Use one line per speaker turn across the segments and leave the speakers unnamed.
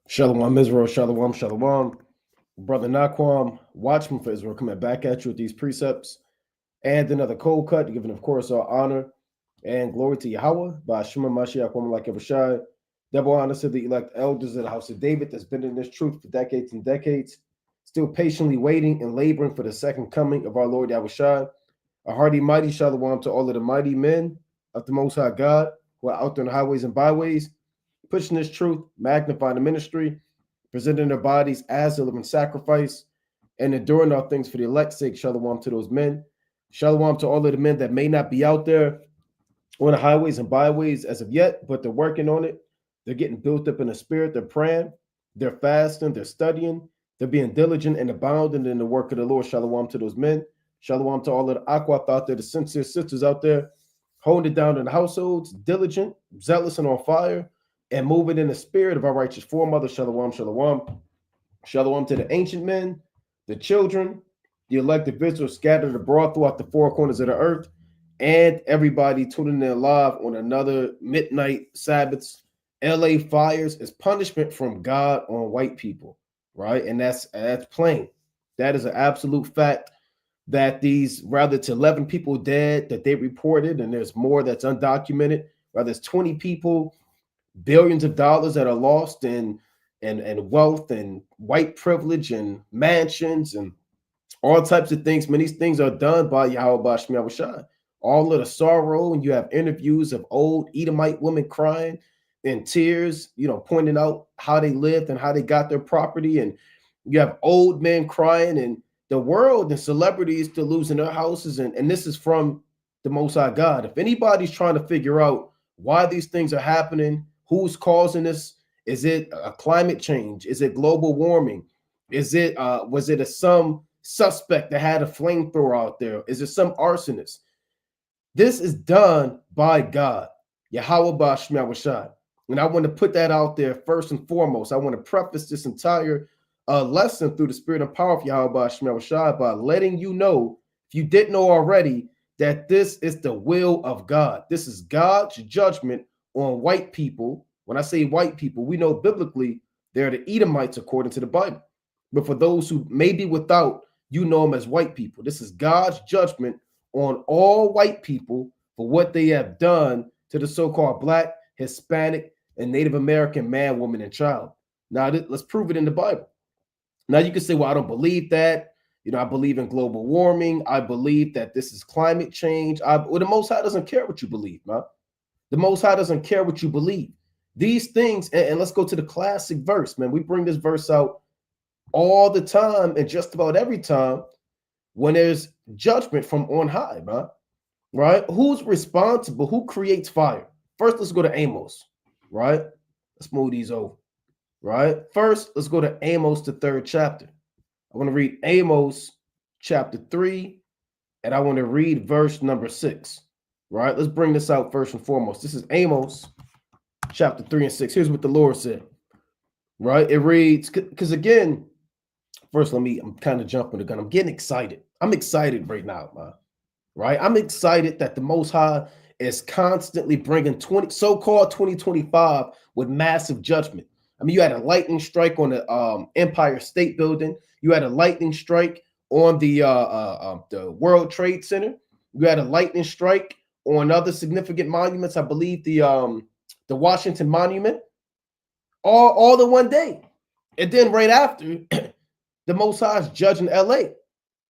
Shalom Israel, Shalom, Shalom. Brother Naquam, watchman for Israel, coming back at you with these precepts and another cold cut, giving, of course, our honor and glory to Yahweh by Shema Mashiach, woman like Yahushai. Double honor to the elect elders of the house of David that's been in this truth for decades and decades, still patiently waiting and laboring for the second coming of our Lord Yahushai. A hearty, mighty shalom to all of the mighty men of the Most High God who are out there on the highways and byways, pushing this truth, magnifying the ministry, presenting their bodies as a living sacrifice, and enduring all things for the elect's sake. Shalom to those men. Shalom to all of the men that may not be out there on the highways and byways as of yet, but they're working on it. They're getting built up in the spirit. They're praying. They're fasting. They're studying. They're being diligent and abounding in the work of the Lord. Shalom to those men. Shalom to all of the aquath out there, the sincere sisters out there, holding it down in the households, diligent, zealous, and on fire, and moving in the spirit of our righteous foremothers. Shalom, shalom. Shalom to the ancient men, the children, the elected visitors scattered abroad throughout the four corners of the earth, and everybody tuning in live on another midnight Sabbaths. LA fires is punishment from God on white people, right? And that's plain. That is an absolute fact that these, rather to 11 people dead that they reported, and there's more that's undocumented, rather it's 20 people, billions of dollars that are lost in and wealth and white privilege and mansions and all types of things. Many things are done by Yahweh Bashmi Awashai. All of the sorrow, and you have interviews of old Edomite women crying in tears, pointing out how they lived and how they got their property. And you have old men crying, and the world and celebrities still losing their houses. And this is from the Most High God. If anybody's trying to figure out why these things are happening, who's causing this, is it a climate change? Is it global warming? Is it was it some suspect that had a flamethrower out there? Is it some arsonist? This is done by God, Yahweh Bashmi Awashai. And I want to put that out there first and foremost. I want to preface this entire lesson through the spirit and power of Yahweh Bashmi Awashai by letting you know, if you didn't know already, that this is the will of God. This is God's judgment on white people. When I say white people, we know biblically they're the Edomites according to the Bible. But for those who may be without, you know them as white people. This is God's judgment on all white people for what they have done to the so-called Black, Hispanic, and Native American man, woman, and child. Now, let's prove it in the Bible. Now, you can say, well, I don't believe that. I believe in global warming. I believe that this is climate change. Well, the Most High doesn't care what you believe, man. The Most High doesn't care what you believe. These things, and let's go to the classic verse, man. We bring this verse out all the time and just about every time when there's judgment from on high, man. Right? Who's responsible? Who creates fire? First, let's go to Amos, right? Let's move these over, right? First, let's go to Amos, the 3rd chapter. I want to read Amos chapter 3, and I want to read verse number 6, right? Let's bring this out first and foremost. This is Amos chapter 3 and 6. Here's what the Lord said, right? It reads, because again, first, I'm kind of jumping the gun. I'm getting excited. I'm excited right now, man. Right? I'm excited that the Most High is constantly bringing so-called 2025 with massive judgment. I mean, you had a lightning strike on the Empire State Building. You had a lightning strike on the World Trade Center. You had a lightning strike on other significant monuments. I believe the Washington Monument, all in one day. And then right after, the Most High is judging LA,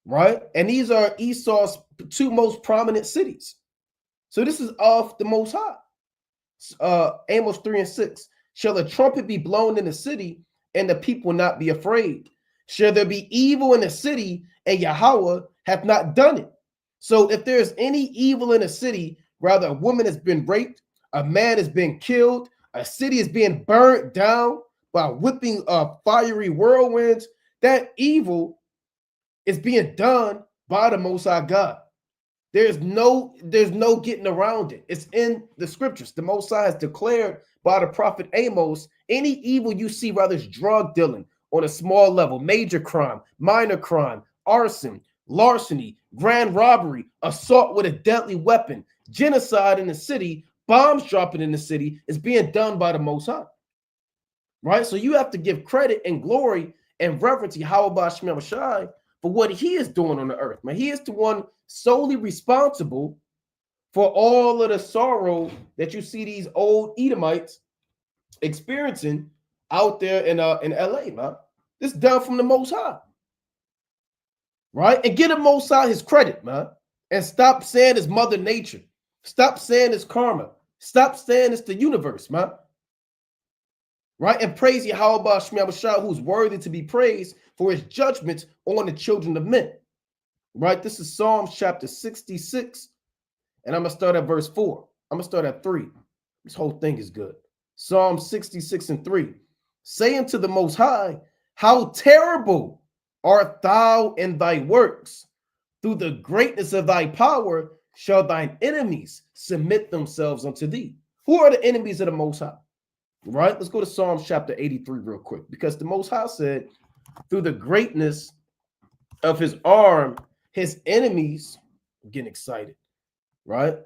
right? And these are Esau's 2 most prominent cities. So this is of the Most High. Amos 3 and 6. Shall a trumpet be blown in the city, and the people not be afraid? Shall there be evil in the city, and Yahweh hath not done it? So if there's any evil in a city, rather a woman has been raped, a man has been killed, a city is being burnt down by whipping fiery whirlwinds, that evil is being done by the Most High God. There's no getting around it. It's in the scriptures. The Most High has declared by the prophet Amos, any evil you see, whether it's drug dealing on a small level, major crime, minor crime, arson, larceny, grand robbery, assault with a deadly weapon, genocide in the city, bombs dropping in the city, is being done by the Most High. right? So you have to give credit and glory and reverence to Yahweh Ba'Shem Shai for what he is doing on the earth, man. He is the one solely responsible for all of the sorrow that you see these old Edomites experiencing out there in LA, man. This is done from the Most High, right? And give the Most High his credit, man. And stop saying it's Mother Nature. Stop saying it's karma. Stop saying it's the universe, man. Right? And praise Yahweh Ba'Shem Shai, who's worthy to be praised for his judgments on the children of men. Right? This is Psalms chapter 66. And I'm going to start at verse 4. I'm going to start at 3. This whole thing is good. Psalm 66 and 3. Say unto the Most High, how terrible art thou in thy works. Through the greatness of thy power shall thine enemies submit themselves unto thee. Who are the enemies of the Most High? Right? Let's go to Psalms chapter 83 real quick. Because the Most High said, through the greatness of his arm, his enemies, I'm getting excited. Right?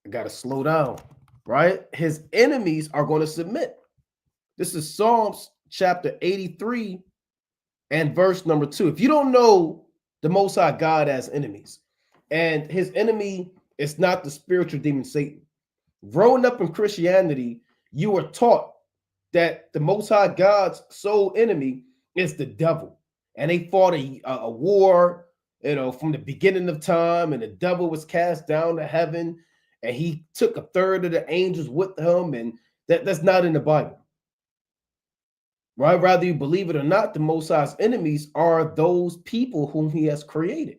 I got to slow down, right? His enemies are going to submit. This is Psalms chapter 83 and verse number 2. If you don't know the Most High God as enemies, and his enemy is not the spiritual demon Satan. Growing up in Christianity, you are taught that the Most High God's sole enemy is the devil. And they fought a war, from the beginning of time, and the devil was cast down to heaven, and he took a third of the angels with him, and that's not in the Bible. Right? Rather you believe it or not, the Most High's enemies are those people whom he has created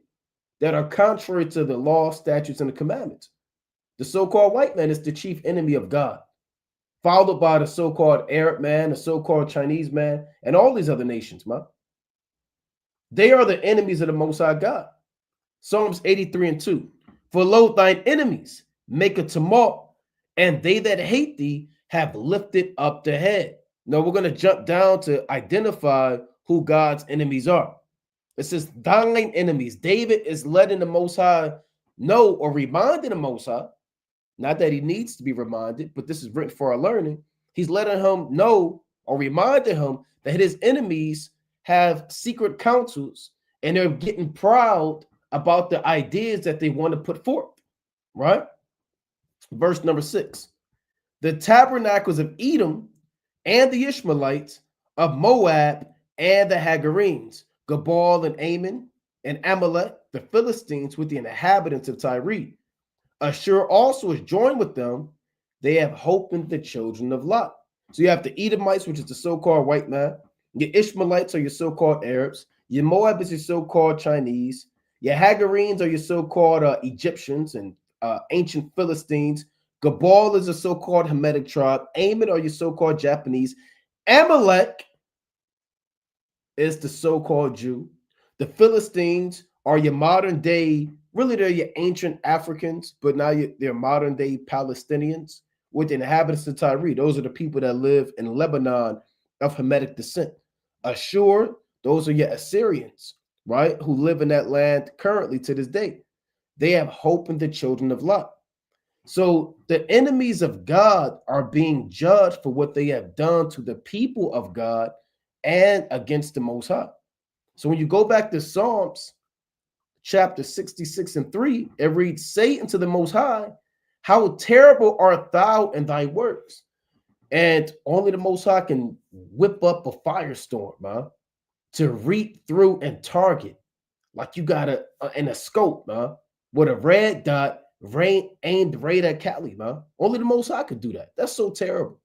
that are contrary to the law, statutes, and the commandments. The so-called white man is the chief enemy of God, followed by the so-called Arab man, the so-called Chinese man, and all these other nations, man. They are the enemies of the Most High God. Psalms 83 and 2. For lo, thine enemies make a tumult, and they that hate thee have lifted up the head. Now we're going to jump down to identify who God's enemies are. It says, thine enemies. David is letting the Most High know, or reminding the Most High, not that he needs to be reminded, but this is written for our learning. He's letting him know, or reminding him, that his enemies have secret counsels, and they're getting proud about the ideas that they want to put forth, right? Verse number 6. The tabernacles of Edom and the Ishmaelites, of Moab and the Hagarenes, Gabal and Ammon and Amalek, the Philistines, with the inhabitants of Tyre. Ashur also is joined with them. They have hope in the children of Lot. So you have the Edomites, which is the so-called white man. Your Ishmaelites are your so-called Arabs. Your Moab is your so-called Chinese. Your Hagarenes are your so-called Egyptians and ancient Philistines. Gabal is a so-called Hamitic tribe. Ammon are your so-called Japanese. Amalek is the so-called Jew. The Philistines are your modern day, really they're your ancient Africans, but now they're modern day Palestinians with the inhabitants of Tyre. Those are the people that live in Lebanon of Hamitic descent. Ashur, those are your Assyrians, right, who live in that land currently to this day. They have hope in the children of Lot. So the enemies of God are being judged for what they have done to the people of God and against the Most High. So when you go back to Psalms chapter 66 and 3, it reads, say unto the Most High, how terrible art thou in thy works. And only the Most High can whip up a firestorm, man, to reap through and target. Like you got in a scope, man, with a red dot aimed right at Cali, man. Only the Most High could do that. That's so terrible.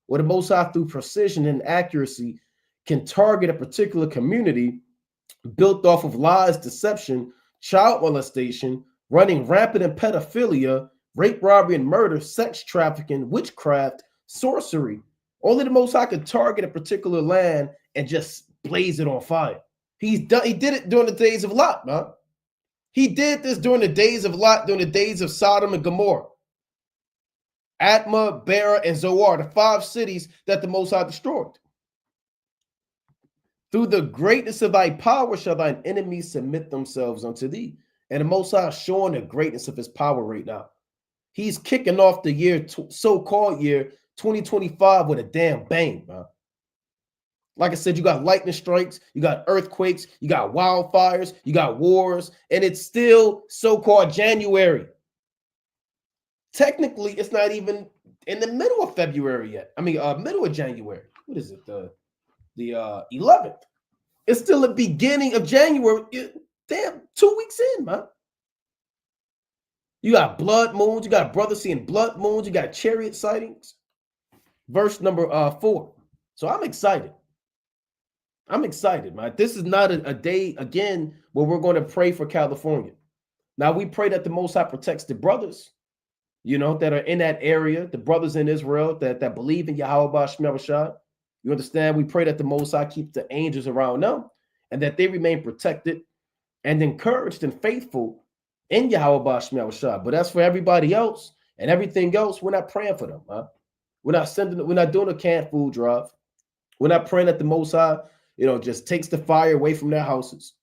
Where the Most High, through precision and accuracy, can target a particular community built off of lies, deception, child molestation, running rampant in pedophilia, rape, robbery, and murder, sex trafficking, witchcraft, sorcery. Only the Most High could target a particular land and just blaze it on fire. He did it during the days of Lot, man. He did this during the days of Lot, during the days of Sodom and Gomorrah. Admah, Bera, and Zoar, the 5 cities that the Most High destroyed. Through the greatness of thy power shall thine enemies submit themselves unto thee. And the Most High is showing the greatness of his power right now. He's kicking off the year, so-called year 2025 with a damn bang, man. Like I said, you got lightning strikes, you got earthquakes, you got wildfires, you got wars, and it's still so-called January. Technically, it's not even in the middle of February yet. I mean, middle of January. What is it? The 11th. It's still the beginning of January. Damn, 2 weeks in, man. You got blood moons. You got brothers seeing blood moons. You got chariot sightings. Verse number 4. So I'm excited. I'm excited, man. This is not a day, again, where we're going to pray for California. Now, we pray that the Most High protects the brothers, you know, that are in that area, the brothers in Israel that believe in Yahweh Shema Rashad. You understand? We pray that the Most High keeps the angels around them and that they remain protected and encouraged and faithful in Yahweh Shema Rashad. But as for everybody else and everything else, we're not praying for them. Huh? We're not doing a canned food drive. We're not praying that the Most High, you know, just takes the fire away from their houses.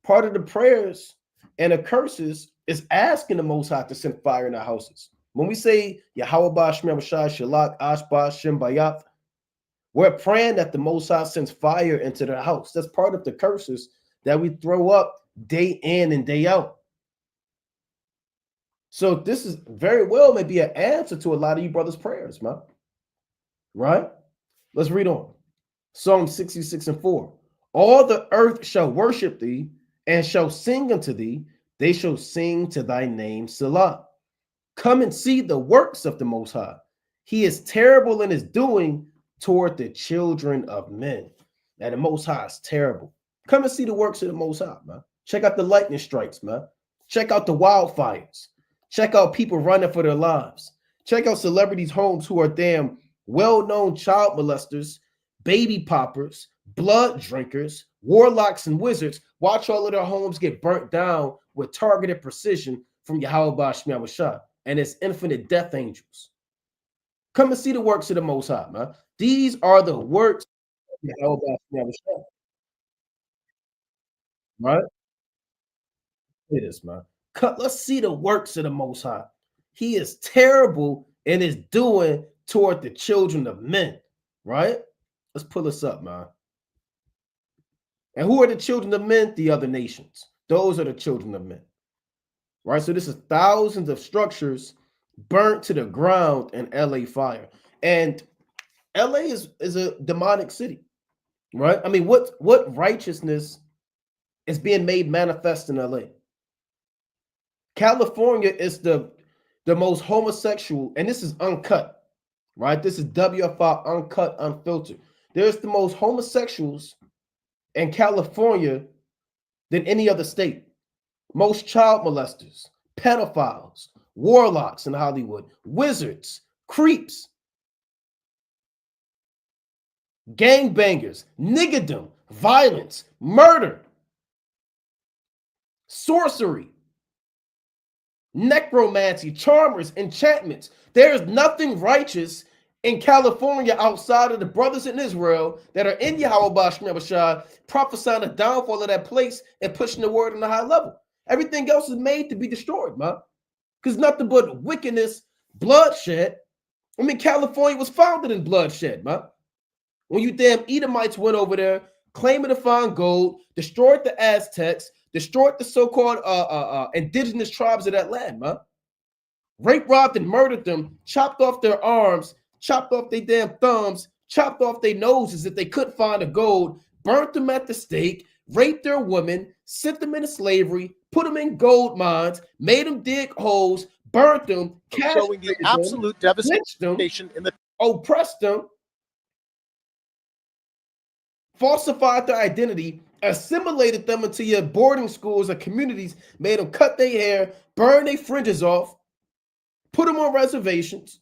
Part of the prayers and the curses is asking the Most High to send fire in our houses. When we say Yahweh Shema Rashad Shalak Ashba Shem Bayath, we're praying that the Most High sends fire into their house. That's part of the curses that we throw up day in and day out. So this is very well maybe an answer to a lot of you brothers' prayers, man. Right? Let's read on. Psalm 66:4. All the earth shall worship thee and shall sing unto thee. They shall sing to thy name, Selah. Come and see the works of the Most High. He is terrible in his doing toward the children of men. And the Most High is terrible. Come and see the works of the Most High, man. Check out the lightning strikes, man. Check out the wildfires. Check out people running for their lives. Check out celebrities' homes who are damn well-known child molesters, baby poppers, blood drinkers, warlocks, and wizards. Watch all of their homes get burnt down with targeted precision from Yahweh Shema Rashad and his infinite death angels. Come and see the works of the Most High, man. These are the works of Yahweh Shema Rashad. Right? It is, man. Let's see the works of the Most High. He is terrible in his doing toward the children of men. Right? Let's pull this up, man. And who are the children of men? The other nations. Those are the children of men. Right? So this is thousands of structures burnt to the ground in LA fire. And LA is a demonic city. Right? I mean, what righteousness is being made manifest in LA? California is the most homosexual, and this is uncut. Right? This is WFI uncut, unfiltered. There's the most homosexuals in California than any other state. Most child molesters, pedophiles, warlocks in Hollywood, wizards, creeps, gangbangers, niggerdom, violence, murder, sorcery, necromancy, charmers, enchantments. There's nothing righteous in California outside of the brothers in Israel that are in Yahweh Shema Rashad, prophesying the downfall of that place and pushing the word on a high level. Everything else is made to be destroyed, man. Because nothing but wickedness, bloodshed. I mean, California was founded in bloodshed, man. When you damn Edomites went over there, claiming to find gold, destroyed the Aztecs, destroyed the so-called indigenous tribes of that land, man. Raped, robbed, and murdered them, chopped off their arms, chopped off their damn thumbs, chopped off their noses if they couldn't find the gold, burnt them at the stake, raped their women, sent them into slavery, put them in gold mines, made them dig holes, burnt them,
showing the absolute devastation in the
oppressed them, falsified their identity, assimilated them into your boarding schools or communities, made them cut their hair, burn their fringes off, put them on reservations.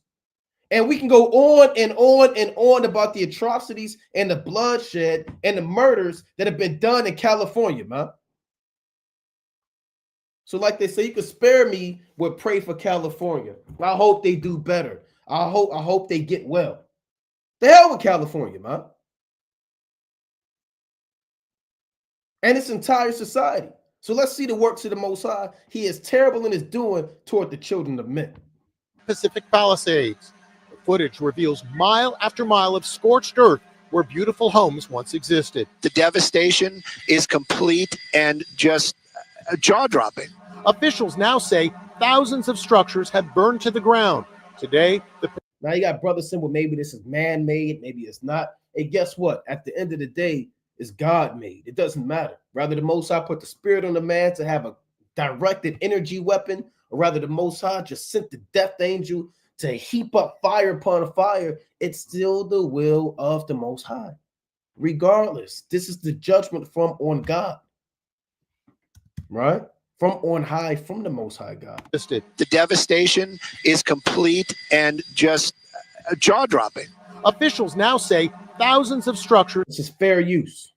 And we can go on and on and on about the atrocities and the bloodshed and the murders that have been done in California, man. So like they say, you could spare me with pray for California. I hope they do better. I hope they get well. The hell with California, man. And its entire society. So let's see the works of the Most High. He is terrible in his doing toward the children of men.
Pacific Palisades. The footage reveals mile after mile of scorched earth where beautiful homes once existed.
The devastation is complete and just jaw-dropping.
Officials now say thousands of structures have burned to the ground. Today,
now you got brothers saying, well, maybe this is man-made, maybe it's not. Hey, guess what? At the end of the day, it's God-made. It doesn't matter. Rather, the Most High put the spirit on the man to have a directed energy weapon, or rather, the Most High just sent the death angel to heap up fire upon fire. It's still the will of the Most High. Regardless, this is the judgment from on God, right? From on high, from the Most High God.
The devastation is complete and just jaw-dropping.
Officials now say thousands of structures,
this is fair use,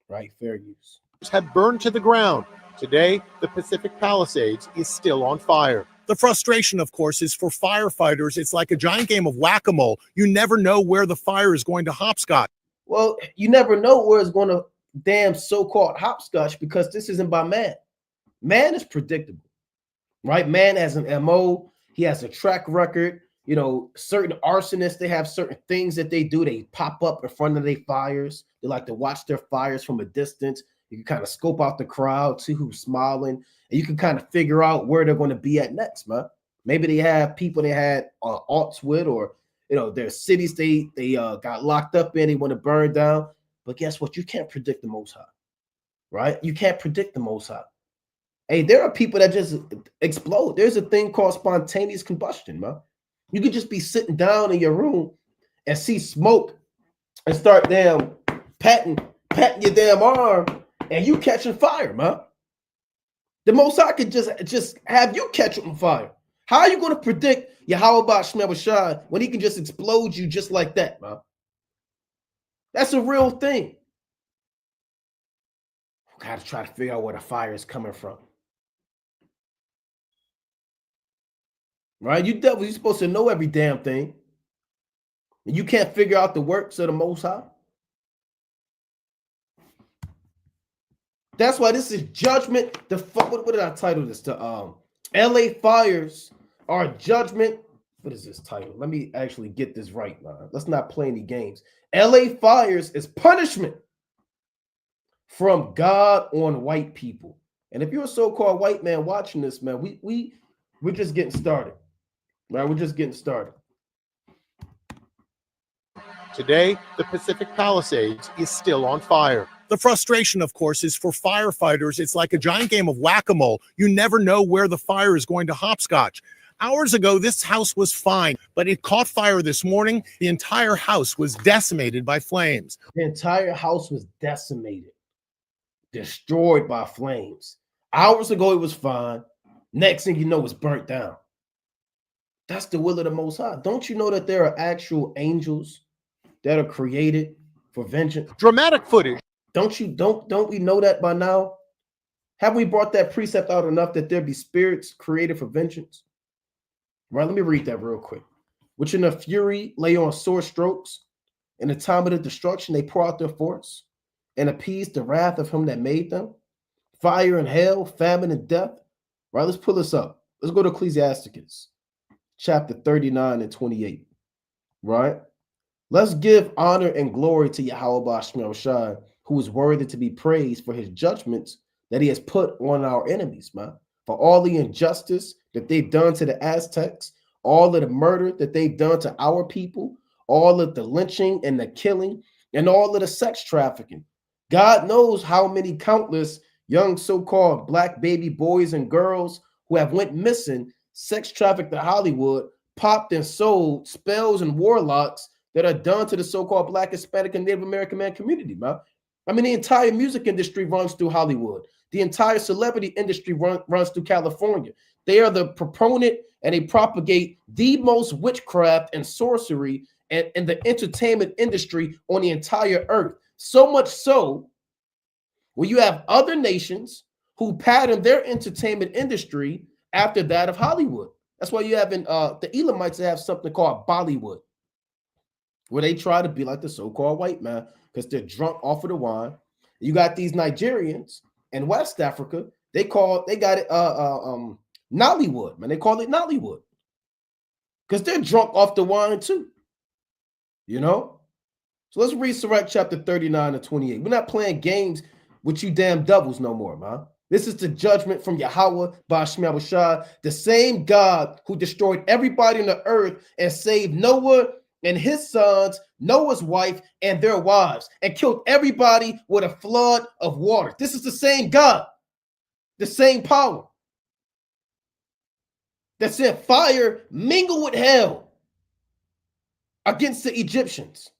right? Fair use,
have burned to the ground. Today, the Pacific Palisades is still on fire. The frustration, of course, is for firefighters. It's like a giant game of whack-a-mole. You never know where the fire is going to hopscotch.
Well, you never know where it's going to damn so-called hopscotch, because this isn't by man. Man is predictable, right? Man has an MO. He has a track record. You know, certain arsonists, they have certain things that they do. They pop up in front of their fires. They like to watch their fires from a distance. You can kind of scope out the crowd, see who's smiling, and you can kind of figure out where they're going to be at next, man. Maybe they have people they had alts with, or, you know, their cities they got locked up in, they want to burn down. But guess what? You can't predict the Most High, right? You can't predict the Most High. Hey, there are people that just explode. There's a thing called spontaneous combustion, man. You could just be sitting down in your room and see smoke and start damn patting your damn arm, and you catching fire, man. The Most High could just have you catch on fire. How are you going to predict Yahweh Shemashai when he can just explode you just like that, man? That's a real thing. Got to try to figure out where the fire is coming from. Right? You devil, you're supposed to know every damn thing. And you can't figure out the works of the Most High. That's why this is judgment. What did I title this? The LA fires are judgment. What is this title? Let me actually get this right, man. Let's not play any games. LA fires is punishment from God on white people. And if you're a so-called white man watching this, man, we're just getting started. Right? We're just getting started.
Today, the Pacific Palisades is still on fire. The frustration, of course, is for firefighters. It's like a giant game of whack-a-mole. You never know where the fire is going to hopscotch. Hours ago, this house was fine, but it caught fire this morning. The entire house was decimated by flames.
The entire house was decimated, destroyed by flames. Hours ago, it was fine. Next thing you know, it's burnt down. That's the will of the Most High. Don't you know that there are actual angels that are created for vengeance?
Dramatic footage.
Don't we know that by now? Have we brought that precept out enough that there be spirits created for vengeance? Right, let me read that real quick. Which in a fury lay on sore strokes. In the time of the destruction, they pour out their force and appease the wrath of him that made them. Fire and hail, famine and death. Right, let's pull this up. Let's go to Ecclesiasticus, chapter 39 and 28. Right? Let's give honor and glory to Yahweh Shai, who is worthy to be praised for his judgments that he has put on our enemies, man. For all the injustice that they've done to the Aztecs, all of the murder that they've done to our people, all of the lynching and the killing, and all of the sex trafficking. God knows how many countless young so-called black baby boys and girls who have went missing, sex trafficked to Hollywood, popped and sold, spells and warlocks that are done to the so-called black, Hispanic, and Native American man community, man. I mean, the entire music industry runs through Hollywood. The entire celebrity industry runs through California. They are the proponent and they propagate the most witchcraft and sorcery and the entertainment industry on the entire earth. So much so, where you have other nations who pattern their entertainment industry after that of Hollywood. That's why you have the Elamites have something called Bollywood, where they try to be like the so-called white man because they're drunk off of the wine. You got these Nigerians in West Africa. They got it Nollywood, man. They call it Nollywood because they're drunk off the wine too. You know, So let's read Sirach chapter 39 and 28. We're not playing games with you damn devils no more, man. This is the judgment from Yahweh, Ba'ashem Yahushua, the same God who destroyed everybody on the earth and saved Noah and his sons, Noah's wife, and their wives, and killed everybody with a flood of water. This is the same God, the same power that sent fire mingled with hell against the Egyptians.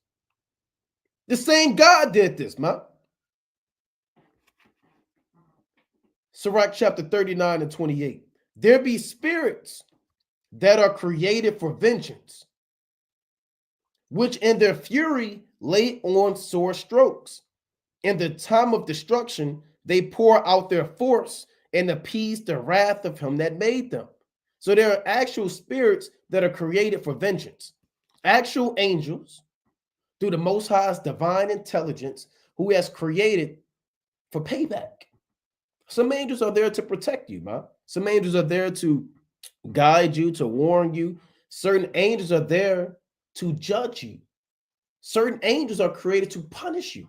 The same God did this, man. Sirach chapter 39 and 28. There be spirits that are created for vengeance, which in their fury lay on sore strokes. In the time of destruction, they pour out their force and appease the wrath of him that made them. So there are actual spirits that are created for vengeance. Actual angels, through the Most High's divine intelligence, who has created for payback. Some angels are there to protect you, man. Some angels are there to guide you, to warn you. Certain angels are there to judge you. Certain angels are created to punish you.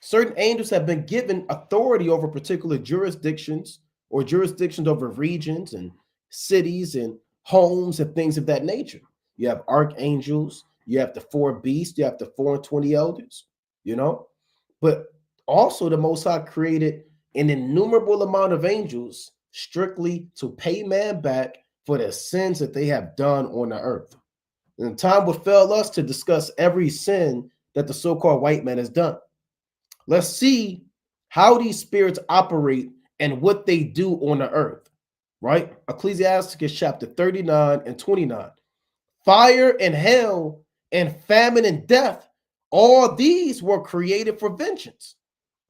Certain angels have been given authority over particular jurisdictions or jurisdictions over regions and cities and homes and things of that nature. You have archangels, you have the 4 beasts, you have the 4 and 20 elders, you know. But also the Most High created an innumerable amount of angels strictly to pay man back for the sins that they have done on the earth. And time would fail us to discuss every sin that the so-called white man has done. Let's see how these spirits operate and what they do on the earth, right? Ecclesiasticus chapter 39 and 29. Fire and hell and famine and death, all these were created for vengeance.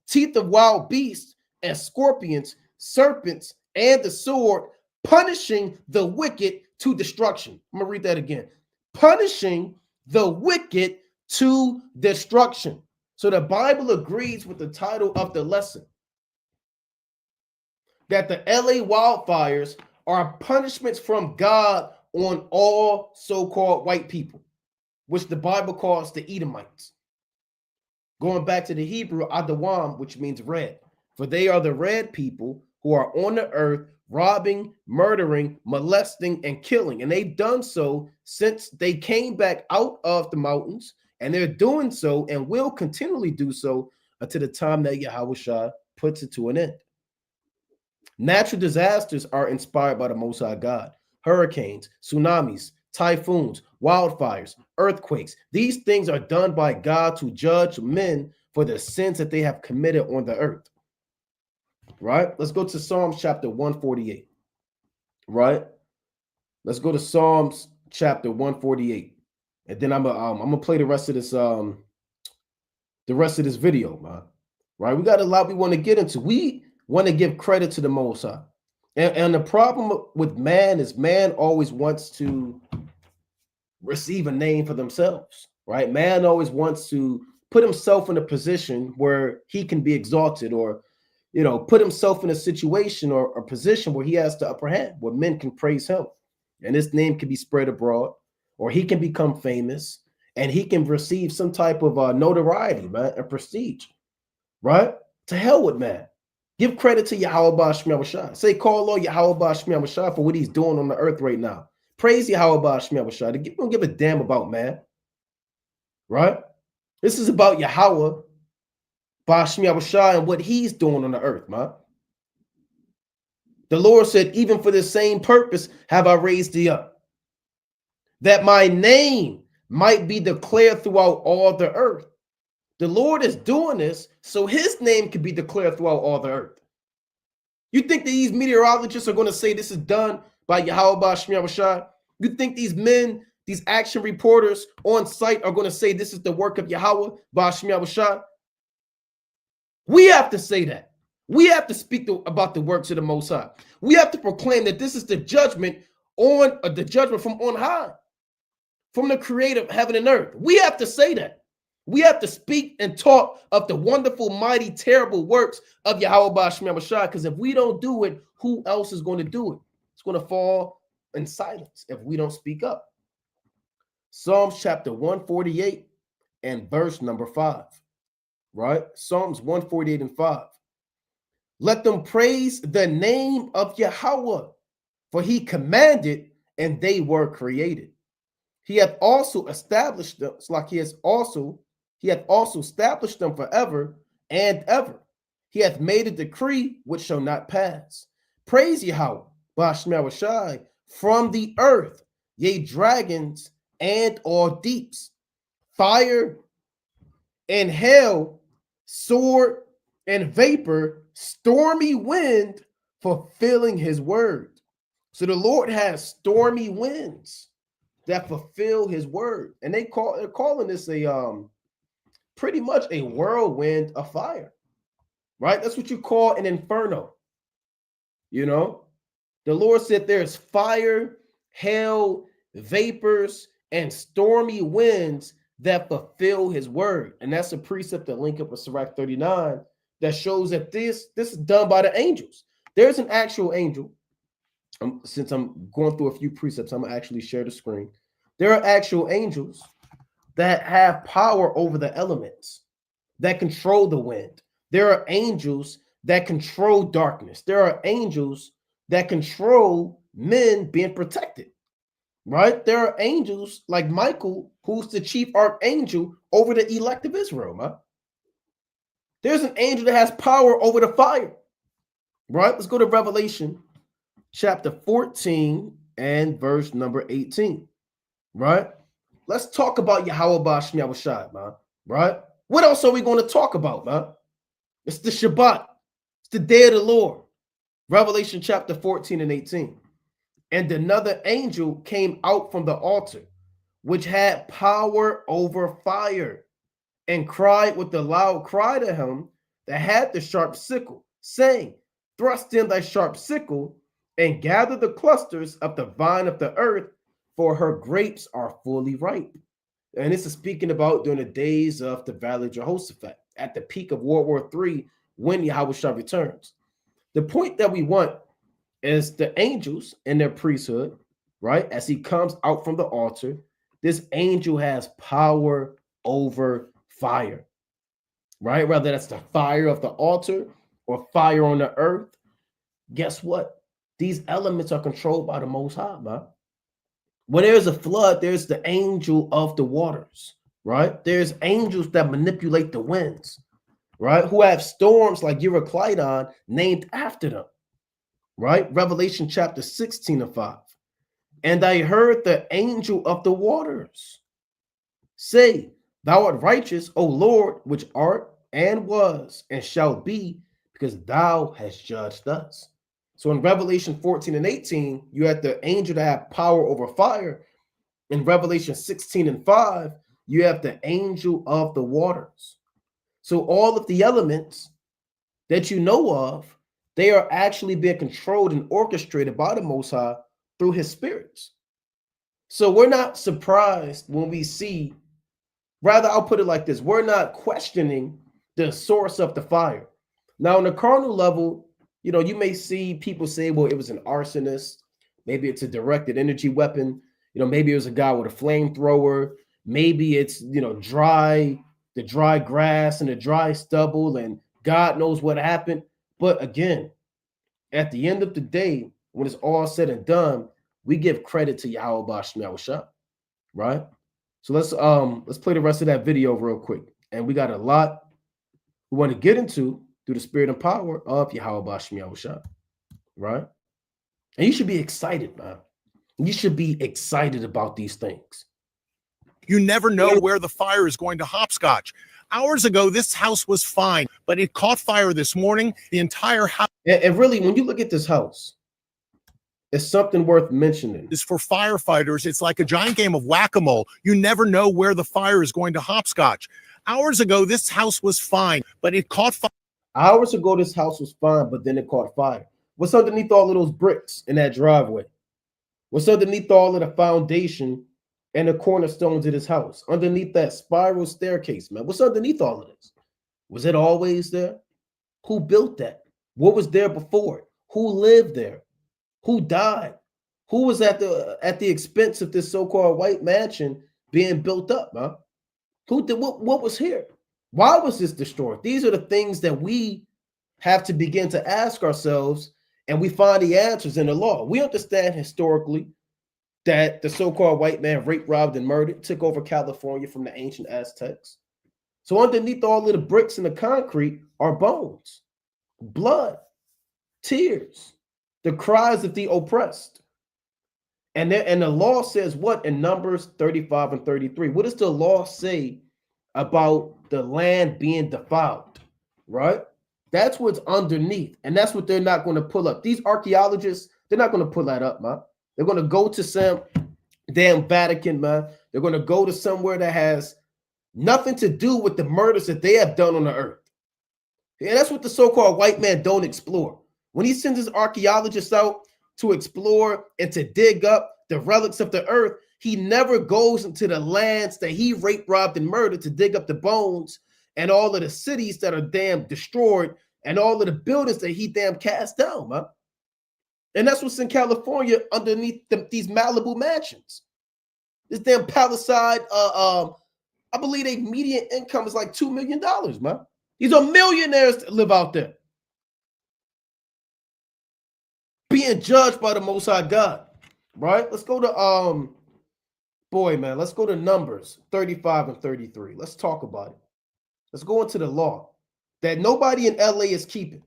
Teeth of wild beasts and scorpions, serpents, and the sword, punishing the wicked to destruction. I'm going to read that again. Punishing the wicked to destruction. So the Bible agrees with the title of the lesson, that the LA wildfires are punishments from God on all so-called white people, which the Bible calls the Edomites. Going back to the Hebrew, Adawam, which means red. For they are the red people who are on the earth robbing, murdering, molesting, and killing. And they've done so since they came back out of the mountains. And they're doing so and will continually do so until the time that Yahushua puts it to an end. Natural disasters are inspired by the Most High God. Hurricanes, tsunamis, typhoons, wildfires, earthquakes. These things are done by God to judge men for the sins that they have committed on the earth. Right? Let's go to Psalms chapter 148. Right? Let's go to Psalms chapter 148. And then I'm gonna play the rest of this video, man. Right? We got a lot we want to get into. We want to give credit to the Most High. And the problem with man is man always wants to receive a name for themselves, right? Man always wants to put himself in a position where he can be exalted, or, you know, put himself in a situation or a position where he has the upper hand, where men can praise him. And his name can be spread abroad, or he can become famous, and he can receive some type of notoriety, man, and prestige, right? To hell with man. Give credit to Yahweh Ba'ashem Yahushua. Say, call Lord Yahweh Ba'ashem Yahushua for what he's doing on the earth right now. Praise Yahweh Ba'ashem Yahushua. Don't give a damn about man, right? This is about Yahweh Ba'ashem Yahushua and what he's doing on the earth, man. The Lord said, even for the same purpose have I raised thee up, that my name might be declared throughout all the earth. The Lord is doing this so his name can be declared throughout all the earth. You think that these meteorologists are going to say this is done by Yahweh Ba'ashem Yahushua? You think these men, these action reporters on site are going to say this is the work of Yahweh Ba'ashem Yahushua? We have to say that. We have to speak about the works of the Most High. We have to proclaim that this is the judgment the judgment from on high, from the creator of heaven and earth. We have to say that. We have to speak and talk of the wonderful, mighty, terrible works of Yahweh Ba'ashem Yahushua, because if we don't do it, who else is going to do it? It's going to fall in silence if we don't speak up. Psalms chapter 148 and verse number 5, right? Psalms 148 and 5. Let them praise the name of Yahweh, for he commanded and they were created. He hath also established them, it's like he hath also established them forever and ever. He hath made a decree which shall not pass. Praise Yahweh, Bashmel Shai, from the earth, yea, dragons and all deeps, fire and hail, sword and vapor, stormy wind, fulfilling his word. So the Lord has stormy winds that fulfill his word, and they're calling this a pretty much a whirlwind of fire, right? That's what you call an inferno. You know, the Lord said there's fire, hail, vapors, and stormy winds that fulfill his word. And that's a precept that link up with Sirach 39 that shows that this is done by the angels. There's an actual angel. Since I'm going through a few precepts, I'm gonna actually share the screen. There are actual angels that have power over the elements, that control the wind. There are angels that control darkness. There are angels that control men being protected, right? There are angels like Michael, who's the chief archangel over the elect of Israel, man. There's an angel that has power over the fire, right? Let's go to Revelation chapter 14 and verse number 18, right? Let's talk about Yahweh Bashmi Awashad, man, right? What else are we going to talk about, man? It's the Shabbat. It's the day of the Lord. Revelation chapter 14 and 18. And another angel came out from the altar, which had power over fire, and cried with a loud cry to him that had the sharp sickle, saying, thrust in thy sharp sickle, and gather the clusters of the vine of the earth, for her grapes are fully ripe. And this is speaking about during the days of the Valley of Jehoshaphat, at the peak of World War III, when Yahushua returns. The point that we want is the angels in their priesthood, right? As he comes out from the altar, this angel has power over fire, right? Whether that's the fire of the altar or fire on the earth. Guess what? These elements are controlled by the Most High, man. When there's a flood, there's the angel of the waters, right? There's angels that manipulate the winds, right? Who have storms like Euroclydon named after them, right? Revelation chapter 16 and 5. And I heard the angel of the waters say, thou art righteous, O Lord, which art and was and shall be, because thou hast judged us. So in Revelation 14 and 18, you had the angel that have power over fire. In Revelation 16 and 5, you have the angel of the waters. So all of the elements that you know of, they are actually being controlled and orchestrated by the Most High through his spirits. So we're not surprised when we see, rather, I'll put it like this, we're not questioning the source of the fire. Now, on the carnal level, you know, you may see people say, well, it was an arsonist. Maybe it's a directed energy weapon. You know, maybe it was a guy with a flamethrower. Maybe it's, you know, the dry grass and the dry stubble, and God knows what happened. But again, at the end of the day, when it's all said and done, we give credit to Yahweh Bashmi Awashad, right? So let's play the rest of that video real quick. And we got a lot we want to get into through the spirit and power of Yahweh Bashmi Awashad, right? And you should be excited, man. You should be excited about these things.
You never know where the fire is going to hopscotch. Hours ago, this house was fine, but it caught fire this morning. The entire house
And really, when you look at this house, it's something worth mentioning.
is for firefighters. It's like a giant game of whack-a-mole. You never know where the fire is going to hopscotch. Hours ago, this house was fine, but it caught fire.
Hours ago, this house was fine, but then it caught fire. What's underneath all of those bricks in that driveway? What's underneath all of the foundation and the cornerstones of this house? Underneath that spiral staircase, man. What's underneath all of this? Was it always there? Who built that? What was there before it? Who lived there? Who died? Who was at the expense of this so-called white mansion being built up, man? Who did what was here? Why was this destroyed? These are the things that we have to begin to ask ourselves, and we find the answers in the law. We understand historically that the so-called white man raped, robbed, and murdered, took over California from the ancient Aztecs. So underneath all of the bricks and the concrete are bones, blood, tears, the cries of the oppressed. And the law says what in Numbers 35 and 33? What does the law say about the land being defiled, right? That's what's underneath, and that's what they're not going to pull up. These archaeologists, they're not going to pull that up, man. They're going to go to some damn Vatican, man. They're going to go to somewhere that has nothing to do with the murders that they have done on the earth. And that's what the so-called white man don't explore. When he sends his archaeologists out to explore and to dig up the relics of the earth, he never goes into the lands that he raped, robbed, and murdered to dig up the bones and all of the cities that are damn destroyed and all of the buildings that he damn cast down, man. And that's what's in California underneath these Malibu mansions. This damn Palisade, I believe their median income is like $2 million, man. These are millionaires that live out there, being judged by the Most High God, right? Let's go to let's go to Numbers 35 and 33. Let's talk about it. Let's go into the law that nobody in LA is keeping.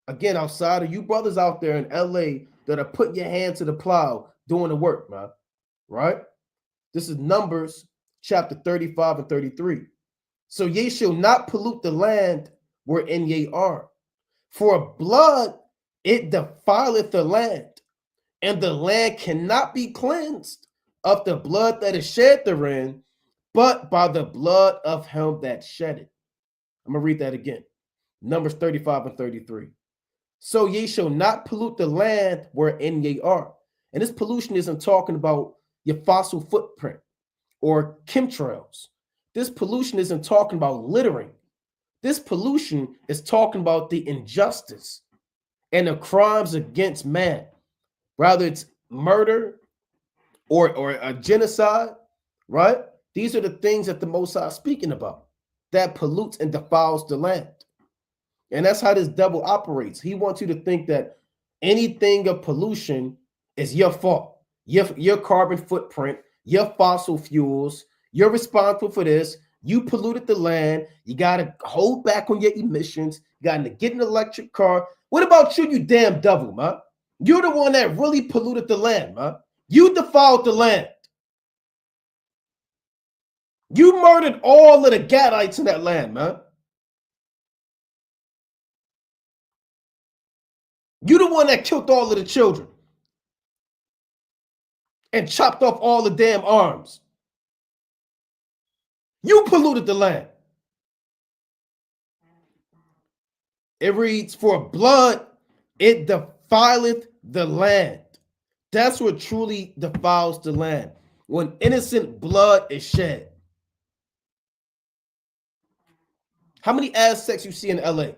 Again, outside of you brothers out there in LA that are putting your hand to the plow doing the work, man, right? This is Numbers chapter 35 and 33. So ye shall not pollute the land wherein ye are, for blood it defileth the land, and the land cannot be cleansed of the blood that is shed therein, but by the blood of him that shed it. I'm going to read that again. Numbers 35 and 33. So ye shall not pollute the land wherein ye are. And this pollution isn't talking about your fossil footprint or chemtrails. This pollution isn't talking about littering. This pollution is talking about the injustice and the crimes against man. Rather it's murder or a genocide, right? These are the things that the Most High is speaking about that pollutes and defiles the land. And that's how this devil operates. He wants you to think that anything of pollution is your fault, your carbon footprint, your fossil fuels. You're responsible for this. You polluted the land. You got to hold back on your emissions. You got to get an electric car. What about you, you damn devil, man? You're the one that really polluted the land, man. You defiled the land. You murdered all of the Gadites in that land, man. You the one that killed all of the children and chopped off all the damn arms. You polluted the land. It reads, for blood, it defileth the land. That's what truly defiles the land. When innocent blood is shed. How many Aztecs you see in LA?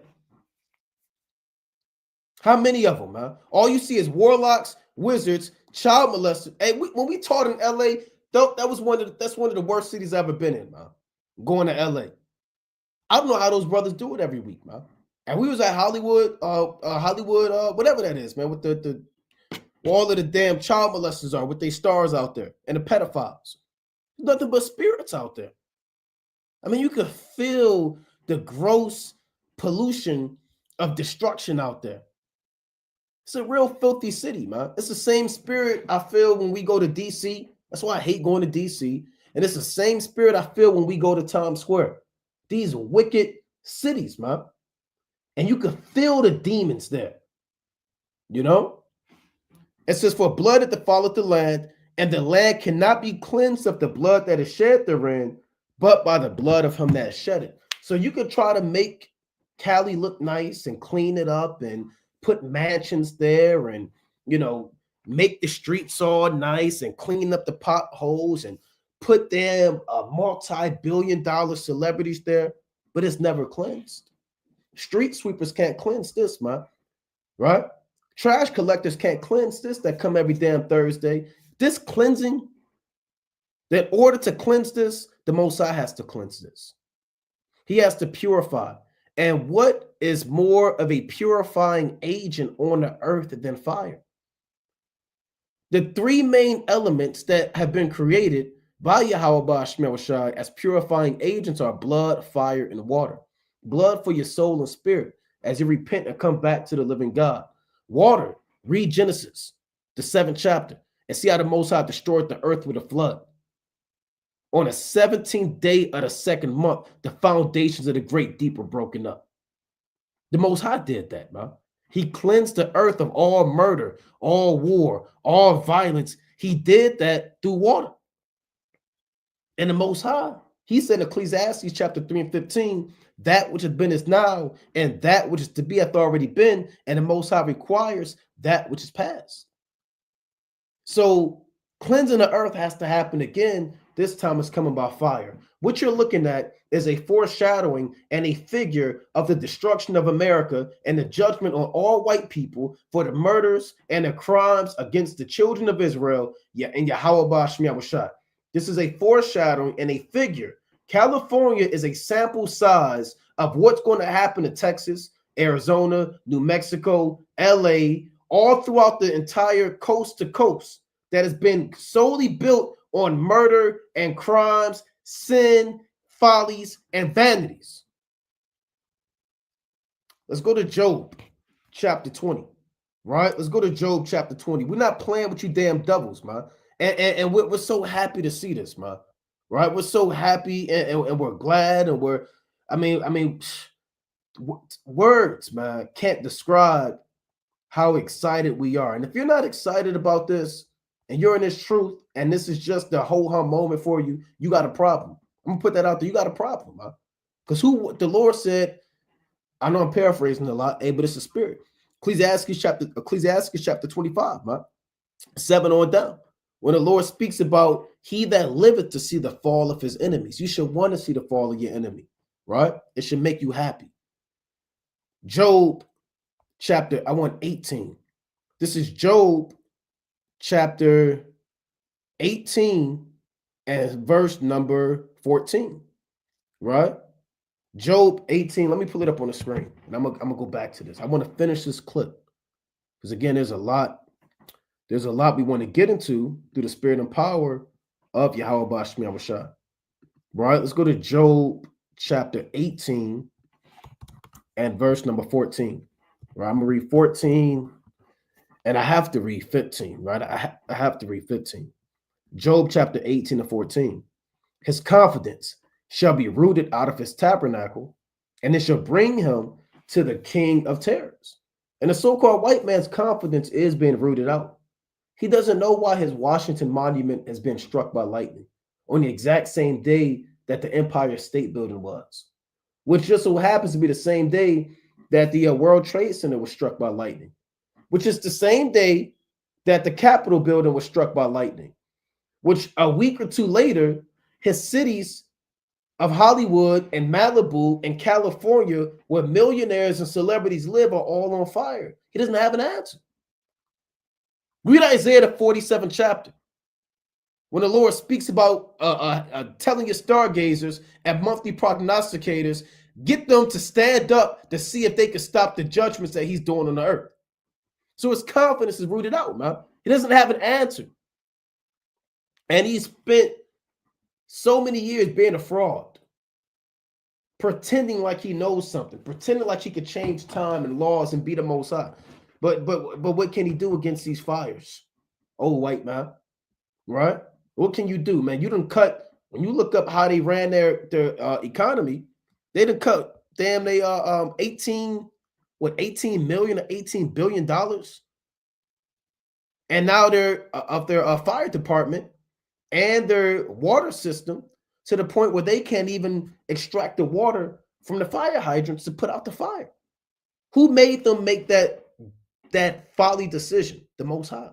How many of them, man? All you see is warlocks, wizards, child molesters. Hey, when we taught in LA, that's one of the worst cities I've ever been in, man. Going to LA. I don't know how those brothers do it every week, man. And we was at Hollywood, whatever that is, man, with the all of the damn child molesters are with their stars out there and the pedophiles. Nothing but spirits out there. I mean, you could feel the gross pollution of destruction out there. It's a real filthy city, man. It's the same spirit I feel when we go to DC. That's why I hate going to DC. And it's the same spirit I feel when we go to Times Square. These wicked cities, man. And you can feel the demons there. You know? It says, for blood it defileth the land, and the land cannot be cleansed of the blood that is shed therein, but by the blood of him that shed it. So you could try to make Cali look nice and clean it up and put mansions there and, you know, make the streets all nice and clean up the potholes and put them multi-billion-dollar celebrities there, but it's never cleansed. Street sweepers can't cleanse this, man, right? Trash collectors can't cleanse this that come every damn Thursday. This cleansing, in order to cleanse this, The Most High has to cleanse this. He has to purify. And what is more of a purifying agent on the earth than fire? The three main elements that have been created by Yahweh Shai as purifying agents are blood, fire, and water. Blood for your soul and spirit as you repent and come back to the living God. Water, read Genesis, the 7th chapter, and see how the Most High destroyed the earth with a flood. On the 17th day of the 2nd month, the foundations of the great deep were broken up. The Most High did that, man. He cleansed the earth of all murder, all war, all violence. He did that through water. And the Most High, he said in Ecclesiastes chapter 3 and 15, that which has been is now, and that which is to be hath already been, and the Most High requires that which is past. So cleansing the earth has to happen again. This time it's coming by fire. What you're looking at is a foreshadowing and a figure of the destruction of America and the judgment on all white people for the murders and the crimes against the children of Israel and Yahweh Shai. This is a foreshadowing and a figure. California is a sample size of what's going to happen to Texas, Arizona, New Mexico, LA, all throughout the entire coast to coast that has been solely built on murder and crimes, sin, follies, and vanities. Let's go to Job chapter 20, right? Let's go to Job chapter 20. We're not playing with you damn devils, man. And we're so happy to see this, man. Right? We're so happy and we're glad and we're, words, man, can't describe how excited we are. And if you're not excited about this and you're in this truth and this is just the whole hum moment for you, you got a problem. I'm gonna put that out there. You got a problem, man. Because who the Lord said, I know I'm paraphrasing a lot, but it's a spirit. Ecclesiastes chapter 25, man. 7 on down. When the Lord speaks about he that liveth to see the fall of his enemies, you should want to see the fall of your enemy, right? It should make you happy. Job chapter 18. This is Job chapter 18 and verse number 14, right? Job 18. Let me pull it up on the screen, and I'm gonna go back to this. I want to finish this clip because again, there's a lot we want to get into through the spirit and power of Yahweh Shai. Right? Let's go to Job chapter 18 and verse number 14. Right? I'm gonna read 14, and I have to read 15. Right? I have to read 15. Job chapter 18 and 14. His confidence shall be rooted out of his tabernacle, and it shall bring him to the king of terrors. And the so-called white man's confidence is being rooted out. He doesn't know why his Washington Monument has been struck by lightning on the exact same day that the Empire State Building was, which just so happens to be the same day that the World Trade Center was struck by lightning, which is the same day that the Capitol Building was struck by lightning, which a week or two later, his cities of Hollywood and Malibu and California, where millionaires and celebrities live, are all on fire. He doesn't have an answer. Read Isaiah the 47th chapter, when the Lord speaks about telling your stargazers and monthly prognosticators, get them to stand up to see if they can stop the judgments that he's doing on the earth. So his confidence is rooted out, man. He doesn't have an answer. And he spent so many years being a fraud, pretending like he knows something, pretending like he could change time and laws and be the Most High. But what can he do against these fires? Oh, white man, right? What can you do, man? You done cut. When you look up how they ran their economy, they done cut damn they 18 million or $18 billion, and now they're of their fire department and their water system to the point where they can't even extract the water from the fire hydrants to put out the fire. Who made them make that folly decision? The Most High.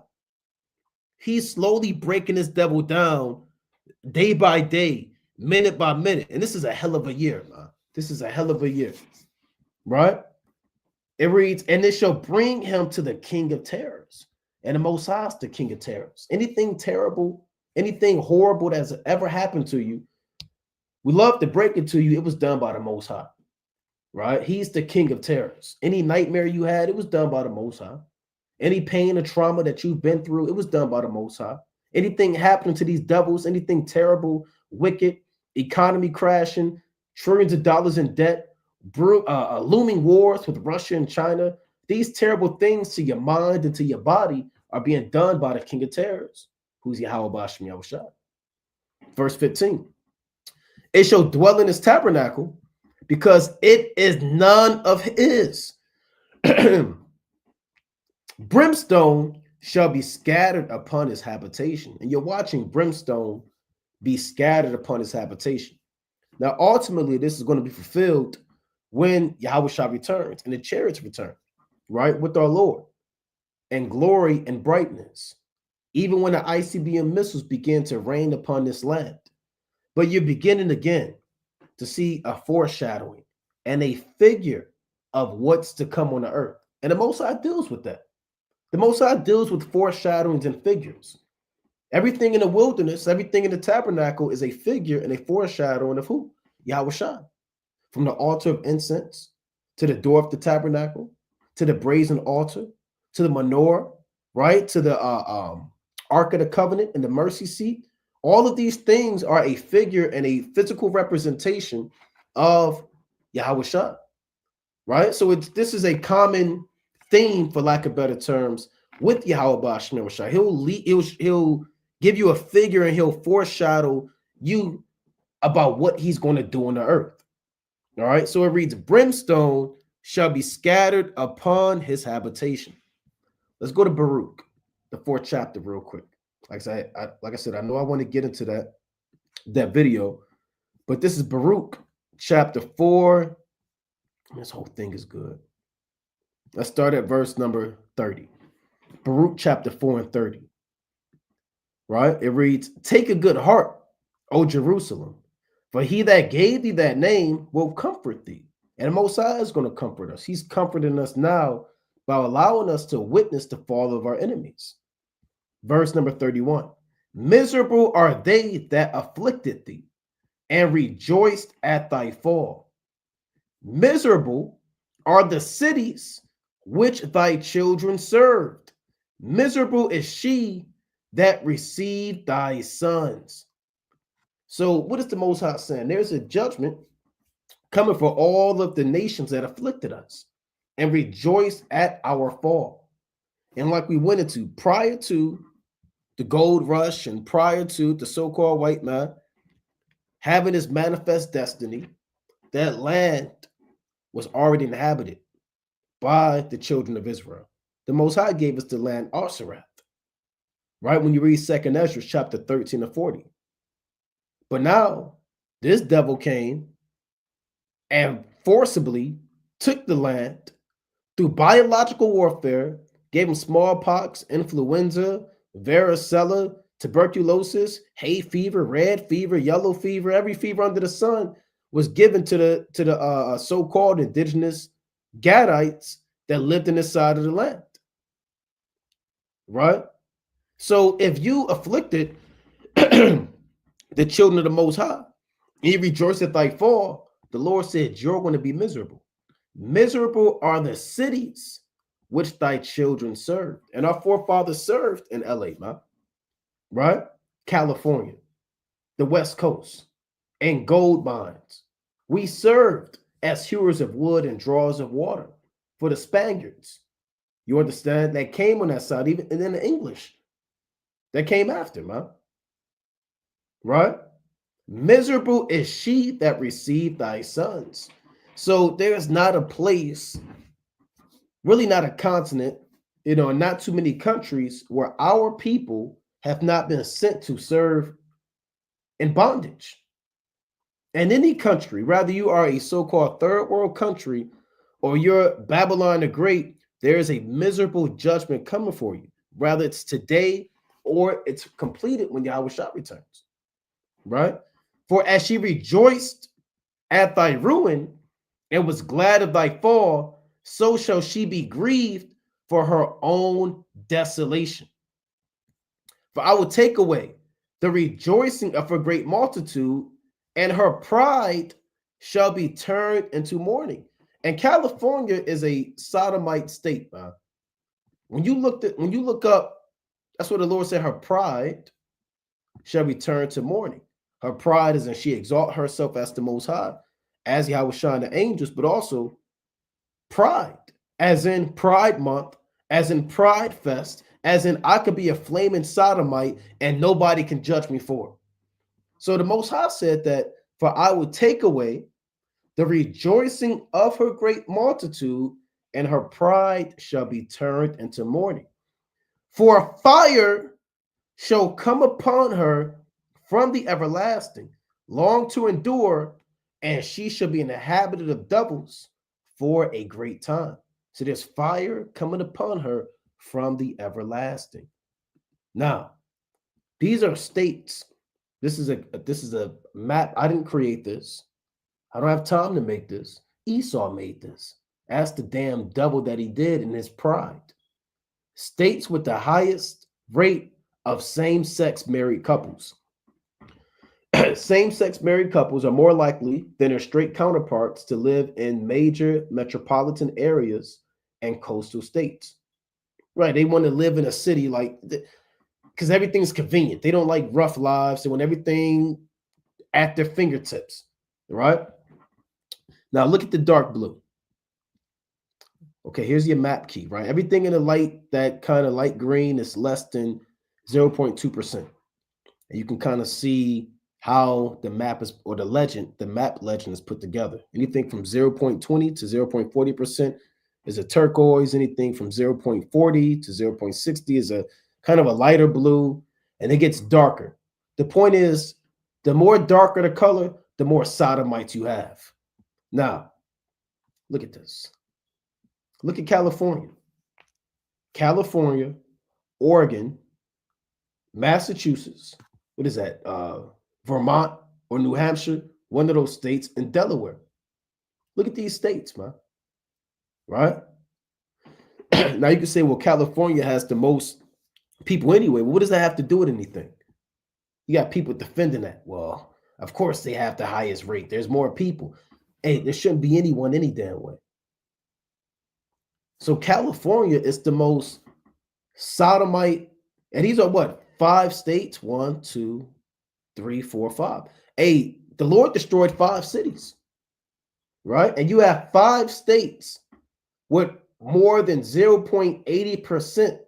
He's slowly breaking this devil down day by day, minute by minute. And this is a hell of a year, man. This is a hell of a year, right? It reads, and it shall bring him to the king of terrors. And the Most High is the king of terrors. Anything terrible, anything horrible that's ever happened to you, We love to break it to you. It was done by the Most High, right? He's the king of terrors. Any nightmare you had, it was done by the Most High. Any pain or trauma that you've been through, it was done by the Most High. Anything happening to these devils, anything terrible, wicked, economy crashing, trillions of dollars in debt, looming wars with Russia and China, these terrible things to your mind and to your body are being done by the king of terrors, who's Yahweh Bashem Yahushua. Verse 15. It shall dwell in his tabernacle because it is none of his. Brimstone shall be scattered upon his habitation. And you're watching brimstone be scattered upon his habitation. Now, ultimately, this is going to be fulfilled when Yahushua returns and the chariots return, right, with our Lord, and glory and brightness, even when the ICBM missiles begin to rain upon this land. But you're beginning again to see a foreshadowing and a figure of what's to come on the earth. And the Most High deals with that. The Most High deals with foreshadowings and figures. Everything in the wilderness, everything in the tabernacle is a figure and a foreshadowing of who? Yahushua. From the altar of incense to the door of the tabernacle, to the brazen altar, to the menorah, right? To the Ark of the Covenant and the mercy seat. All of these things are a figure and a physical representation of Yahushua, right? So this is a common theme, for lack of better terms, with Yahweh Bashem Yahushua. He'll give you a figure and he'll foreshadow you about what he's going to do on the earth. All right, so it reads, brimstone shall be scattered upon his habitation. Let's go to Baruch, the 4th chapter, real quick. Like I said, I know I want to get into that video, but this is Baruch chapter 4. This whole thing is good. Let's start at verse number 30. Baruch chapter 4 and 30. Right? It reads, take a good heart, O Jerusalem, for he that gave thee that name will comfort thee. And the Most High is going to comfort us. He's comforting us now by allowing us to witness the fall of our enemies. Verse number 31. Miserable are they that afflicted thee and rejoiced at thy fall. Miserable are the cities which thy children served. Miserable is she that received thy sons. So what is the Most High saying? There's a judgment coming for all of the nations that afflicted us and rejoiced at our fall. And like we went into prior to the gold rush and prior to the so-called white man having his manifest destiny, that land was already inhabited by the children of Israel. The Most High gave us the land Arsarath, right? When you read 2nd Ezra chapter 13 and 40. But now this devil came and forcibly took the land through biological warfare, gave them smallpox, influenza, varicella, tuberculosis, hay fever, red fever, yellow fever. Every fever under the sun was given to the so-called indigenous Gadites that lived in this side of the land, right? So if you afflicted the children of the Most High, and you rejoice at thy fall, the Lord said you're going to be miserable. Miserable are the cities which thy children served. And our forefathers served in LA, man, right? California, the West Coast, and gold mines. We served as hewers of wood and drawers of water for the Spaniards. You understand? That came on that side, even and then the English that came after, man. Right? Miserable is she that received thy sons. So there's not a place, really not a continent, not too many countries where our people have not been sent to serve in bondage. And any country, whether you are a so-called third world country or you're Babylon the Great, there is a miserable judgment coming for you. Whether it's today or it's completed when Yahushua returns. Right? For as she rejoiced at thy ruin and was glad of thy fall, so shall she be grieved for her own desolation. For I will take away the rejoicing of her great multitude and her pride shall be turned into mourning. And California is a sodomite state, man. When you look up, that's what the Lord said, her pride shall be turned to mourning. Her pride is, and she exalt herself as the Most High, as Yahweh shine the angels, but also pride, as in Pride Month, as in Pride Fest, as in I could be a flaming sodomite and nobody can judge me for it. So the Most High said that, for I will take away the rejoicing of her great multitude, and her pride shall be turned into mourning. For a fire shall come upon her from the everlasting, long to endure, and she shall be inhabited of devils for a great time. So there's fire coming upon her from the everlasting. Now, these are states. This is a map. I didn't create this. I don't have time to make this. Esau made this. Ask the damn devil that he did in his pride. States with the highest rate of same-sex married couples. Same-sex married couples are more likely than their straight counterparts to live in major metropolitan areas and coastal states. Right? They want to live in a city because everything's convenient. They don't like rough lives. They want everything at their fingertips. Right? Now look at the dark blue. Okay, here's your map key, right? Everything in the light, that kind of light green, is less than 0.2%. And you can kind of see how the map is, or the map legend is put together. Anything from 0.20 to 0.40% is a turquoise. Anything from 0.40 to 0.60 is a kind of a lighter blue, and it gets darker. The point is, the more darker the color, the more sodomites you have. Now, look at this. Look at California. California, Oregon, Massachusetts, what is that? Vermont or New Hampshire, one of those states, and Delaware. Look at these states, man. Right? Now you can say, well, California has the most people anyway. Well, what does that have to do with anything? You got people defending that. Well, of course they have the highest rate. There's more people. Hey, there shouldn't be anyone any damn way. So California is the most sodomite, and these are what? 5 states? 1, 2, 3, 4, 5. Hey, the Lord destroyed 5 cities, right? And you have 5 states with more than 0.80%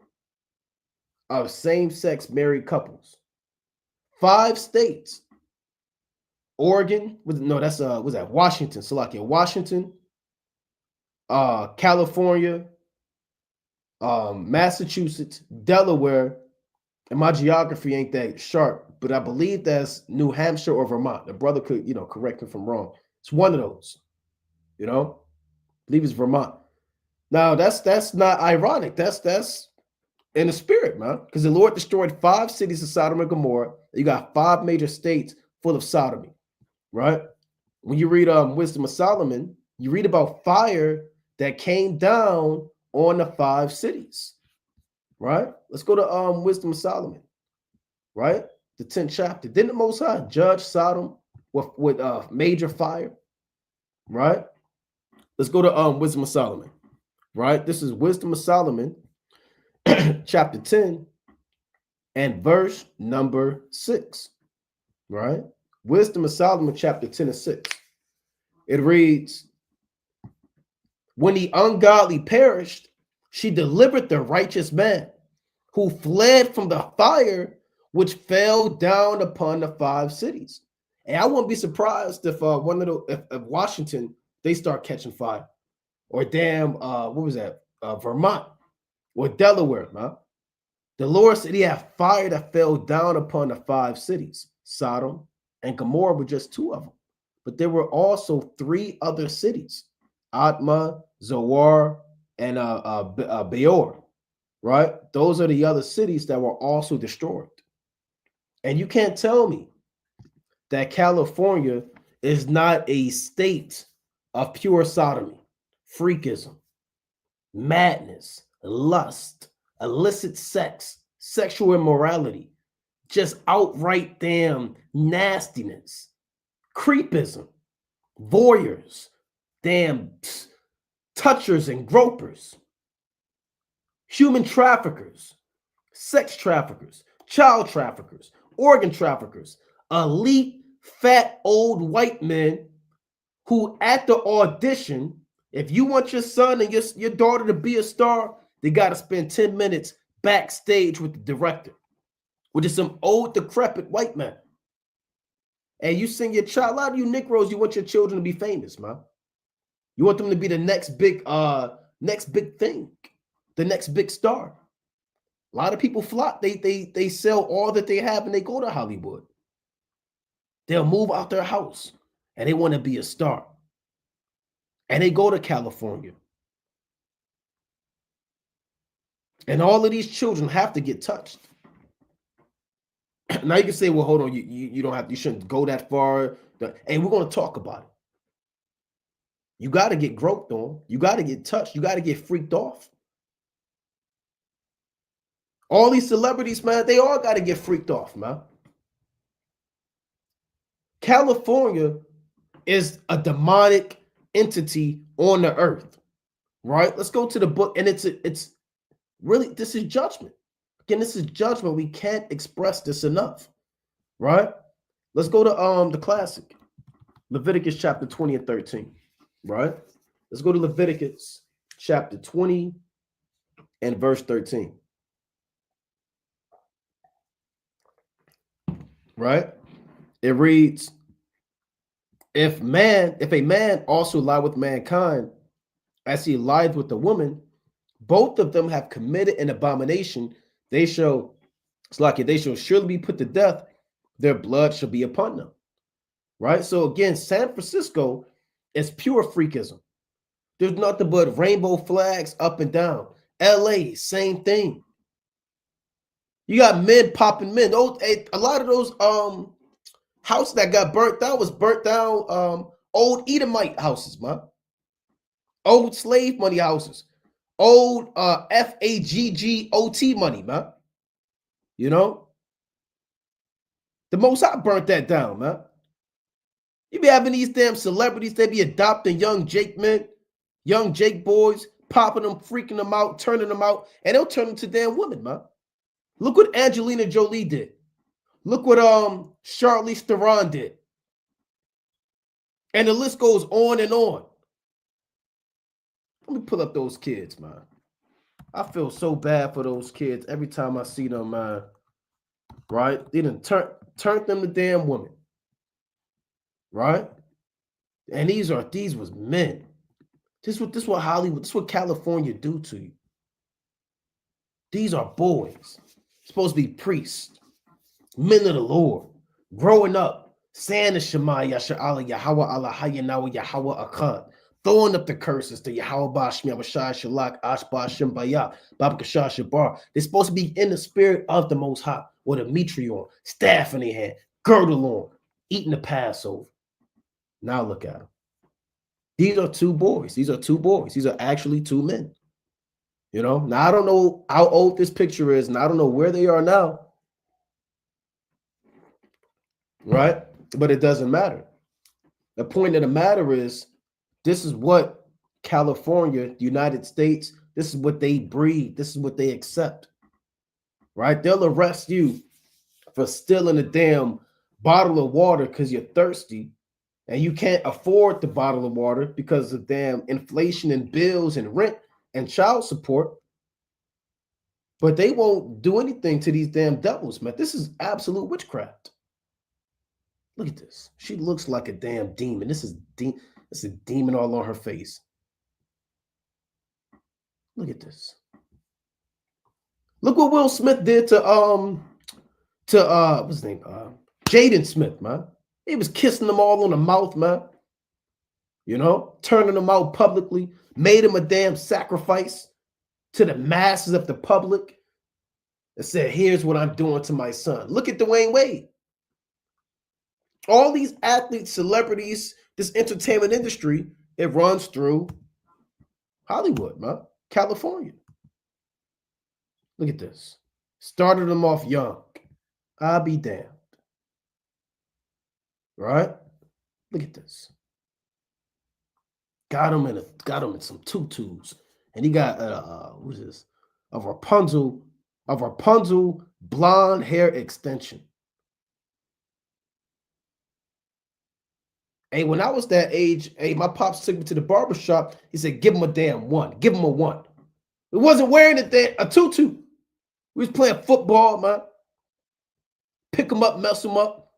of same-sex married couples. 5 states. Oregon, that's was that Washington? Salakia, Washington, California, Massachusetts, Delaware, and my geography ain't that sharp, but I believe that's New Hampshire or Vermont. The brother could, correct me if I'm wrong. It's one of those, I believe it's Vermont. Now that's not ironic. That's in the spirit, man, because the Lord destroyed 5 cities of Sodom and Gomorrah. You got 5 major states full of sodomy, right? When you read Wisdom of Solomon, you read about fire that came down on the 5 cities, right? Let's go to Wisdom of Solomon, right? The 10th chapter. Didn't the Most High judge Sodom with major fire, right? Let's go to Wisdom of Solomon, right? This is Wisdom of Solomon, chapter 10 and verse number 6, right? Wisdom of Solomon, chapter 10 and 6. It reads, when the ungodly perished, she delivered the righteous man who fled from the fire which fell down upon the 5 cities. And I wouldn't be surprised if if Washington, they start catching fire, or what was that? Vermont or Delaware, man. The Lord said he had fire that fell down upon the 5 cities. Sodom and Gomorrah were just 2 of them, but there were also 3 other cities: Atma, Zoar, and Beor, right? Those are the other cities that were also destroyed. And you can't tell me that California is not a state of pure sodomy, freakism, madness, lust, illicit sex, sexual immorality, just outright damn nastiness. creepism, voyeurs, damn touchers and gropers, human traffickers, sex traffickers, child traffickers, organ traffickers, elite, fat, old white men who at the audition, if you want your son and your daughter to be a star, they got to spend 10 minutes backstage with the director, which is some old, decrepit white man. And you send your child, a lot of you Negroes, you want your children to be famous, man. You want them to be the next big thing, the next big star. A lot of people flock, they sell all that they have and they go to Hollywood. They'll move out their house and they want to be a star. And they go to California. And all of these children have to get touched. Now you can say, well, hold on, you don't have, you shouldn't go that far. And we're going to talk about it. You got to get groped on. You got to get touched. You got to get freaked off. All these celebrities, man, they all got to get freaked off, man. California is a demonic entity on the earth, right? Let's go to the book, and it's really, this is judgment. Again, this is judgment. We can't express this enough, right? Let's go to the classic, Leviticus chapter 20 and 13, right? Let's go to Leviticus chapter 20 and verse 13. Right? It reads, if a man also lie with mankind as he lied with the woman, both of them have committed an abomination. They shall surely be put to death. Their blood shall be upon them. Right? So again, San Francisco is pure freakism. There's nothing but rainbow flags up and down. LA, same thing. You got men popping men. A lot of those houses that got burnt down was burnt down old Edomite houses, man. Old slave money houses. Old FAGGOT money, man. You know? The Most High burnt that down, man. You be having these damn celebrities, they be adopting young Jake men, young Jake boys, popping them, freaking them out, turning them out, and they'll turn them to damn women, man. Look what Angelina Jolie did. Look what Charlize Theron did. And the list goes on and on. Let me pull up those kids, man. I feel so bad for those kids every time I see them, man. Right? They done turned them to damn women. Right? And these was men. This what Hollywood, this what California do to you. These are boys. Supposed to be priests, men of the Lord, growing up, saying the Shema Yasha'Allah, Yahweh Allah Hayanawa, Yahweh Akan, throwing up the curses to Yahweh Bashmi Abashai Shalak, Ashba Shimbaya, Babakashah Shabar. They're supposed to be in the spirit of the Most High, with a mitre on, staff in their hand, girdle on, eating the Passover. Now look at them. These are two boys. These are two boys. These are actually two men. You know, now I don't know how old this picture is, and I don't know where they are now. Right? But it doesn't matter. The point of the matter is, this is what California, the United States, this is what they breed. This is what they accept. Right? They'll arrest you for stealing a damn bottle of water because you're thirsty and you can't afford the bottle of water because of damn inflation and bills and rent and child support, but they won't do anything to these damn devils, man. This is absolute witchcraft. Look at this. She looks like a damn demon. This is a demon all on her face. Look at this. Look what Will Smith did to what's his name? Jaden Smith, man. He was kissing them all on the mouth, man. You know, turning them out publicly. Made him a damn sacrifice to the masses of the public and said, here's what I'm doing to my son. Look at Dwayne Wade. All these athletes, celebrities, this entertainment industry, it runs through Hollywood, man. California. Look at this. Started them off young. I'll be damned. Right? Look at this. Got him in some tutus, and he got what is this? A Rapunzel blonde hair extension. Hey, when I was that age, hey, my pops took me to the barber shop. He said, "Give him a damn one. Give him a one." We wasn't wearing a tutu. We was playing football, man. Pick him up, mess him up.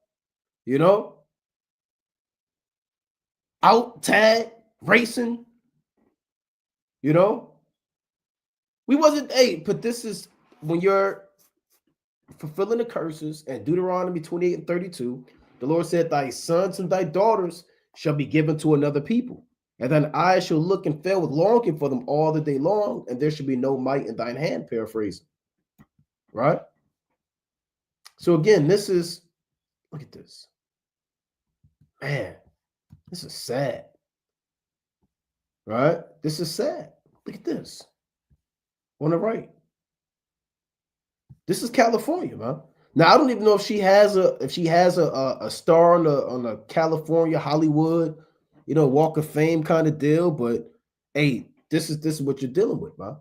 You know, out tag racing. You know, we wasn't. Hey, but this is when you're fulfilling the curses, and Deuteronomy 28 and 32, the Lord said, "Thy sons and thy daughters shall be given to another people, and thine eyes shall look and fail with longing for them all the day long, and there shall be no might in thine hand," paraphrasing. Right? So again, this is, look at this. Man, this is sad. Right? This is sad. Look at this. On the right. This is California, man. Now I don't even know if she has a star on the California Hollywood, Walk of Fame kind of deal, but hey, this is what you're dealing with, man.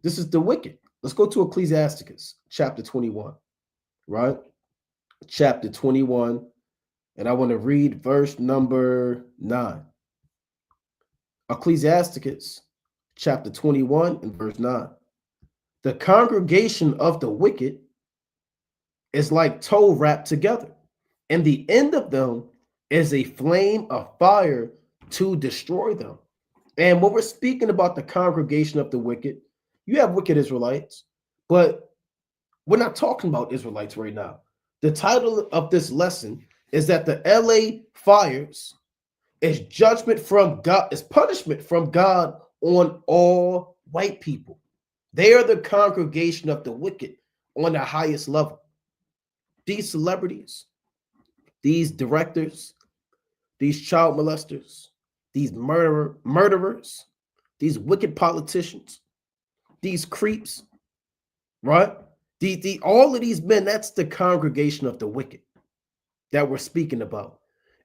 This is the wicked. Let's go to Ecclesiasticus chapter 21, right? Chapter 21, and I want to read verse number 9. Ecclesiasticus chapter 21 and verse 9. The congregation of the wicked is like tow wrapped together, and the end of them is a flame of fire to destroy them. And when we're speaking about the congregation of the wicked, you have wicked Israelites, but we're not talking about Israelites right now. The title of this lesson is that the LA fires is judgment from God, is punishment from God on all white people. They are the congregation of the wicked on the highest level. These celebrities, these directors, these child molesters, these murderers, these wicked politicians, these creeps, right? All of these men, that's the congregation of the wicked that we're speaking about.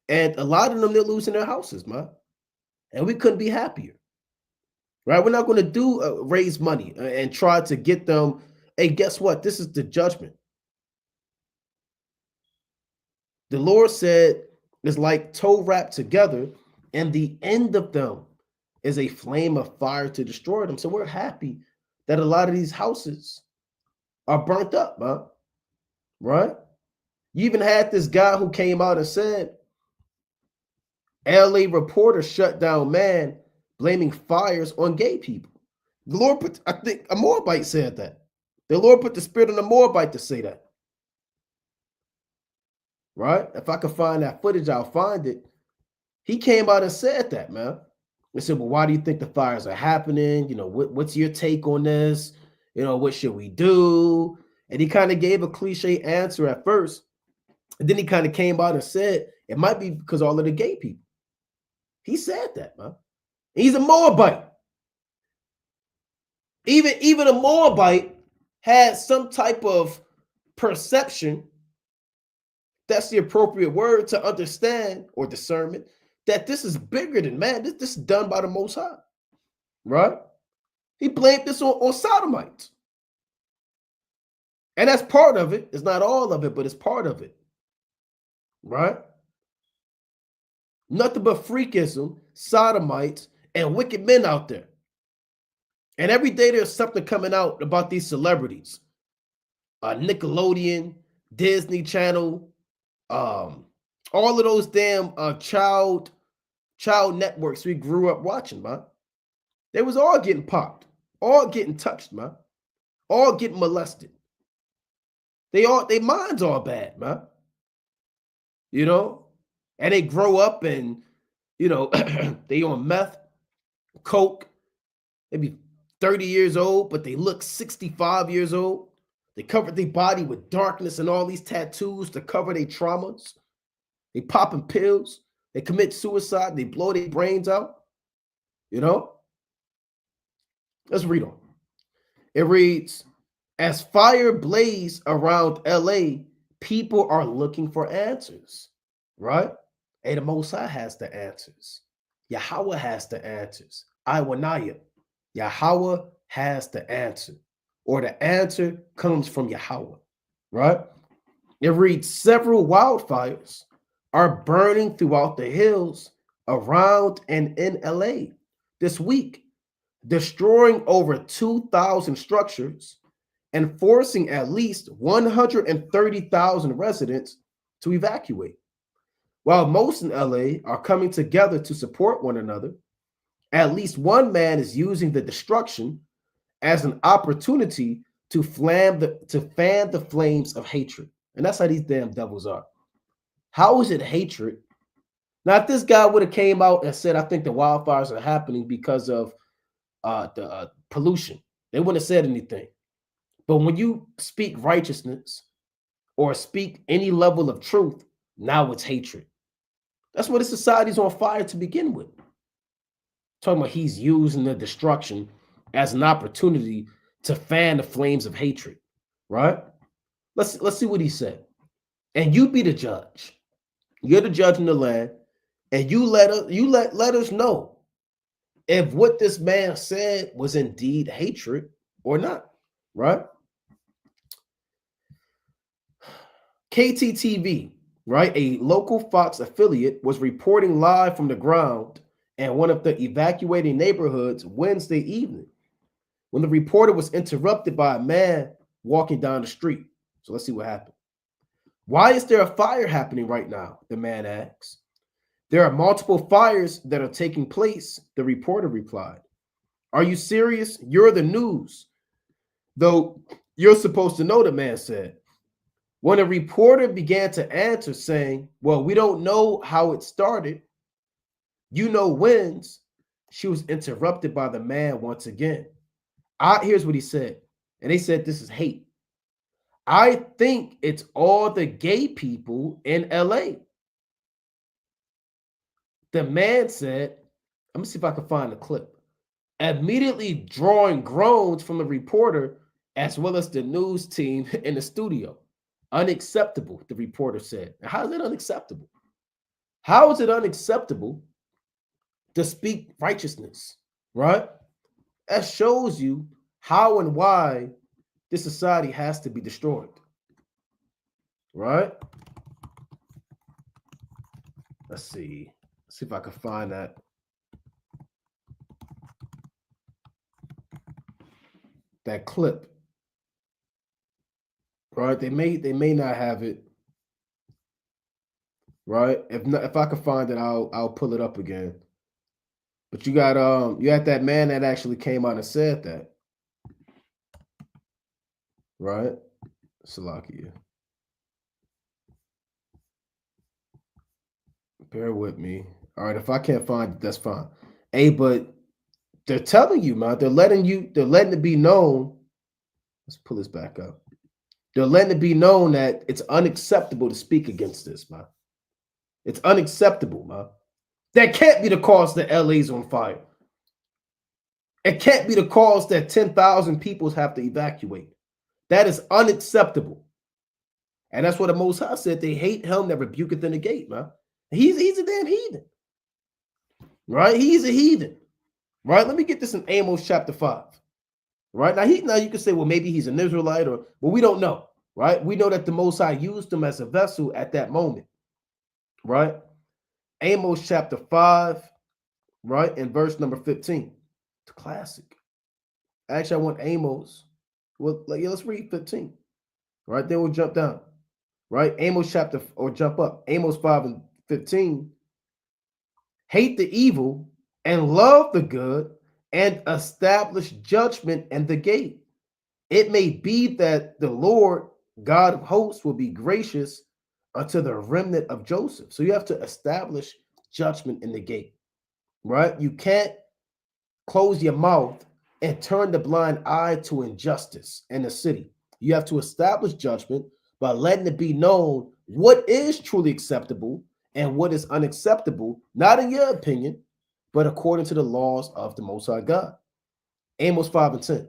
And a lot of them, they're losing their houses, man. And we couldn't be happier, right? We're not going to do raise money and try to get them. Hey, guess what? This is the judgment. The Lord said it's like tow wrapped together, and the end of them is a flame of fire to destroy them. So we're happy that a lot of these houses are burnt up, man. Right? You even had this guy who came out and said, LA reporter shut down man blaming fires on gay people. The Lord put, I think a Moabite said that. The Lord put the spirit on a Moabite to say that. Right? If I can find that footage, I'll find it. He came out and said that, man. He said, well, why do you think the fires are happening? What's your take on this? What should we do? And he kind of gave a cliche answer at first. And then he kind of came out and said, it might be because all of the gay people. He said that, man. He's a Moabite. Even a Moabite had some type of perception, that's the appropriate word, to understand or discernment that this is bigger than man. This is done by the Most High, right? He blamed this on sodomites. And that's part of it. It's not all of it, but it's part of it, right? Nothing but freakism, sodomites, and wicked men out there. And every day there's something coming out about these celebrities. Nickelodeon, Disney Channel, all of those damn child networks we grew up watching, man. They was all getting popped, all getting touched, man, all getting molested. Their minds all bad, man. And they grow up and they on meth, coke. They be 30 years old, but they look 65 years old. They cover their body with darkness and all these tattoos to cover their traumas. They popping pills. They commit suicide. They blow their brains out. Let's read on. It reads, as fire blaze around LA, people are looking for answers, right? Hey, the Most High has the answers. Yahweh has the answers. Iwanaya. Yahweh has the answer. Or the answer comes from Yahweh. Right? It reads, several wildfires are burning throughout the hills around and in LA this week, destroying over 2,000 structures and forcing at least 130,000 residents to evacuate. While most in LA are coming together to support one another, at least one man is using the destruction as an opportunity to fan the flames of hatred. And that's how these damn devils are. How is it hatred? Now, if this guy would have came out and said, I think the wildfires are happening because of the pollution, they wouldn't have said anything. But when you speak righteousness or speak any level of truth, now it's hatred. That's why the society's on fire to begin with. Talking about he's using the destruction as an opportunity to fan the flames of hatred, right? Let's see what he said. And you be the judge. You're the judge in the land, and you let us know if what this man said was indeed hatred or not, right? KTTV, right? A local Fox affiliate was reporting live from the ground in one of the evacuating neighborhoods Wednesday evening when the reporter was interrupted by a man walking down the street. So let's see what happened. Why is there a fire happening right now? The man asks. There are multiple fires that are taking place, the reporter replied. Are you serious? You're the news. Though you're supposed to know, the man said. When a reporter began to answer saying, well, we don't know how it started, you know wins, she was interrupted by the man once again. Here's what he said. And they said this is hate. I think it's all the gay people in LA. The man said, let me see if I can find the clip, immediately drawing groans from the reporter as well as the news team in the studio. Unacceptable, the reporter said. How is it unacceptable? How is it unacceptable to speak righteousness, right? That shows you how and why this society has to be destroyed, right? Let's see if I can find that. That clip, right? They may not have it, right? If I can find it, I'll pull it up again. But you got you had that man that actually came out and said that, right? Salakia. Bear with me. All right, if I can't find it, that's fine. Hey, but they're telling you, man. They're letting it be known. Let's pull this back up. They're letting it be known that it's unacceptable to speak against this, man. It's unacceptable, man. That can't be the cause that LA's on fire. It can't be the cause that 10,000 people have to evacuate. That is unacceptable. And that's what the Most High said. They hate him that rebuketh in the gate, man. He's a damn heathen. Right? He's a heathen. Right? Let me get this in Amos chapter 5. Right? Now you can say, well, maybe he's an Israelite, well, we don't know. Right? We know that the Most High used him as a vessel at that moment. Right? Amos chapter 5, right? In verse number 15. It's a classic. Actually, I want Amos. Well, let's read 15. Right? Then we'll jump down. Right? Amos chapter, or jump up. Amos 5 and 15. Hate the evil and love the good and establish judgment and the gate. It may be that the Lord God of hosts will be gracious unto the remnant of Joseph. So you have to establish judgment in the gate, right? You can't close your mouth and turn the blind eye to injustice in the city. You have to establish judgment by letting it be known what is truly acceptable and what is unacceptable, not in your opinion, but according to the laws of the Most High God. Amos 5 and 10.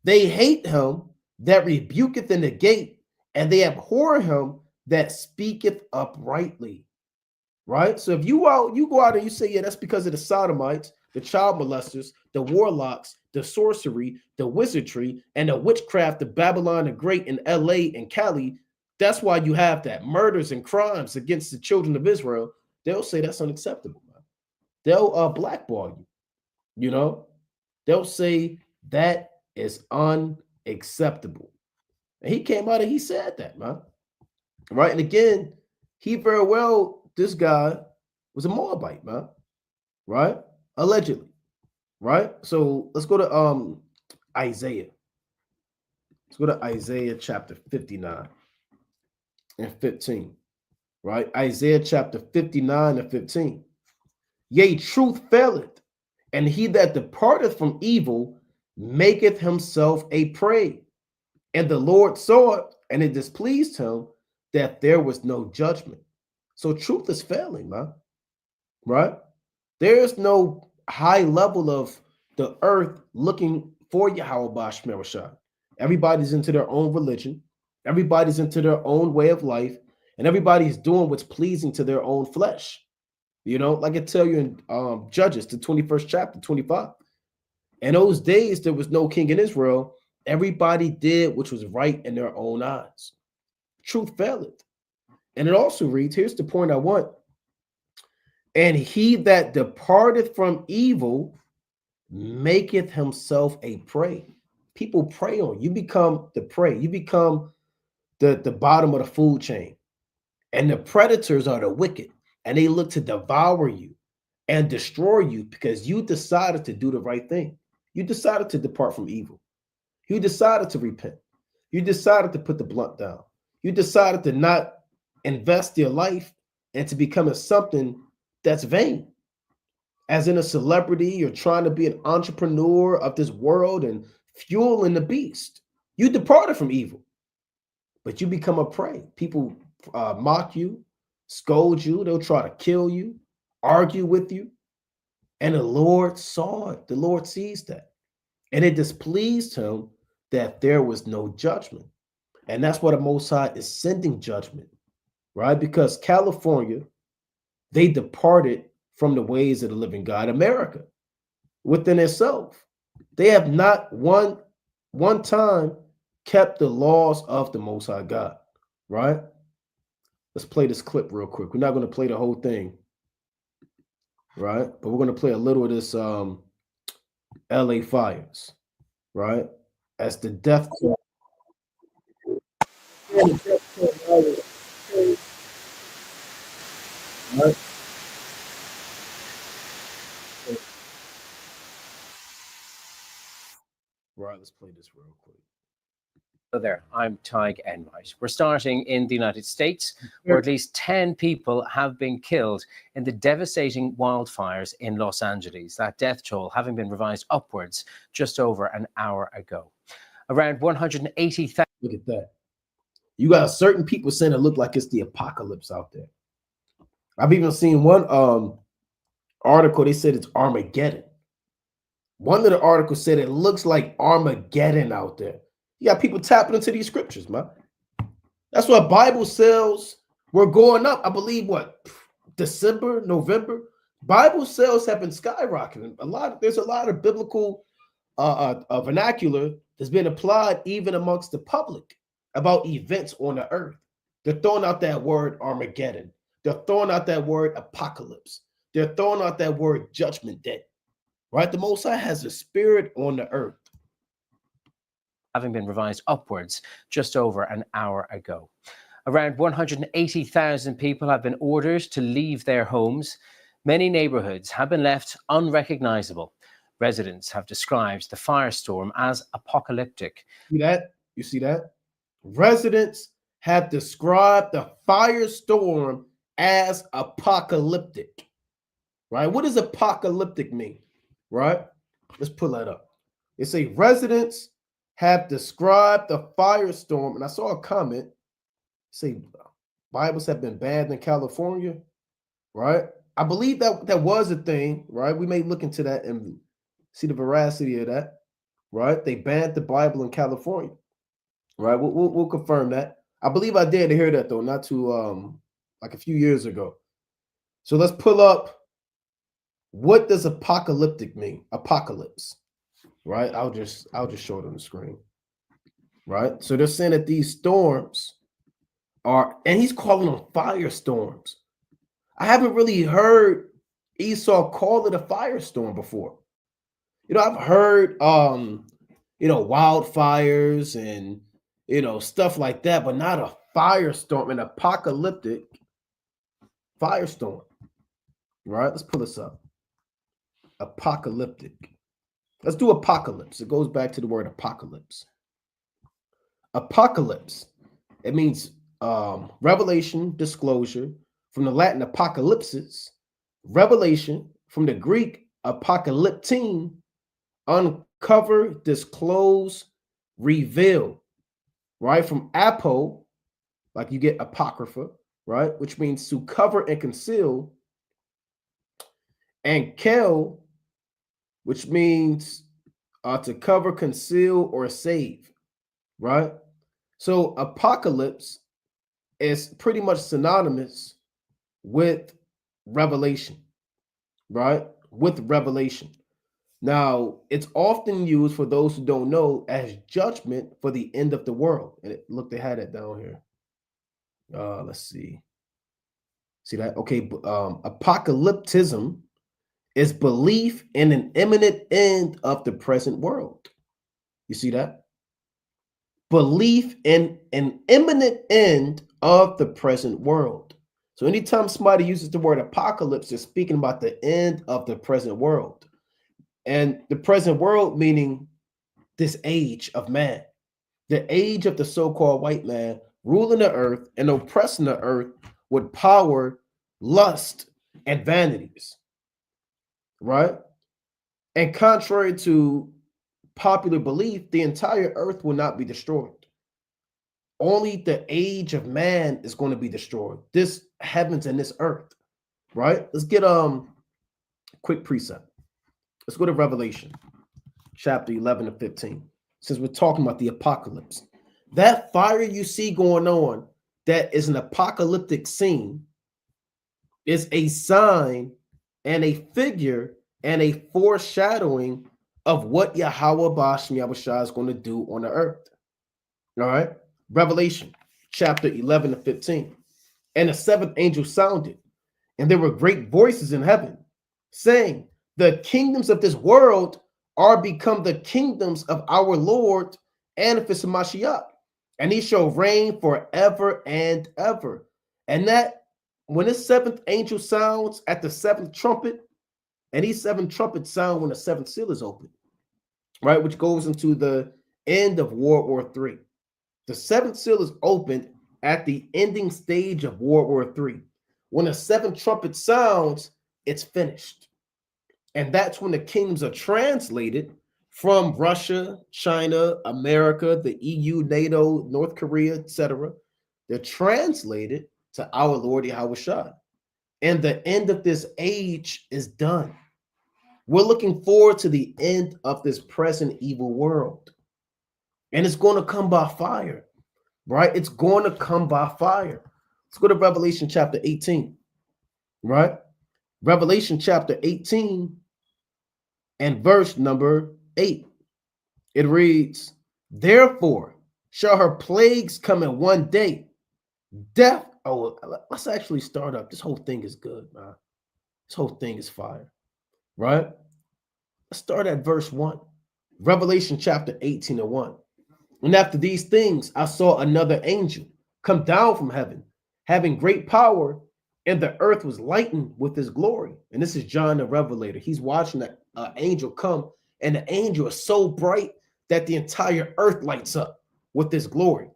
They hate him that rebuketh in the gate, and they abhor him that speaketh uprightly. right? So if you go out and you say, yeah, that's because of the sodomites, the child molesters, the warlocks, the sorcery, the wizardry, and the witchcraft of Babylon the Great in LA and Cali, that's why you have that murders and crimes against the children of Israel. They'll say that's unacceptable, man. They'll blackball you, you know? They'll say that is unacceptable. And he came out and he said that, man. Right? And again, he very well, this guy was a Moabite, man. Right? Allegedly. Right? So let's go to Isaiah. Let's go to Isaiah chapter 59 and 15. Right? Isaiah chapter 59 and 15. Yea, truth faileth, and he that departeth from evil maketh himself a prey. And the Lord saw it, and it displeased him that there was no judgment. So truth is failing, man. Right? There's no high level of the earth looking for Yahweh Bashmerashah. Everybody's into their own religion. Everybody's into their own way of life. And everybody's doing what's pleasing to their own flesh. You know, like I tell you in Judges, the 21st chapter, 25. In those days, there was no king in Israel. Everybody did which was right in their own eyes. Truth faileth. And it also reads, here's the point I want. And he that departeth from evil maketh himself a prey. People prey on you. You become the prey. You become the bottom of the food chain. And the predators are the wicked. And they look to devour you and destroy you because you decided to do the right thing. You decided to depart from evil. You decided to repent. You decided to put the blunt down. You decided to not invest your life into becoming something that's vain. As in a celebrity, you're trying to be an entrepreneur of this world and fueling the beast. You departed from evil, but you become a prey. People mock you, scold you. They'll try to kill you, argue with you. And the Lord saw it. The Lord sees that. And it displeased him that there was no judgment. And that's why the Most High is sending judgment, right? Because California, they departed from the ways of the living God. America, within itself, they have not one time kept the laws of the Most High God, right? Let's play this clip real quick. We're not going to play the whole thing, right? But we're going to play a little of this LA fires, right? As the death toll. Right? Right, let's play this real quick.
Hello there, I'm Tig Enright. We're starting in the United States, where at least 10 people have been killed in the devastating wildfires in Los Angeles, that death toll having been revised upwards just over an hour ago. Around 180,000.
Look at that. You got certain people saying it look like it's the apocalypse out there. I've even seen one article, they said it's Armageddon. One of the articles said it looks like Armageddon out there. You got people tapping into these scriptures, man. That's why Bible sales were going up. I believe December, November. Bible sales have been skyrocketing. There's a lot of biblical vernacular that's been applied even amongst the public about events on the earth. They're throwing out that word Armageddon. They're throwing out that word apocalypse. They're throwing out that word judgment day. Right? The Most High has a spirit on the earth.
Having been revised upwards just over an hour ago. Around 180,000 people have been ordered to leave their homes. Many neighborhoods have been left unrecognizable. Residents have described the firestorm as apocalyptic.
See that? You see that? Residents have described the firestorm as apocalyptic. Right? What does apocalyptic mean? Right? Let's pull that up. It say residents have described the firestorm, and I saw a comment say Bibles have been banned in California, right? I believe that was a thing, right? We may look into that and see the veracity of that, right? They banned the Bible in California, right? We'll confirm that. I believe I did hear that though, not too like a few years ago. So let's pull up, what does apocalyptic mean? Apocalypse, right? I'll just show it on the screen, right? So they're saying that these storms are, and he's calling them firestorms. I haven't really heard Esau call it a firestorm before. I've heard wildfires and stuff like that, but not a firestorm, an apocalyptic firestorm. Right? Let's pull this up. Apocalyptic. Let's do apocalypse. It goes back to the word apocalypse. Apocalypse. It means revelation, disclosure. From the Latin apocalypsis, revelation. From the Greek apocalyptine, uncover, disclose, reveal. Right? From apo, like you get apocrypha, right? Which means to cover and conceal. And kel, which means to cover, conceal, or save, right? So apocalypse is pretty much synonymous with revelation, right? With revelation. Now, it's often used, for those who don't know, as judgment for the end of the world. And look, they had it down here. Let's see. See that? Okay, apocalyptism is belief in an imminent end of the present world. You see that? Belief in an imminent end of the present world. So anytime somebody uses the word apocalypse, they're speaking about the end of the present world. And the present world meaning this age of man, the age of the so-called white man ruling the earth and oppressing the earth with power, lust, and vanities. Right? And contrary to popular belief, the entire earth will not be destroyed. Only the age of man is going to be destroyed. This heavens and this earth. Right? Let's get quick precept. Let's go to Revelation chapter 11 to 15. Since we're talking about the apocalypse. That fire you see going on, that is an apocalyptic scene, is a sign and a figure and a foreshadowing of what Yahweh Bashem Yahushua is going to do on the earth. All right. Revelation chapter 11 to 15. And the seventh angel sounded, and there were great voices in heaven, saying, the kingdoms of this world are become the kingdoms of our Lord and of his Mashiach, and he shall reign forever and ever. And that when this seventh angel sounds at the seventh trumpet, and these seven trumpets sound when the seventh seal is open, right? Which goes into the end of World War III. The seventh seal is opened at the ending stage of World War III. When the seventh trumpet sounds, it's finished. And that's when the kingdoms are translated from Russia, China, America, the EU, NATO, North Korea, etc. They're translated to our Lord Yahushua. And the end of this age is done. We're looking forward to the end of this present evil world. And it's going to come by fire, right? It's going to come by fire. Let's go to Revelation chapter 18, right? Revelation chapter 18 and verse number 8. It reads, therefore shall her plagues come in one day. Death. Oh, let's actually start up. This whole thing is good, man. This whole thing is fire, right? Let's start at verse 1. Revelation chapter 18 and 1. And after these things, I saw another angel come down from heaven, having great power, and the earth was lightened with his glory. And this is John the Revelator. He's watching that angel come, and the angel is so bright that the entire earth lights up with his glory.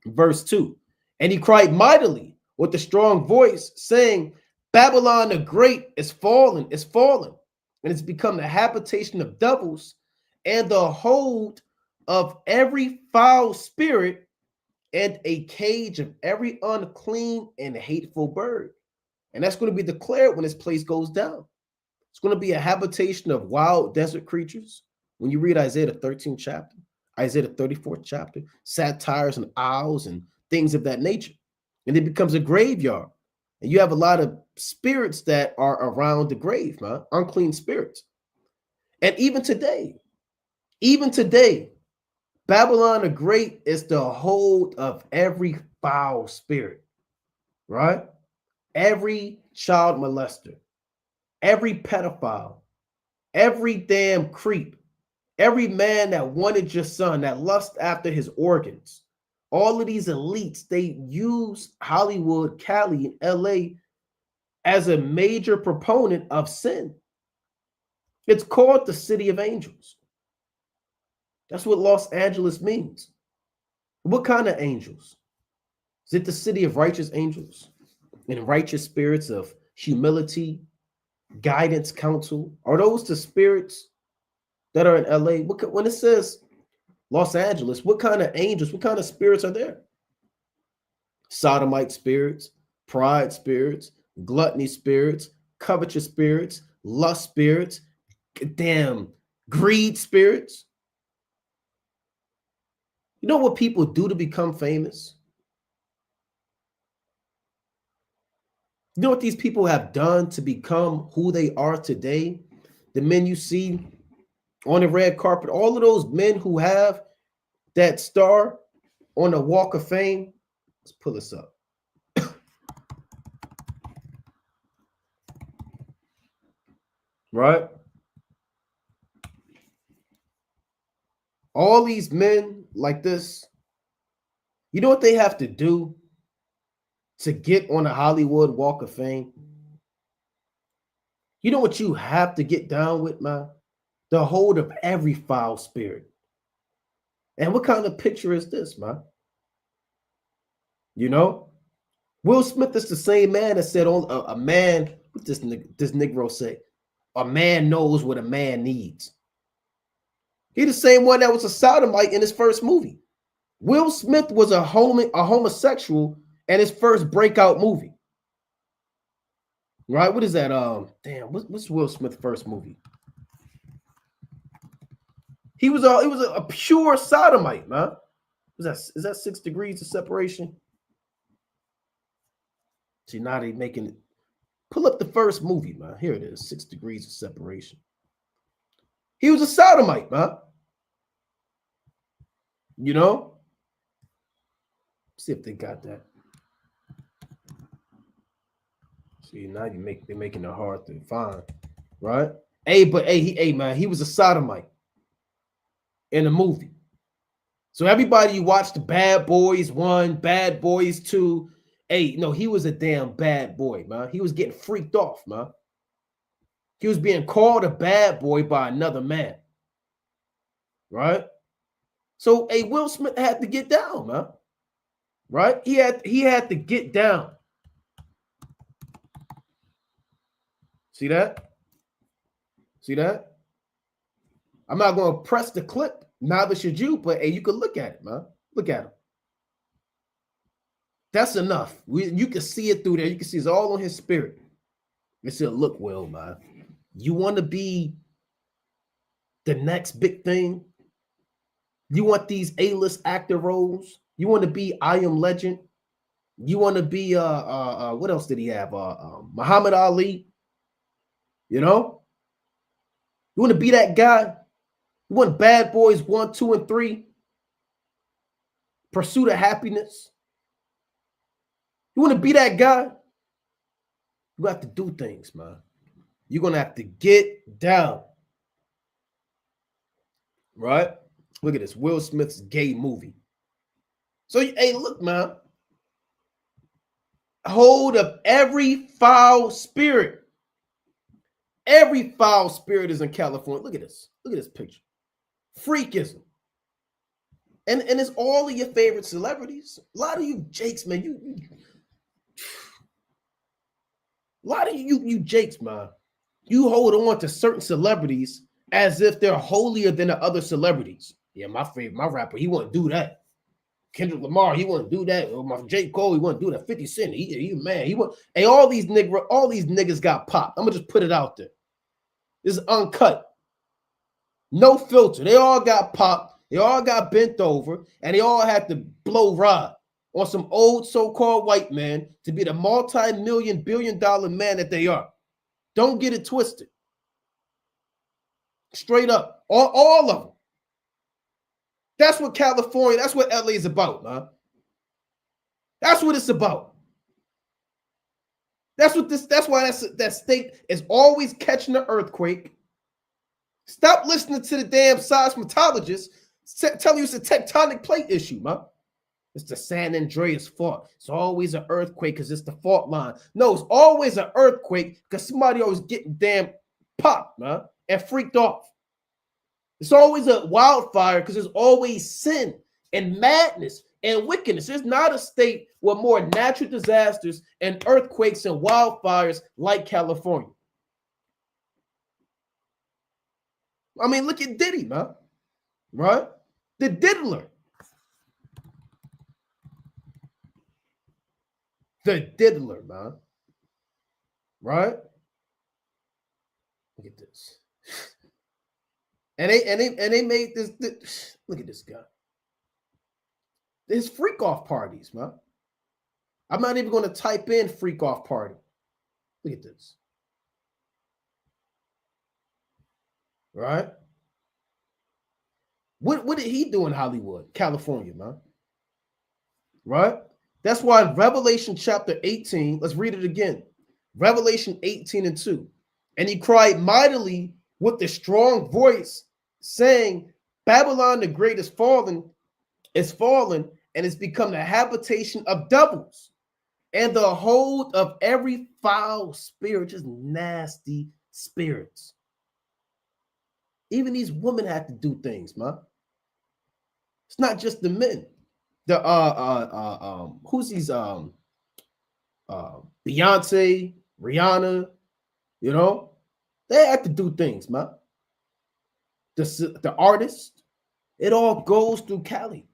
Verse 2. And he cried mightily with a strong voice, saying, Babylon the Great is fallen, and it's become the habitation of devils and the hold of every foul spirit and a cage of every unclean and hateful bird. And that's going to be declared when this place goes down. It's going to be a habitation of wild desert creatures. When you read Isaiah the 13th chapter, Isaiah the 34th chapter, satyrs and owls and things of that nature. And it becomes a graveyard. And you have a lot of spirits that are around the grave, man, unclean spirits. And even today, Babylon the Great is the hold of every foul spirit, right? Every child molester, every pedophile, every damn creep, every man that wanted your son, that lust after his organs. All of these elites, they use Hollywood, Cali, and LA as a major proponent of sin. It's called the City of Angels. That's what Los Angeles means. What kind of angels? Is it the city of righteous angels and righteous spirits of humility, guidance, counsel? Are those the spirits that are in LA? When it says Los Angeles, what kind of angels, what kind of spirits are there? Sodomite spirits, pride spirits, gluttony spirits, covetous spirits, lust spirits, damn greed spirits. You know what people do to become famous? You know what these people have done to become who they are today? The men you see on the red carpet, all of those men who have that star on the Walk of Fame. Let's pull this up. Right? All these men like this, you know what they have to do to get on the Hollywood Walk of Fame? You know what you have to get down with, man? The hold of every foul spirit. And what kind of picture is this, man? You know? Will Smith is the same man that said, a man, what this Negro say? A man knows what a man needs. He the same one that was a sodomite in his first movie. Will Smith was a homosexual in his first breakout movie. Right? What is that? What's Will Smith's first movie? He was a pure sodomite, man. Is that 6 degrees of separation? See, now they making it. Pull up the first movie, man. Here it is, 6 degrees of separation. He was a sodomite, man. You know? See if they got that. See, now they're making it hard to find, right? Man, he was a sodomite in the movie. So everybody, you watch the Bad Boys 1, Bad Boys 2. Hey, no, he was a damn bad boy, man. He was getting freaked off, man. He was being called a bad boy by another man, right? So, Will Smith had to get down, man. Right? He had to get down. See that? See that? I'm not going to press the clip. Neither should you, but you can look at it, man. Look at him. That's enough. You can see it through there. You can see it's all on his spirit. It said, look, Will, man, you want to be the next big thing? You want these A-list actor roles? You want to be I Am Legend? You want to be what else did he have? Muhammad Ali? You know? You want to be that guy? You want Bad Boys 1, 2, and 3? Pursuit of Happiness? You want to be that guy? You have to do things, man. You're going to have to get down. Right? Look at this. Will Smith's gay movie. So, look, man. Hold of every foul spirit. Every foul spirit is in California. Look at this. Look at this picture. Freakism. And it's all of your favorite celebrities. A lot of you jakes, man. A lot of you jakes, man. You hold on to certain celebrities as if they're holier than the other celebrities. Yeah, my rapper, he wouldn't do that. Kendrick Lamar, he wouldn't do that. Or my J. Cole, he wouldn't do that. 50 Cent, he man, he wouldn't. Hey, all these niggas got popped. I'm gonna just put it out there. This is uncut. No filter. They all got popped. They all got bent over, and they all had to blow Rod. on some old so-called white man to be the multi-million, billion-dollar man that they are. Don't get it twisted. Straight up. All of them. That's what California, that's what LA is about, man. That's what it's about. That's why that state is always catching an earthquake. Stop listening to the damn seismologists telling you it's a tectonic plate issue, man. It's the San Andreas fault. It's always an earthquake because it's the fault line. No, it's always an earthquake because somebody always getting damn popped, man, and freaked off. It's always a wildfire because there's always sin and madness and wickedness. There's not a state with more natural disasters and earthquakes and wildfires like California. I mean, look at Diddy, man. Right? The diddler. The diddler, man. Right? Look at this. And they made this. Look at this guy. There's freak off parties, man. I'm not even going to type in freak off party. Look at this. Right? What did he do in Hollywood, California, man? Right? That's why in Revelation chapter 18, let's read it again. Revelation 18:2. And he cried mightily with a strong voice, saying, Babylon the great is fallen, and has become the habitation of devils, and the hold of every foul spirit, just nasty spirits. Even these women have to do things, man. It's not just the men. The who's these Beyonce, Rihanna, you know, they have to do things, man. The artist, it all goes through Cali,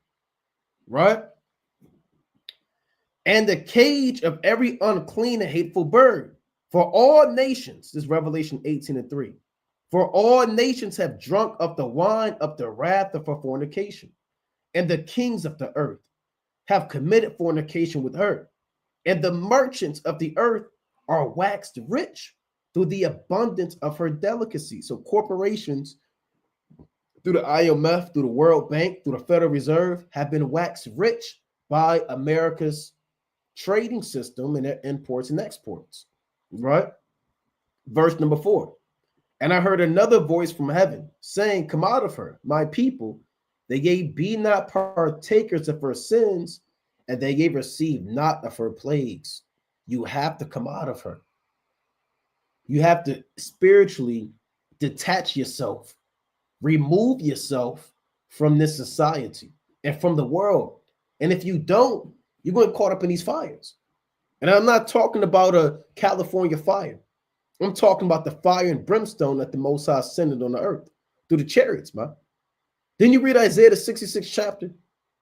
right? And the cage of every unclean and hateful bird, for all nations, this is Revelation 18:3. For all nations have drunk of the wine of the wrath of her fornication, and the kings of the earth have committed fornication with her, and the merchants of the earth are waxed rich through the abundance of her delicacy. So corporations, through the IMF, through the World Bank, through the Federal Reserve, have been waxed rich by America's trading system and their imports and exports, right? Verse number 4. And I heard another voice from heaven saying, come out of her, my people, that ye be not partakers of her sins, and that ye receive not of her plagues. You have to come out of her. You have to spiritually detach yourself, remove yourself from this society and from the world. And if you don't, you're going to get caught up in these fires. And I'm not talking about a California fire. I'm talking about the fire and brimstone that the Most High sent on the earth through the chariots, man. Then you read Isaiah the 66th chapter,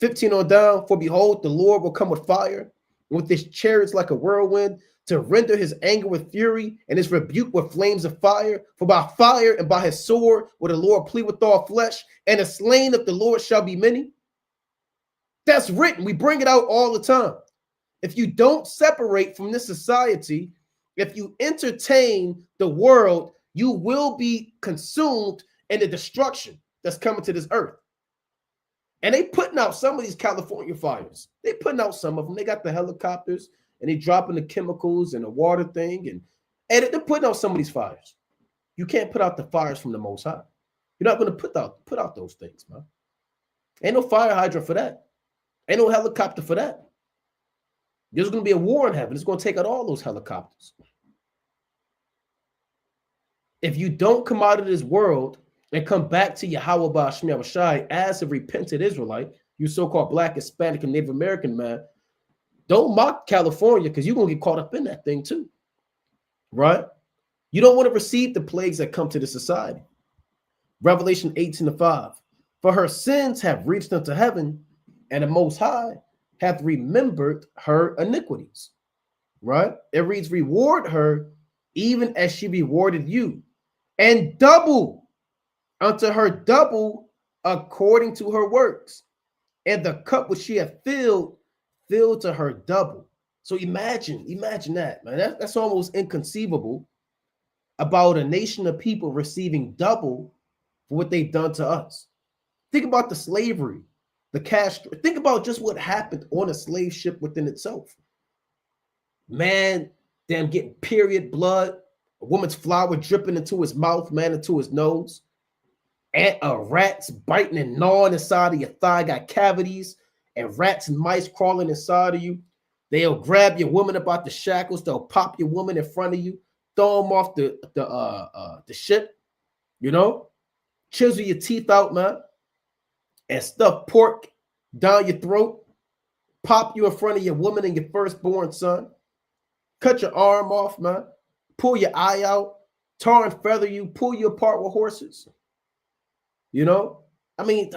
15 on down. For behold, the Lord will come with fire, and with his chariots like a whirlwind, to render his anger with fury, and his rebuke with flames of fire. For by fire and by his sword will the Lord plead with all flesh, and the slain of the Lord shall be many. That's written. We bring it out all the time. If you don't separate from this society, if you entertain the world, you will be consumed in the destruction that's coming to this earth. And they putting out some of these California fires. They putting out some of them. They got the helicopters and they dropping the chemicals and the water thing. And they're putting out some of these fires. You can't put out the fires from the Most High. You're not going to put out those things, man. Ain't no fire hydrant for that. Ain't no helicopter for that. There's going to be a war in heaven. It's going to take out all those helicopters. If you don't come out of this world and come back to Yahweh Ba'Shem Yahushai as a repentant Israelite, you so-called Black, Hispanic, and Native American man, don't mock California because you're going to get caught up in that thing too, right? You don't want to receive the plagues that come to the society. Revelation 18:5. For her sins have reached unto heaven, and the Most High hath remembered her iniquities, right? It reads, reward her even as she rewarded you, and double unto her double according to her works. And the cup which she hath filled, filled to her double. So imagine that, man. That's almost inconceivable about a nation of people receiving double for what they've done to us. Think about the slavery, the cash. Think about just what happened on a slave ship within itself. Man, them getting period blood, a woman's flour dripping into his mouth, man, into his nose, and rats biting and gnawing inside of your thigh, got cavities, and rats and mice crawling inside of you. They'll grab your woman about the shackles. They'll pop your woman in front of you, throw them off the ship, you know, chisel your teeth out, man, and stuff pork down your throat, pop you in front of your woman and your firstborn son, cut your arm off, man, pull your eye out, tar and feather you, pull you apart with horses. You know, I mean,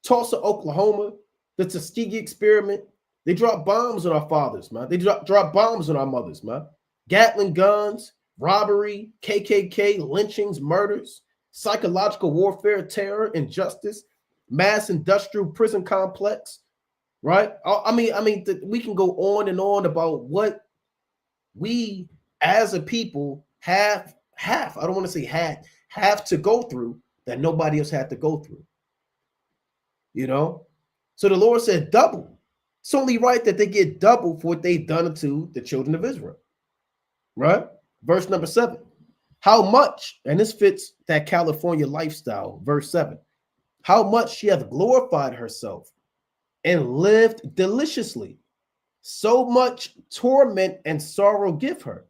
Tulsa, Oklahoma, the Tuskegee experiment, they drop bombs on our fathers, man. They drop bombs on our mothers, man. Gatling guns, robbery, KKK, lynchings, murders, psychological warfare, terror, injustice, mass industrial prison complex, right? I mean, we can go on and on about what we as a people have, I don't want to say have to go through that nobody else had to go through. You know? So the Lord said double. It's only right that they get double for what they've done to the children of Israel. Right? Verse number 7. How much, and this fits that California lifestyle, verse 7. How much she hath glorified herself and lived deliciously. So much torment and sorrow give her.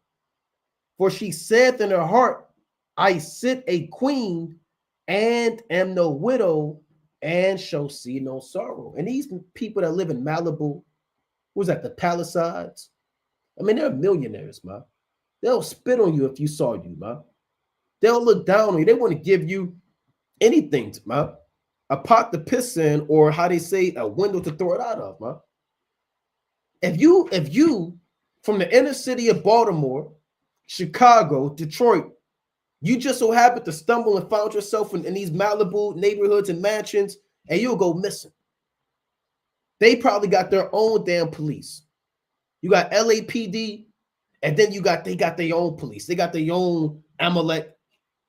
For she saith in her heart, I sit a queen and am no widow and shall see no sorrow. And these people that live in Malibu, who's that, the Palisades? I mean, they're millionaires, man. They'll spit on you if you saw you, man. They'll look down on you. They want to give you anything, man. A pot to piss in, or how they say, a window to throw it out of, man. If you from the inner city of Baltimore, Chicago, Detroit, you just so happen to stumble and found yourself in these Malibu neighborhoods and mansions, and you'll go missing. They probably got their own damn police. You got LAPD, and then they got their own police. They got their own Amalek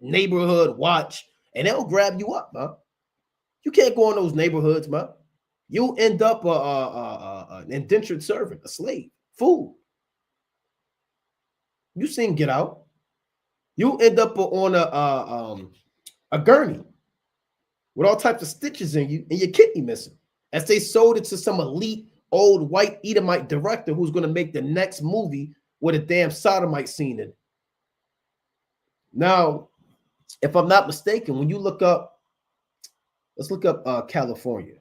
neighborhood watch, and they'll grab you up, man. You can't go in those neighborhoods, man. You'll end up an indentured servant, a slave, fool. You seen Get Out. You'll end up on a gurney with all types of stitches in you and your kidney missing, as they sold it to some elite old white Edomite director who's going to make the next movie with a damn sodomite scene in it. Now, if I'm not mistaken, when you look up, let's look up California,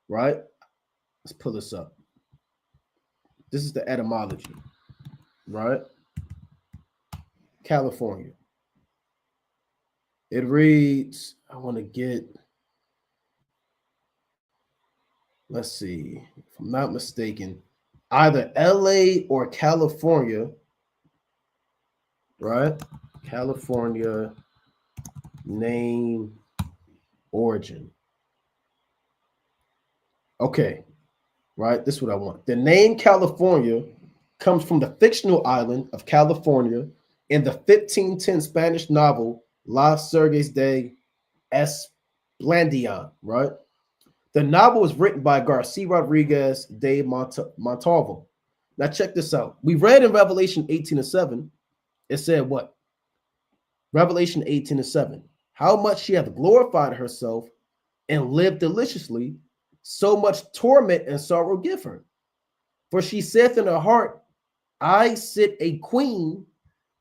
right? Let's pull this up. This is the etymology, right? California. It reads, I want to get, let's see, if I'm not mistaken, either LA or California, right? California name origin. Okay, right? This is what I want. The name California comes from the fictional island of California in the 1510 Spanish novel Las Serges de Esplandian, right? The novel was written by Garcia Rodriguez de Montalvo. Now check this out. We read in Revelation 18:7, it said what? Revelation 18:7. How much she hath glorified herself and lived deliciously, so much torment and sorrow give her. For she saith in her heart, I sit a queen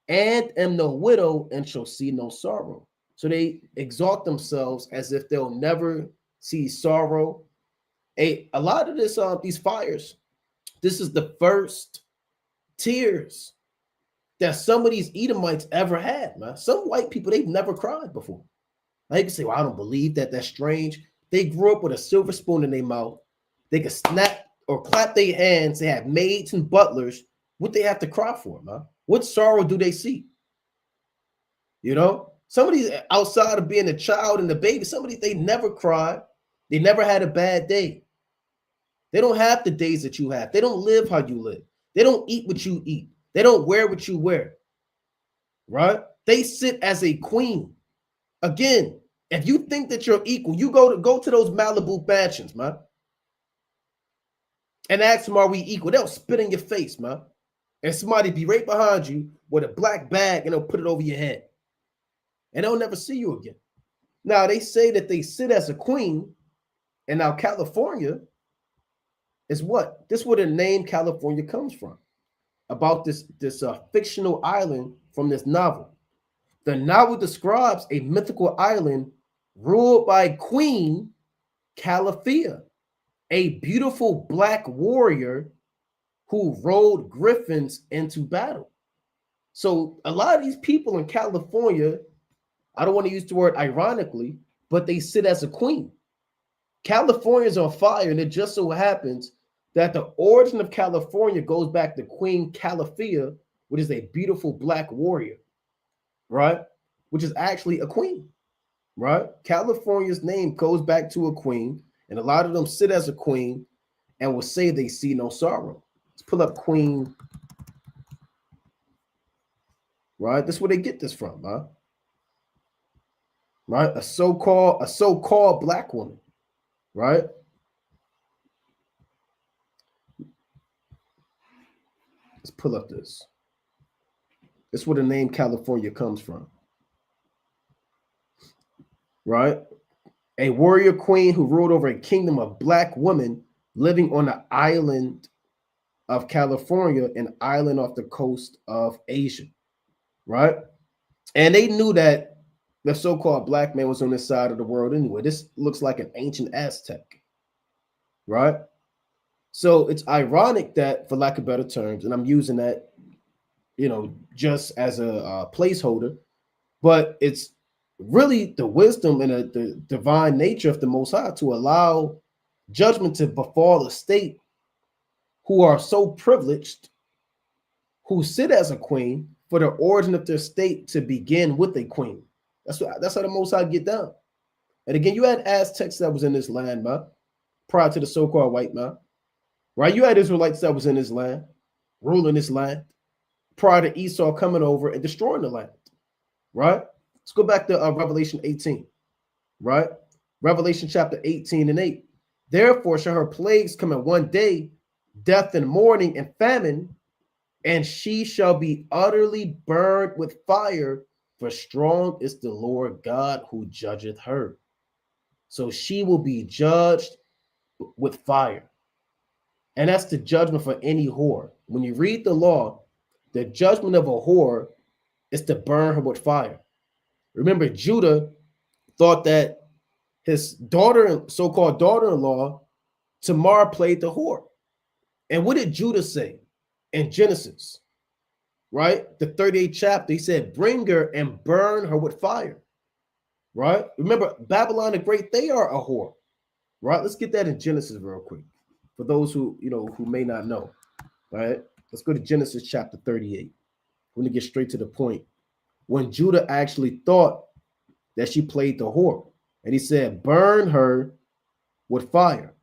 and am no widow and shall see no sorrow. So they exalt themselves as if they'll never see sorrow. A lot of this, these fires, this is the first tears that some of these Edomites ever had, man. Some white people, they've never cried before. Now you can say, well, I don't believe that. That's strange. They grew up with a silver spoon in their mouth. They could snap or clap their hands. They have maids and butlers. What they have to cry for, man? What sorrow do they see? You know, somebody outside of being a child and a baby, somebody, they never cried. They never had a bad day. They don't have the days that you have. They don't live how you live. They don't eat what you eat. They don't wear what you wear, right? They sit as a queen. Again, if you think that you're equal, you go to those Malibu mansions, man, and ask them, are we equal? They'll spit in your face, man. And somebody be right behind you with a black bag and they'll put it over your head. And they'll never see you again. Now, they say that they sit as a queen, and now California is what? This is where the name California comes from, about this fictional island from this novel. The novel describes a mythical island ruled by Queen Calafia, a beautiful black warrior who rode griffins into battle. So a lot of these people in California, I don't want to use the word ironically, but they sit as a queen. California's on fire, and it just so happens that the origin of California goes back to Queen Calafia, which is a beautiful black warrior, right? Which is actually a queen, right? California's name goes back to a queen, and a lot of them sit as a queen and will say they see no sorrow. Let's pull up Queen, right? This is where they get this from, huh? Right? A so-called black woman, right? Let's pull up this. This is where the name California comes from, right? A warrior queen who ruled over a kingdom of black women living on the island of California, an island off the coast of Asia, right? And they knew that the so-called black man was on this side of the world anyway. This looks like an ancient Aztec, right? So it's ironic that, for lack of better terms, and I'm using that, just as a placeholder, but it's really the wisdom and the divine nature of the Most High to allow judgment to befall a state who are so privileged, who sit as a queen, for the origin of their state to begin with a queen. That's how the Most High get down. And again, you had Aztecs that was in this land, man, prior to the so-called white man, right? You had Israelites that was in this land, ruling this land, prior to Esau coming over and destroying the land, right? Let's go back to Revelation 18, right? Revelation chapter 18 and 8. Therefore shall her plagues come in one day, death and mourning and famine, and she shall be utterly burned with fire, for strong is the Lord God who judgeth her. So she will be judged with fire. And that's the judgment for any whore. When you read the law, the judgment of a whore is to burn her with fire. Remember, Judah thought that his daughter, so-called daughter-in-law, Tamar, played the whore. And what did Judah say in Genesis, right? The 38th chapter, he said, bring her and burn her with fire, right? Remember, Babylon the Great, they are a whore, right? Let's get that in Genesis real quick for those who may not know, right? Let's go to Genesis chapter 38. We're going to get straight to the point. When Judah actually thought that she played the whore, and he said, burn her with fire.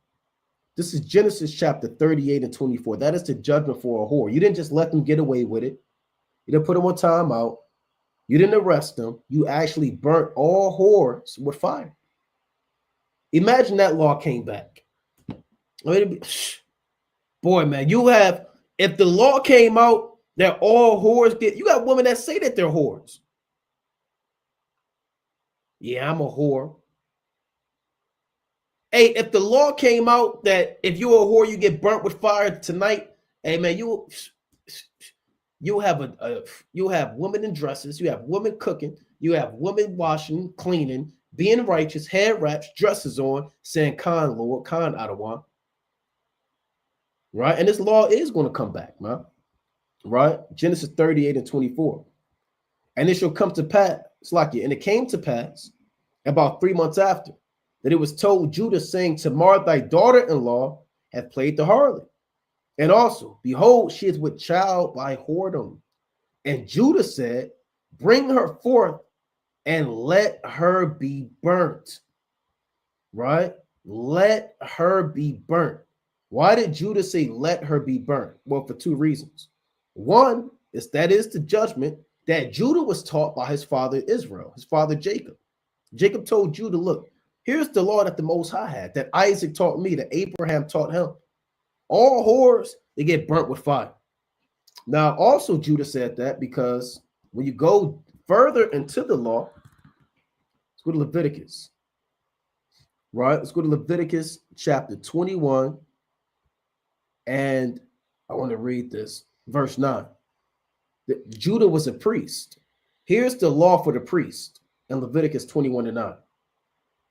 This is Genesis chapter 38 and 24. That is the judgment for a whore. You didn't just let them get away with it. You didn't put them on timeout. You didn't arrest them. You actually burnt all whores with fire. Imagine that law came back. Boy, man, if the law came out that all whores you got women that say that they're whores. Yeah, I'm a whore. Hey, if the law came out that if you're a whore, you get burnt with fire tonight, hey man, you'll have women in dresses, you have women cooking, you have women washing, cleaning, being righteous, hair wraps, dresses on, saying Khan Lord, Khan Adawan. Right? And this law is going to come back, man. Right? Genesis 38 and 24. And it shall come to pass, and it came to pass about 3 months after, that it was told Judah, saying, Tamar, thy daughter-in-law, hath played the harlot. And also, behold, she is with child by whoredom. And Judah said, bring her forth and let her be burnt. Right? Let her be burnt. Why did Judah say, let her be burnt? Well, for two reasons. One is that is the judgment that Judah was taught by his father Israel, his father Jacob. Jacob told Judah, look, here's the law that the Most High had, that Isaac taught me, that Abraham taught him. All whores, they get burnt with fire. Now, also Judah said that because when you go further into the law, let's go to Leviticus, right? Let's go to Leviticus chapter 21, and I want to read this, verse 9. Judah was a priest. Here's the law for the priest in Leviticus 21:9.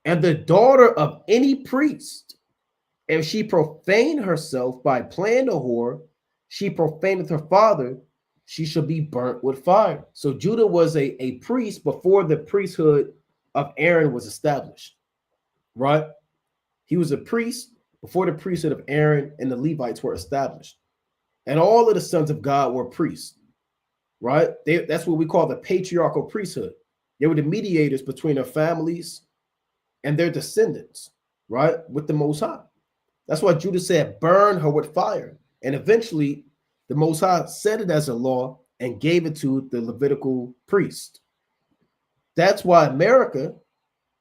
And the daughter of any priest, if she profane herself by playing a whore, she profaneth her father, she shall be burnt with fire. So Judah was a priest before the priesthood of Aaron was established, right? He was a priest before the priesthood of Aaron and the Levites were established. And all of the sons of God were priests, right? That's what we call the patriarchal priesthood. They were the mediators between their families and their descendants, right? With the Most High. That's why Judah said, burn her with fire. And eventually, the Most High set it as a law and gave it to the Levitical priest. That's why America,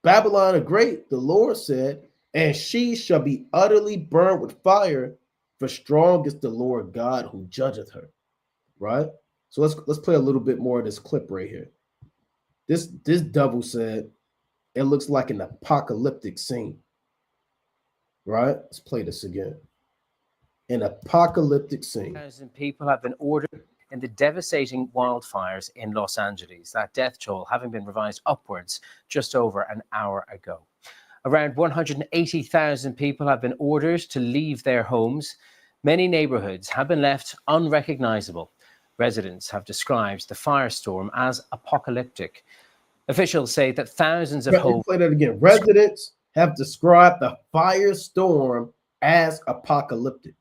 Babylon the Great, the Lord said, and she shall be utterly burned with fire, for strong is the Lord God who judgeth her. Right? So let's play a little bit more of this clip right here. This devil said it looks like an apocalyptic scene. Right? Let's play this again. An apocalyptic scene.
1,000 people have been ordered in the devastating wildfires in Los Angeles, that death toll having been revised upwards just over an hour ago. Around 180,000 people have been ordered to leave their homes. Many neighborhoods have been left unrecognizable. Residents have described the firestorm as apocalyptic. Officials say that thousands of homes...
Play that again. Residents have described the firestorm as apocalyptic.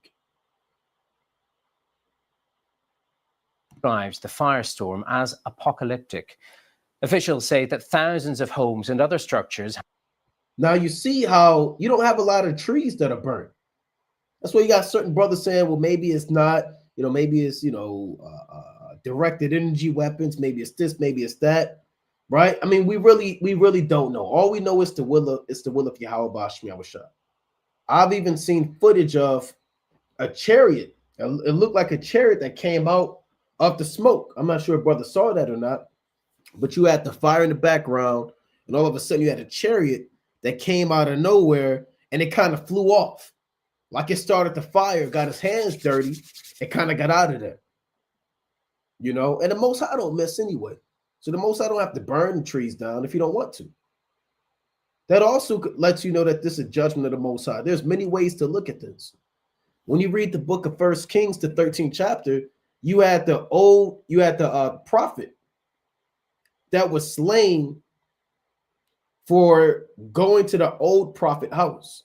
Describes the firestorm as apocalyptic. Officials say that thousands of homes and other structures...
Now you see how you don't have a lot of trees that are burnt. That's why you got certain brothers saying, well, maybe it's not, maybe it's, directed energy weapons. Maybe it's this, maybe it's that. Right? I mean, we really don't know. All we know is the will of Yahweh Bashmi Awashah. I've even seen footage of a chariot. It looked like a chariot that came out of the smoke. I'm not sure if brother saw that or not, but you had the fire in the background, and all of a sudden you had a chariot that came out of nowhere, and it kind of flew off. Like it started the fire, got his hands dirty, it kind of got out of there. And the Most High don't miss anyway. So the Most High don't have to burn the trees down if you don't want to. That also lets you know that this is a judgment of the Most High. There's many ways to look at this. When you read the book of 1 Kings, the 13th chapter, you had the prophet that was slain for going to the old prophet house.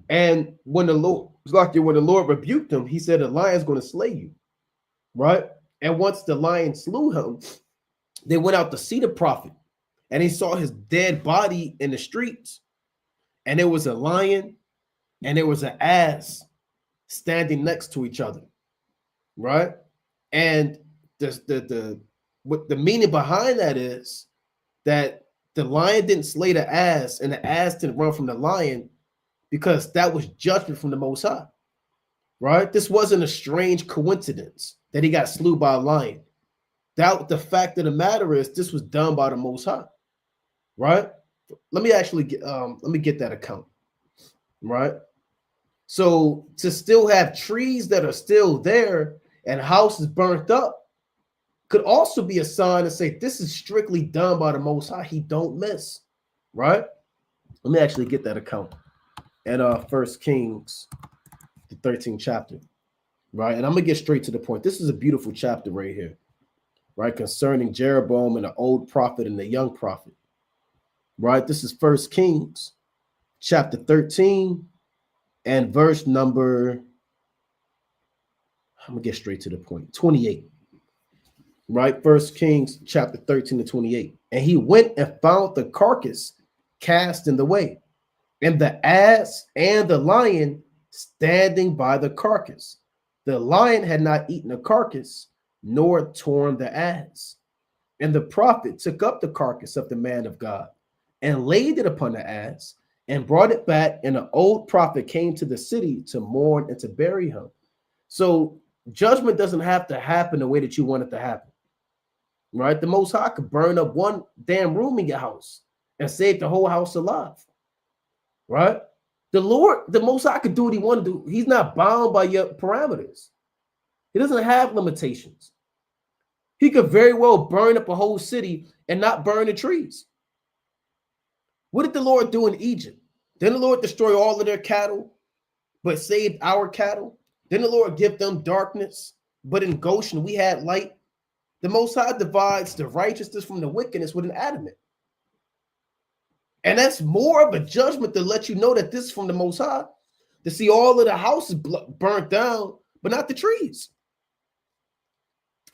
And when the Lord rebuked him, he said, the lion's going to slay you. Right? And once the lion slew him, they went out to see the prophet, and he saw his dead body in the streets. And there was a lion and there was an ass standing next to each other. Right? And the meaning behind that is that the lion didn't slay the ass and the ass didn't run from the lion, because that was judgment from the Most High. Right? This wasn't a strange coincidence that he got slew by a lion. The fact of the matter is this was done by the Most High. Right? Let me get that account. Right? So to still have trees that are still there and houses burnt up could also be a sign to say this is strictly done by the Most High. He don't miss. Right? Let me actually get that account. And 1 Kings, the 13th chapter. Right? And I'm going to get straight to the point. This is a beautiful chapter right here. Right? Concerning Jeroboam and the old prophet and the young prophet. Right? This is 1 Kings chapter 13 and verse number, I'm going to get straight to the point, 28. Right? 1 Kings chapter 13 to 28. And he went and found the carcass cast in the way, and the ass and the lion standing by the carcass. The lion had not eaten the carcass, nor torn the ass. And the prophet took up the carcass of the man of God and laid it upon the ass and brought it back. And an old prophet came to the city to mourn and to bury him. So judgment doesn't have to happen the way that you want it to happen, right? The Most High could burn up one damn room in your house and save the whole house alive, right? The Lord, the Most High could do what he want to do. He's not bound by your parameters. He doesn't have limitations. He could very well burn up a whole city and not burn the trees. What did the Lord do in Egypt? Didn't the Lord destroy all of their cattle, but saved our cattle? Didn't the Lord give them darkness, but in Goshen we had light? The Most High divides the righteousness from the wickedness with an adamant. And that's more of a judgment to let you know that this is from the Most High, to see all of the houses burnt down, but not the trees.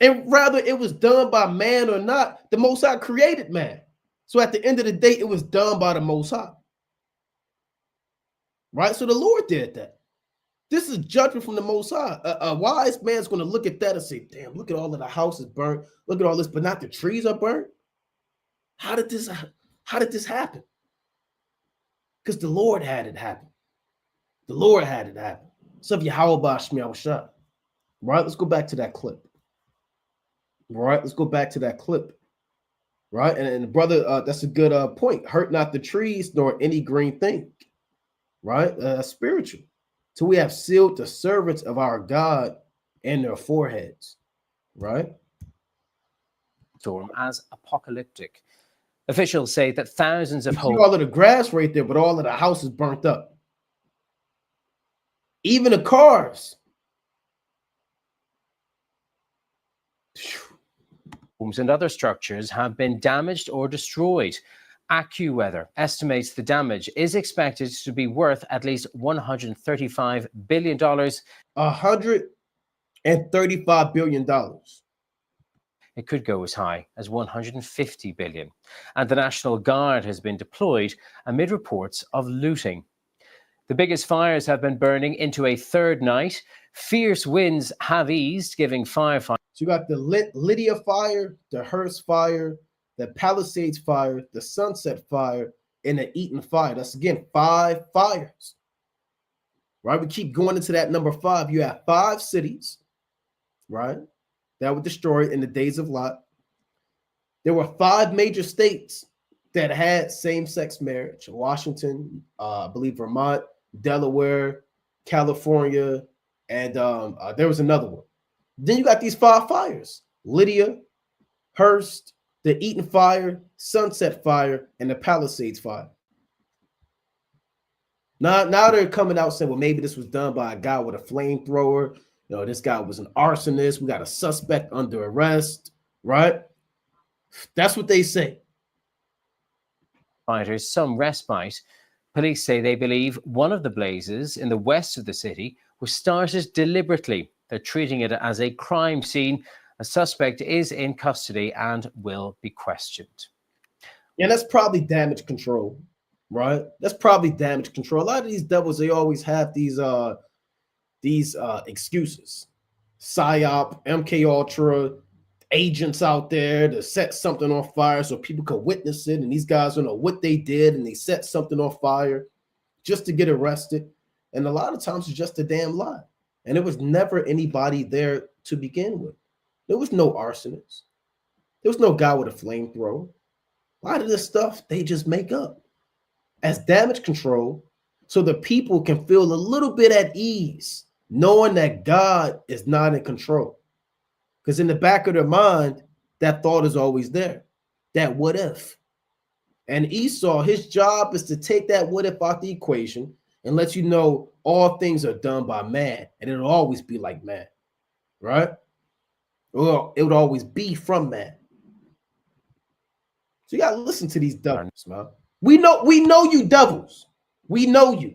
And rather it was done by man or not, the Most High created man. So at the end of the day, it was done by the Most High. Right? So the Lord did that. This is judgment from the Most High. A wise man's going to look at that and say, damn, look at all of the houses burnt. Look at all this, but not the trees are burnt. How did this happen? Because the Lord had it happen. The Lord had it happen. So if Yahweh Shemiah shot. Right? Let's go back to that clip. Right? Let's go back to that clip. Right? And brother, that's a good point. Hurt not the trees nor any green thing. Right? Spiritual. So we have sealed the servants of our God in their foreheads. Right?
Storm as apocalyptic. Officials say that thousands of homes.
All of the grass right there, but all of the houses burnt up. Even the cars.
Homes and other structures have been damaged or destroyed. AccuWeather estimates the damage is expected to be worth at least $135 billion.
$135 billion.
It could go as high as 150 billion. And the National Guard has been deployed amid reports of looting. The biggest fires have been burning into a third night. Fierce winds have eased, giving firefighters.
So you got the Lydia fire, the Hearst fire, the Palisades fire, the Sunset fire, and the Eaton fire. That's again 5 fires. Right? We keep going into that number 5. You have 5 cities, right, that were destroyed in the days of Lot. There were 5 major states that had same-sex marriage. Washington, I believe Vermont, Delaware, California, and there was another one. Then you got these 5 fires: Lydia, Hearst, the Eaton fire, Sunset fire, and the Palisades fire. Now they're coming out saying, well, maybe this was done by a guy with a flamethrower. You know, this guy was an arsonist. We got a suspect under arrest, right? That's what they say.
Fighters some respite. Police say they believe one of the blazes in the west of the city was started deliberately. They're treating it as a crime scene. A suspect is in custody and will be questioned.
Yeah, that's probably damage control, right? That's probably damage control. A lot of these devils, they always have these excuses. PSYOP, MK Ultra, agents out there to set something on fire so people can witness it, and these guys don't know what they did, and they set something on fire just to get arrested. And a lot of times it's just a damn lie. And there was never anybody there to begin with. There was no arsonist. There was no guy with a flamethrower. A lot of this stuff they just make up as damage control so the people can feel a little bit at ease knowing that God is not in control. Because in the back of their mind, that thought is always there. That what if? And Esau, his job is to take that what if out the equation and let you know all things are done by man. And it'll always be like man, right? Well, it would always be from man. So you got to listen to these devils, man. We know you devils. We know you.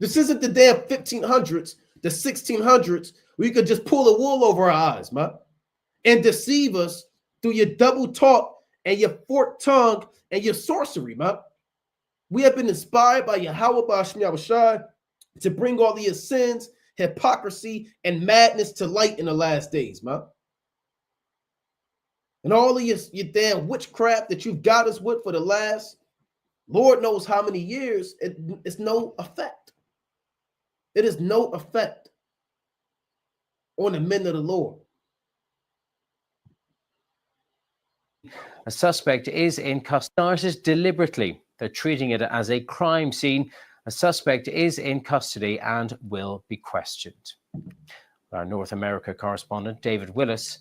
This isn't the damn 1500s, the 1600s, where you could just pull the wool over our eyes, man, and deceive us through your double talk and your forked tongue and your sorcery, man. We have been inspired by Yahweh Shemiah, to bring all of your sins, hypocrisy, and madness to light in the last days, man. And all of your damn witchcraft that you've got us with for the last Lord knows how many years, it's no effect. It is no effect on the men of the Lord.
A suspect is in custody deliberately. They're treating it as a crime scene. A suspect is in custody and will be questioned. Our North America correspondent, David Willis.